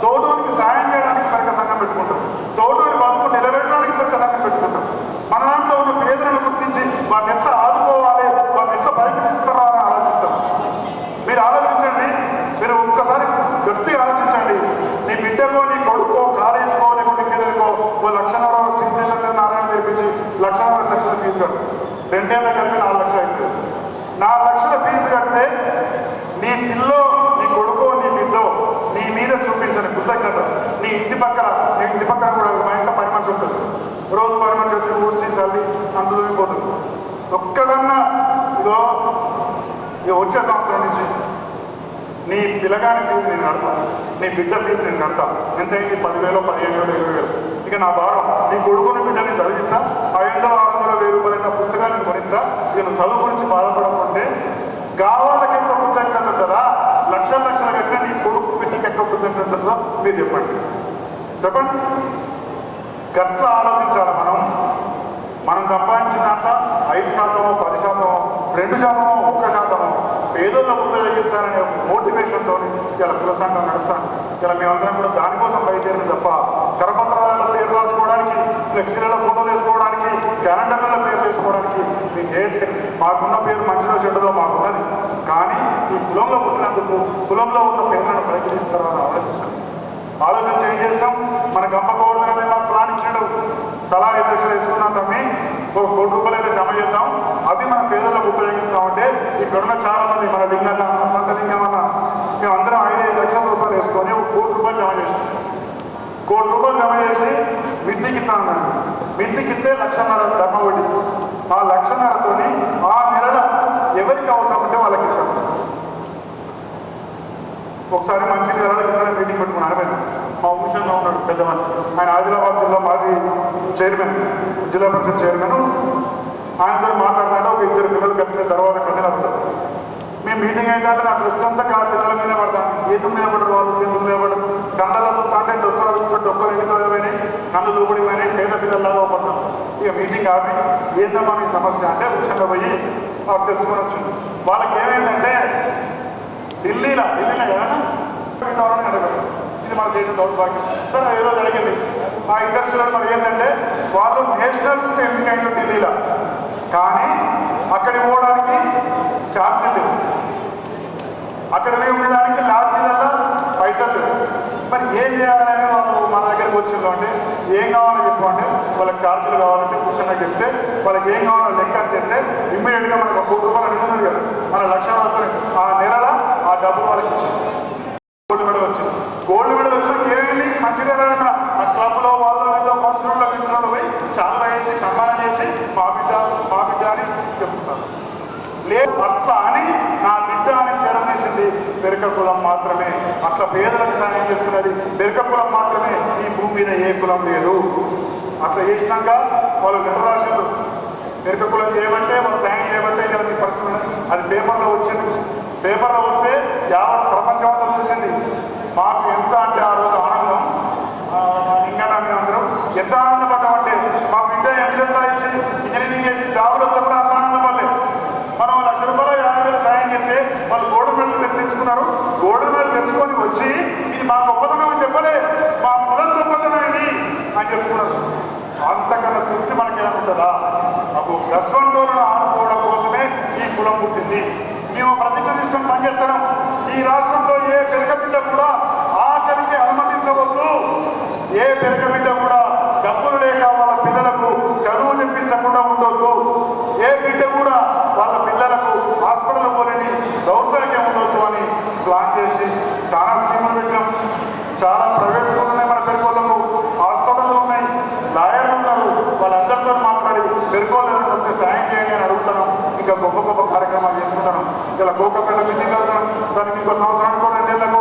తోటోనికి సాయం చేయడానికి పెరక సంఘం పెట్టుకుంటాం, తోటోని బతుకు నిలబెట్టడానికి పెరక సంఘం పెట్టుకుంటాం. మన దాంట్లో ఉన్న పేదలను గుర్తించి వాటిని ఎట్లా ఆదుకోవాలి, వాటిని ఎట్లా పైకి తీసుకురావాలని ఆలోచిస్తాం. మీరు ఆలోచించండి, మీరు ఒక్కసారి గట్టిగా ఆలోచించండి. నీ బిడ్డకో నీ కొడుకో కాలేజీకో లేకుంటే ఇంకేదనుకో 1 లక్షన్నర శ్రీచంద్ర నారాయణ నేర్పించి 1,00,000 2 లక్షల ఫీజు కట్టు, 2 ఏళ్ళ కలిపి 4 లక్షలు అవుతుంది. 4 లక్షల ఫీజు కడితే నీ పిల్లో నీ కొడుకో నీ బిడ్డో నీ మీద చూపించని కృతజ్ఞత నీ ఇంటి పక్కన కూడా మా ఇంట్లో 10 మనిషి ఉంటుంది. రోజు 10 మనిషి వచ్చి ఊడ్చి చల్లి అందులో పోతుంది. ఒక్కడన్నా ఇదో వచ్చే సంవత్సరం నుంచి నీ పిల్లగాని ఫీజు నేను కడతాను, నీ బిడ్డ ఫీజు నేను కడతాను. ఎంతైంది? 10,000 15,000 20,000. ఇక నా భారం నీ కొడుకుని బిడ్డని చదివిద్దా, 500 600 1000 రూపాయల పుస్తకాలను కొనిద్దా. ఇక నువ్వు చదువు గురించి బాధపడకుంటే గావాలకి ఎంత కృతజ్ఞత ఉంటుందా? లక్షల కట్టినా నీ కొడుకు బిడ్డకి ఎంత కృతజ్ఞత ఉంటుందో మీరు చెప్పండి. గట్ల ఆలోచించాలి. మనం సంపాదించిన దాంట్లో 5%, 10%, 2%, 1% పేదోళ్ళకు ఉపయోగించాలనే మోటివేషన్తో ఇలా కుల సంఘం నడుస్తాను. ఇలా మేమందరం కూడా దానికోసం బయలుదేరింది తప్ప కరపత్రాల పేరు రాసుకోవడానికి, ఫ్లెక్సీలలో ఫోటోలు వేసుకోవడానికి, క్యాలెండర్ల పేరు వేసుకోవడానికి మీకు ఏది మాకున్న పేరు మంచిదో చెడ్డదో మాకున్నది. కానీ ఈ కులంలో పుట్టినందుకు కులంలో ఉన్న పేర్లను పైకి తీసుకురావాలని ఆలోచించి ఏం చేసినాం? మన గంపకోవడమే మాకు ప్లాన్ ఇచ్చాడు. తలా 5 లక్షలు వేసుకున్నాం తమ్మి, 1 కోటి రూపాయలు అయితే జమ చేద్దాం, అది మన పేదలకు ఉపయోగిస్తామంటే ఇక్కడున్న చాలా మంది మన లింగన్న సంత లింగమన్న మేమందరం 5-5 లక్షల రూపాయలు వేసుకొని 1 కోటి రూపాయలు జమ చేసినాం. 1 కోటి రూపాయలు జమ చేసి మిత్తికిస్తాను. మిత్తికిస్తే 1,00,000 ధర్మ వడ్డీ. ఆ 1,00,000తోని ఆ నెలల ఎవరికి అవసరం ఉంటే వాళ్ళకి ఇస్తాం. ఒకసారి మంచి ఇట్లనే మీటింగ్ పెట్టుకున్నాను. ఆయన మా ఊషన్లో ఉన్నాడు పెద్ద మనిషి, ఆయన ఆదిలాబాద్ జిల్లా మాజీ చైర్మన్, జిల్లా పరిషత్ చైర్మన్. ఆయనతో మాట్లాడుతుంటే ఒక 2 పిల్లలు కట్టిన తర్వాత కన్నెల పడ్డారు. మేము మీటింగ్ అయిందంటే నా దృష్టి అంతా పిల్లల మీద పడతాను. ఎందుకు నిలబడరు వాళ్ళు, ఎందుకు నిలబడరు? కళ్ళలో తాంటే డొక్కలు ఎండిపోయినాయి, కళ్ళు లోపడిపోయినాయి, పేద పిల్లల్లాగా పడ్డాం. ఇక మీటింగ్ ఆపి ఏందమ్మా మీ సమస్య అంటే వృక్షంలో పోయి వాళ్ళకి తెలుసుకొని వచ్చింది. వాళ్ళకి ఏమైందంటే ఢిల్లీలో కదా అడగదు, ఇది మన దేశ దౌర్భాగ్యం. సరే ఏదో జరిగింది. ఆ 2 పిల్లలు మరి ఏంటంటే వాళ్ళు నేషనల్స్ ఎన్నికైన ఢిల్లీలో, కానీ అక్కడికి పోవడానికి ఛార్జీలు లేవు, అక్కడ ఉండడానికి లాడ్జీలలో పైసలు లేవు. మరి ఏం చేయాలని వాళ్ళు మన దగ్గరికి వచ్చిందో అంటే ఏం కావాలో చెప్పండి, వాళ్ళకి ఛార్జీలు కావాలంటే కూర్చొని చెప్తే వాళ్ళకి ఏం కావాలో లెక్క అని చెప్తే ఇమ్మీడియట్గా మనకు 1 కోటి రూపాయలు అడుగుతుంది కదా, మన 1,00,000 ఆ నెలలో ఆ డబ్బు వాళ్ళకి ఇచ్చింది. గోల్డ్ మెడల్ వచ్చింది. గోల్డ్ మెడల్ వచ్చినాక ఏమైంది? మంచిగా ఆ క్లబ్లో వాళ్ళు కౌన్సిలర్లో గిన్సిలర్లో పోయి చాలా వేసి సన్మానం చేసి మా బిడ్డ అని చెప్తున్నారు. లేదు అట్లా అని నా బిడ్డ అని చేరదీసింది పెరక కులం మాత్రమే. అట్లా పేదలకు సాయం చేస్తున్నది పెరక కులం మాత్రమే. ఈ భూమి మీద ఏ కులం లేదు. అట్లా చేసినాక వాళ్ళు లెటర్ రాశారు, పెరక కులం చేయమంటే వాళ్ళు సాయం చేయమంటే ఇలా మీ పరిస్థితి అది పేపర్లో వచ్చింది. పేపర్లో వస్తే యావత్ ప్రపంచం అంతా చూసింది. మాకు ఎంత అంటే ఆ రోజు ఆనందం ఇంకా మేమందరం ఎంత ఆనందపడ్డామంటే మా బిడ్డ ఎంసెట్లో ఇచ్చి ఇంజనీరింగ్ చేసి జాబులు వస్తే కూడా అంత ఆనందపడలేదు. మనం ₹1,00,000 50,000 సాయం చెప్తే వాళ్ళు గోల్డ్ మెడల్ తెచ్చుకున్నారు. గోల్డ్ మెడల్ తెచ్చుకొని వచ్చి ఇది మా గొప్పతనం అని చెప్పలే, మా కులం గొప్పతనం ఇది అని చెప్పుకున్నారు. అంతకన్నా తృప్తి మనకేముంటుందా? మాకు గస్వంతోలను ఆడుకోవడం కోసమే ఈ కులం పుట్టింది. మేము ప్రతిజ్ఞ తీసుకొని పనిచేస్తున్నాం. ఈ రాష్ట్రంలో ఏ పెరక బిడ్డ కూడా ఆఖరికి అనుమతించవద్దు. ఏ పెరక బిడ్డ కూడా డబ్బులు లేక వాళ్ళ పిల్లలకు చదువు చెప్పించకుండా ఉండొద్దు. ఏ బిడ్డ కూడా వాళ్ళ పిల్లలకు హాస్పిటల్ పోలేని దౌర్భాగ్యం ఉండొద్దు అని ప్లాన్ చేసి చాలా స్కీములు పెట్టాం. చాలా ప్రైవేట్ స్కూళ్ళు ఉన్నాయి, మన పెరుకోళ్ళకు హాస్పిటల్లో ఉన్నాయి, లాయర్లు ఉన్నారు. వాళ్ళందరితో మాట్లాడి పెరుకోళ్ళు వస్తే సాయం చేయండి అని అడుగుతాను. ఇంకా గొప్ప గొప్ప కార్యక్రమాలు చేసుకుంటాను. ఇలా కోకపేట బిల్డింగ్ వెళ్తాను, దానికి ఇంకో సంవత్సరానికి 2 ఏళ్లకు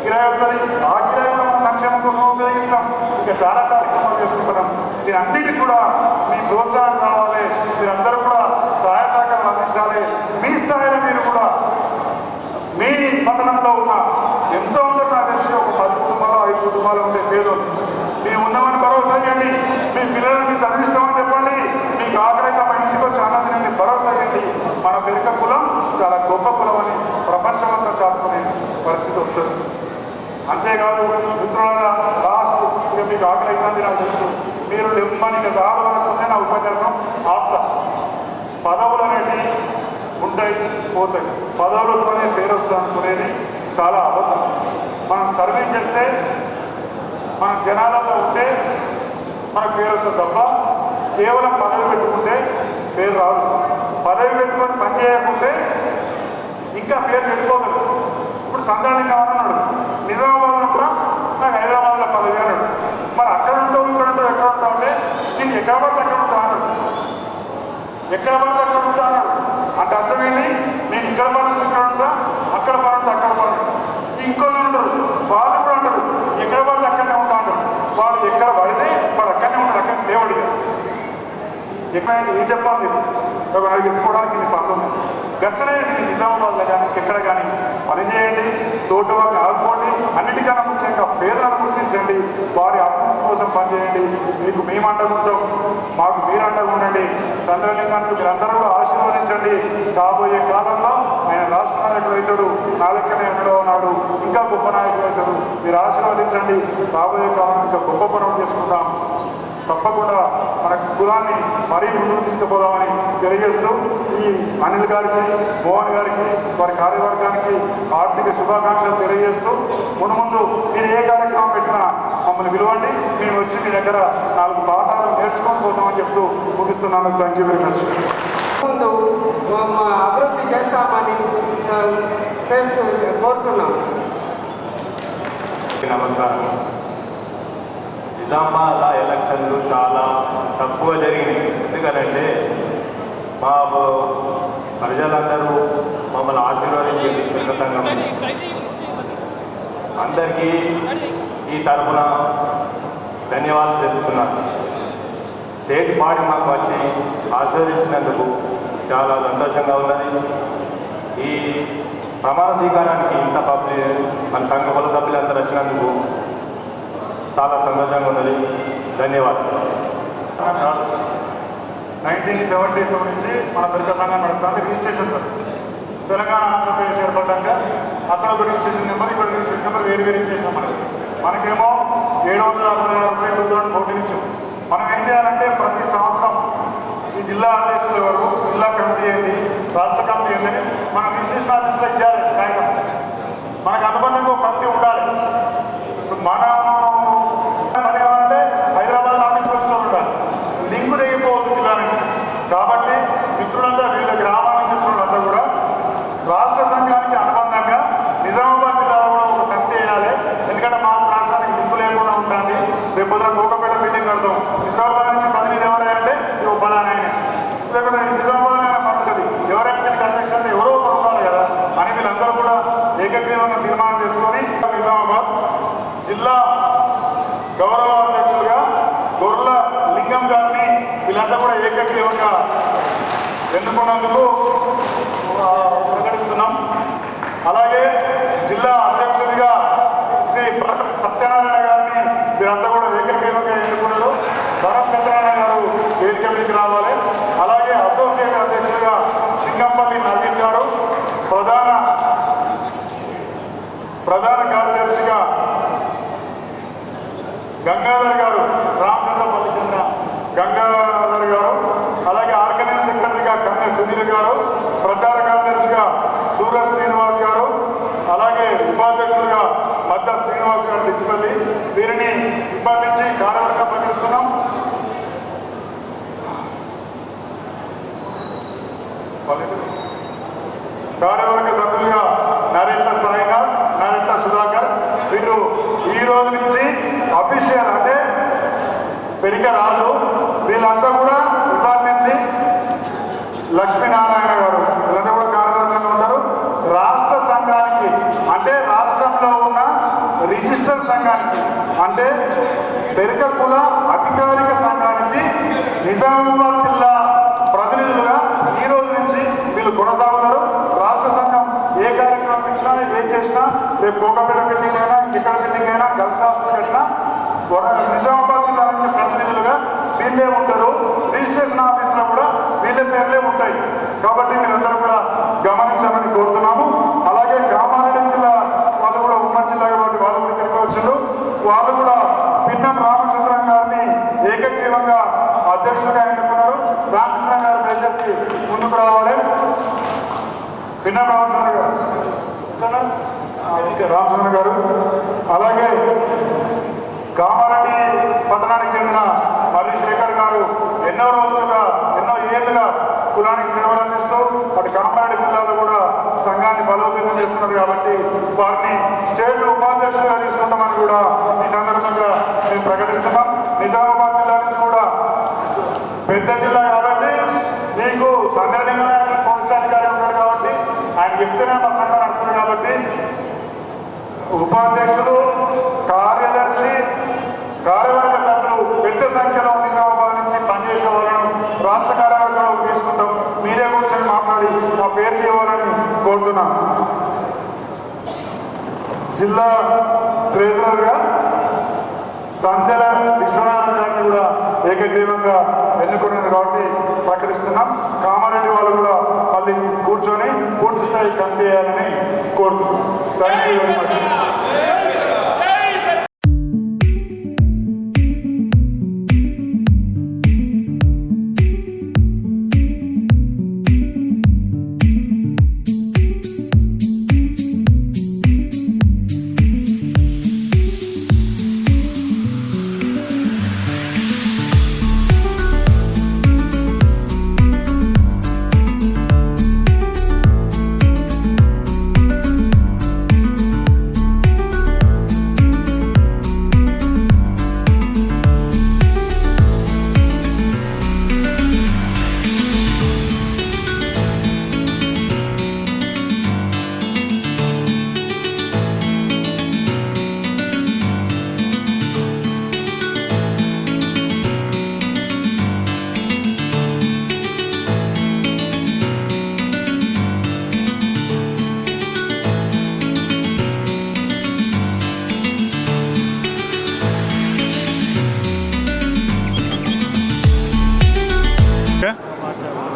కిరాయి వస్తుంది. ఆ కిరాయి కూడా మన సంక్షేమం కోసం ఉపయోగిస్తాం. ఇంకా చాలా కార్యక్రమాలు చేసుకుంటున్నాం. దీని అన్నిటికీ కూడా మీ ప్రోత్సాహం కావాలి. మీరందరూ కూడా సహాయ సహకారాలు అందించాలి. మీ స్థాయిలో మీరు కూడా మీ పట్టణంలో ఉన్న ఎంతో అందరూ నాకు తెలిసి ఒక 10 కుటుంబాలు 5 కుటుంబాలు ఉండే పేదోళ్ళు మేము ఉన్నామని భరోసా ఇవ్వండి. మీ పిల్లలను మీరు చదివిస్తామని చెప్పండి. మీకు ఆఖరిగా మా ఇంటికి వచ్చి ఆనందించండి, భరోసా ఇవ్వండి. మన పెరక కులం చాలా గొప్ప కులం అని ప్రపంచమంతా చాటుకునే పరిస్థితి వస్తుంది. అంతేకాదు మిత్రులారా, లాస్ట్ ఇక మీకు ఆకలి అవుతుంది నాకు తెలుసు. మీరు లెమ్మని ఇక చాలనుకుంటే నా ఉపన్యాసం ఆప్తా. పదవులు అనేవి ఉంటాయి, పోతాయి. పదవులతోనే పేరు వస్తుంది అనుకునేది చాలా అబద్ధం. మనం సర్వీస్ చేస్తే మనం జనాలలో ఉంటే మనకు పేరు వస్తుంది తప్ప కేవలం పదవి పెట్టుకుంటే పేరు రాదు. పదవి పెట్టుకొని పని చేయకుంటే ఇంకా పేరు పెట్టుకోగలరు. ఇప్పుడు సంతానం కావాలన్నాడు, నిజామాబాద్లో కూడా నాకు హైదరాబాద్లో పదవి అన్నాడు. మరి అక్కడ ఉంటావు ఇక్కడ ఉంటావు ఎక్కడ ఉంటావు అంటే నేను ఎక్కడ పడితే అక్కడ ఉంటా అన్నాడు. ఎక్కడ పడితే అక్కడ ఉంటా అన్నాడు. అంటే అర్థమైంది, నేను ఇక్కడ పడితే ఇక్కడ ఉంటా, అక్కడ పడితే అక్కడ పడదు. ఇంకొందరు ఉంటారు, వాళ్ళు కూడా అంటారు ఎక్కడ పడితే అక్కడనే ఉంటా అంటారు. వాళ్ళు ఎక్కడ పడితే వాడు అక్కడనే ఉంటాడు, అక్కడ లేవడు. ఎక్కడైనా ఏం చెప్పాలి నాకు చెప్పుకోవడానికి ఇది పనులు ఉంది. గట్లనే నిజామాబాద్లో కానీ ఎక్కడ కానీ పనిచేయండి, తోటి వారిని ఆదుకోండి. అన్నిటికన్నా ముఖ్యంగా పేదలను గుర్తించండి, వారి అభివృద్ధి కోసం పనిచేయండి. మీకు మేము అండగుంటాం, మాకు మీరు అండగా ఉండండి. చంద్రలింగానికి మీరందరూ కూడా ఆశీర్వదించండి. కాబోయే కాలంలో ఆయన రాష్ట్ర నాయకుడు అవుతాడు, నా లెక్కనే ఎక్కడో ఉన్నాడు, ఇంకా గొప్ప నాయకుడు అవుతాడు. మీరు ఆశీర్వదించండి. కాబోయే కాలం ఇంకా గొప్ప పనులు చేసుకుంటాం. తప్పకుండా మన కులాన్ని మరీ ముందుకు తీసుకుపోదామని తెలియజేస్తూ ఈ అనిల్ గారికి, మోహన్ గారికి, వారి కార్యవర్గానికి ఆర్థిక శుభాకాంక్షలు తెలియజేస్తూ ముందు మీరు ఏ కార్యక్రమం పెట్టినా మమ్మల్ని పిలవండి, మేము వచ్చి మీ దగ్గర 4 పాఠాలు నేర్చుకొని పోతామని చెప్తూ ముగిస్తున్నాను. Thank you very much. ముందు అభివృద్ధి చేస్తామని చేస్తూ కోరుతున్నాం. నమస్కారం. నిజామాబాద్ ఎలక్షన్లు చాలా తక్కువ జరిగినాయి. ఎందుకంటే మా ప్రజలందరూ మమ్మల్ని ఆశీర్వదించింది పెద్ద సంఘం. అందరికీ ఈ తరఫున ధన్యవాదాలు తెలుపుతున్నాను. స్టేట్ పార్టీ మాకు వచ్చి ఆశీర్వదించినందుకు చాలా సంతోషంగా ఉన్నది. ఈ ప్రమాణ స్వీకారానికి ఇంత మన సంఘ కుల సభ్యులందరూ వచ్చినందుకు చాలా సంతోషంగా ఉన్నది. ధన్యవాదాలు. 1972 నుంచి మన పెరక సంఘం నడుస్తుంది. రిజిస్ట్రేషన్ తెలంగాణ ఆంధ్రప్రదేశ్ ఏర్పడ్డాక అక్కడ ఒక రిజిస్ట్రేషన్ నెంబర్, ఇక్కడ రిజిస్ట్రేషన్ నెంబర్ వేరు ఇచ్చేసాం. మనకేమో 766 పోటీనిచ్చాం. మనం ఏం చేయాలంటే ప్రతి సంవత్సరం ఈ జిల్లా అధ్యక్షులు ఎవరు, జిల్లా కమిటీ ఏంటి, రాష్ట్ర కమిటీ ఏంటని మనం రిజిస్ట్రేషన్ ఆఫీస్లో ఇవ్వాలి. కాగితం మనకు అనుబంధంగా ఒక కమిటీ ఉండాలి. మన పని కావాలంటే హైదరాబాద్ ఆఫీస్కి వస్తూ ఉండాలి, లింకు తెగిపోవద్దు జిల్లా నుంచి. కాబట్టి మిత్రులంతా వివిధ గ్రామాల నుంచి వచ్చిన వాళ్ళంతా కూడా రాష్ట్ర సంఘానికి అనుబంధంగా నిజామాబాద్ జిల్లాలో కూడా ఒక కమిటీ వేయాలి. ఎందుకంటే మా రాష్ట్రానికి లింకు లేకుండా ఉంటుంది. రేపు పొద్దున కోకపేట బిల్డింగ్ కడతాం, నిజామాబాద్ నుంచి ప్రతినిధి ఎవరైనా ఇవి బలానైనా, లేకుంటే నిజామాబాద్ అయినా పడుతుంది. ఎవరైనా దీనికి అధ్యక్షులు ఎవరో ఒకరు ఉండాలి కదా అని వీళ్ళందరూ కూడా ఏకగ్రీవంగా తీర్మానం చేసుకొని నిజామాబాద్ జిల్లా గౌరవ అధ్యక్షులుగా గొర్రెల లింగం గారిని వీళ్ళంతా కూడా ఏకగ్రీవంగా ఎన్నుకున్నందుకు ప్రకటిస్తున్నాం. అలాగే జిల్లా అధ్యక్షుడిగా ఇప్పటి నుంచి కార్యవర్గం ప్రకటిస్తున్నాం. కార్యవర్గ సభ్యులుగా నరేంద్ర సాయినాథ్, నరేంద్ర సుధాకర్, వీరు ఈ రోజు నుంచి అఫీషియల్ అంటే పెరిక రాజు, వీళ్ళంతా కూడా ఇవాళ నుంచి లక్ష్మీనారాయణ గారు వీళ్ళంతా కూడా కార్యవర్గంలో ఉంటారు. రాష్ట్ర సంఘానికి అంటే రాష్ట్రంలో ఉన్న రిజిస్టర్ సంఘానికి అంటే పెరిక కుల అధికారిక సంఘానికి నిజామాబాద్ జిల్లా ప్రతినిధులుగా ఈ రోజు నుంచి వీళ్ళు కొనసాగుతారు. రాష్ట్ర సంఘం ఏ కార్యక్రమం ఇచ్చినా ఏం చేసినా రేపు కోకపేట బిల్డింగ్ అయినా ఇంకెక్కడ బిల్డింగ్ అయినా గర్ల్స్ హాస్టల్ కట్టినా నిజామాబాద్ జిల్లా నుంచి ప్రతినిధులుగా వీళ్ళే ఉంటారు. రిజిస్ట్రేషన్ ఆఫీసులో కూడా వీళ్ళ పేర్లే ఉంటాయి. కాబట్టి మీరందరూ కూడా గమనించాలని కోరుతున్నాము. అలాగే కామారెడ్డి జిల్లా వాళ్ళు కూడా ఉమ్మడి జిల్లా కాబట్టి వాళ్ళు కూడా ఇక్కడికి వచ్చారు. వాళ్ళు కూడా పిన్నం రామచంద్రన్ గారిని ఏకగ్రీవంగా అధ్యక్షులుగా ఎన్నుకున్నారు. రామచంద్రన్ గారు దయచేసి ముందుకు రావాలి. పిన్నం రామచంద్ర గారు రామచంద్ర గారు అలాగే కామారెడ్డి పట్టణానికి చెందిన మరి శేఖర్ గారు ఎన్నో రోజులుగా ఎన్నో ఏళ్లుగా కులానికి సేవలు అందిస్తూ అటు కామారెడ్డి జిల్లాలో కూడా సంఘాన్ని బలోపేతం చేస్తున్నారు. కాబట్టి వారిని స్టేట్ ఉపాధ్యక్షులుగా తీసుకుంటామని కూడా ఈ సందర్భంగా మేము ప్రకటిస్తున్నాం. నిజామాబాద్ జిల్లా నుంచి కూడా పెద్ద జిల్లా కాబట్టి మీకు సంఘటన పోలీస్ అధికారి ఉన్నాడు కాబట్టి ఆయన చెప్తేనే మా సంఘం నడుతుంది. కాబట్టి ఉపాధ్యక్షులు, కార్యదర్శి, కార్యవర్గ సభ్యులు పెద్ద సంఖ్యలో నిజామాబాద్ నుంచి పనిచేసే వాళ్ళను రాష్ట్ర కార్యవర్గంలో తీసుకుంటాం. మీరే కూర్చొని మాట్లాడి మా పేర్లు ఇవ్వాలని కోరుతున్నాం. జిల్లా ట్రెజరర్గా సంధ్యల విశ్వనాథన్ గారిని కూడా ఏకగ్రీవంగా ఎన్నుకున్నారు కాబట్టి ప్రకటిస్తున్నాం. కామారెడ్డి వాళ్ళు కూడా మళ్ళీ కూర్చొని పూర్తి స్థాయి కమిటీ చేయాలని కోరుతున్నాం. Thank you very much.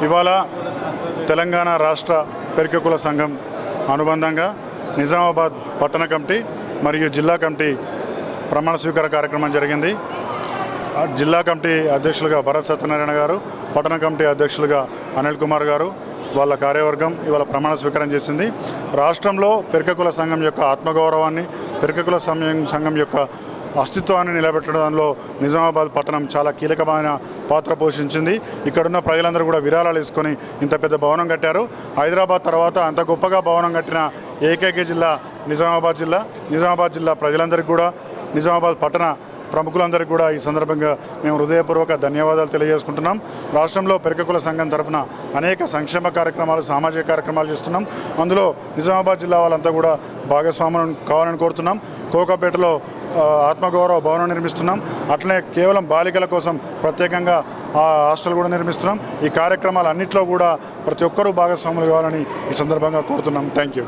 ఇవాళ తెలంగాణ రాష్ట్ర పెరిక కుల సంఘం అనుబంధంగా నిజామాబాద్ పట్టణ కమిటీ మరియు జిల్లా కమిటీ ప్రమాణ స్వీకార కార్యక్రమం జరిగింది. జిల్లా కమిటీ అధ్యక్షులుగా భరత్ సత్యనారాయణ గారు, పట్టణ కమిటీ అధ్యక్షులుగా అనిల్ కుమార్ గారు, వాళ్ళ కార్యవర్గం ఇవాళ ప్రమాణ స్వీకారం చేసింది. రాష్ట్రంలో పెరిక కుల సంఘం యొక్క ఆత్మగౌరవాన్ని, పెరిక కుల సంఘం యొక్క అస్తిత్వాన్ని నిలబెట్టడంలో నిజామాబాద్ పట్టణం చాలా కీలకమైన పాత్ర పోషించింది. ఇక్కడున్న ప్రజలందరూ కూడా విరాళాలు తీసుకొని ఇంత పెద్ద భవనం కట్టారు. హైదరాబాద్ తర్వాత అంత గొప్పగా భవనం కట్టిన ఏకైక జిల్లా నిజామాబాద్ జిల్లా. నిజామాబాద్ జిల్లా ప్రజలందరికీ కూడా, నిజామాబాద్ పట్టణ ప్రముఖులందరికీ కూడా ఈ సందర్భంగా మేము హృదయపూర్వక ధన్యవాదాలు తెలియజేసుకుంటున్నాం. రాష్ట్రంలో పెరిక కుల సంఘం తరఫున అనేక సంక్షేమ కార్యక్రమాలు, సామాజిక కార్యక్రమాలు చేస్తున్నాం. అందులో నిజామాబాద్ జిల్లా వాళ్ళంతా కూడా భాగస్వాములను కావాలని కోరుతున్నాం. కోకాపేటలో ఆత్మగౌరవ భవనం నిర్మిస్తున్నాం. అట్లనే కేవలం బాలికల కోసం ప్రత్యేకంగా హాస్టల్ కూడా నిర్మిస్తున్నాం. ఈ కార్యక్రమాలన్నింటిలో కూడా ప్రతి ఒక్కరూ భాగస్వాములు కావాలని ఈ సందర్భంగా కోరుతున్నాం. Thank you.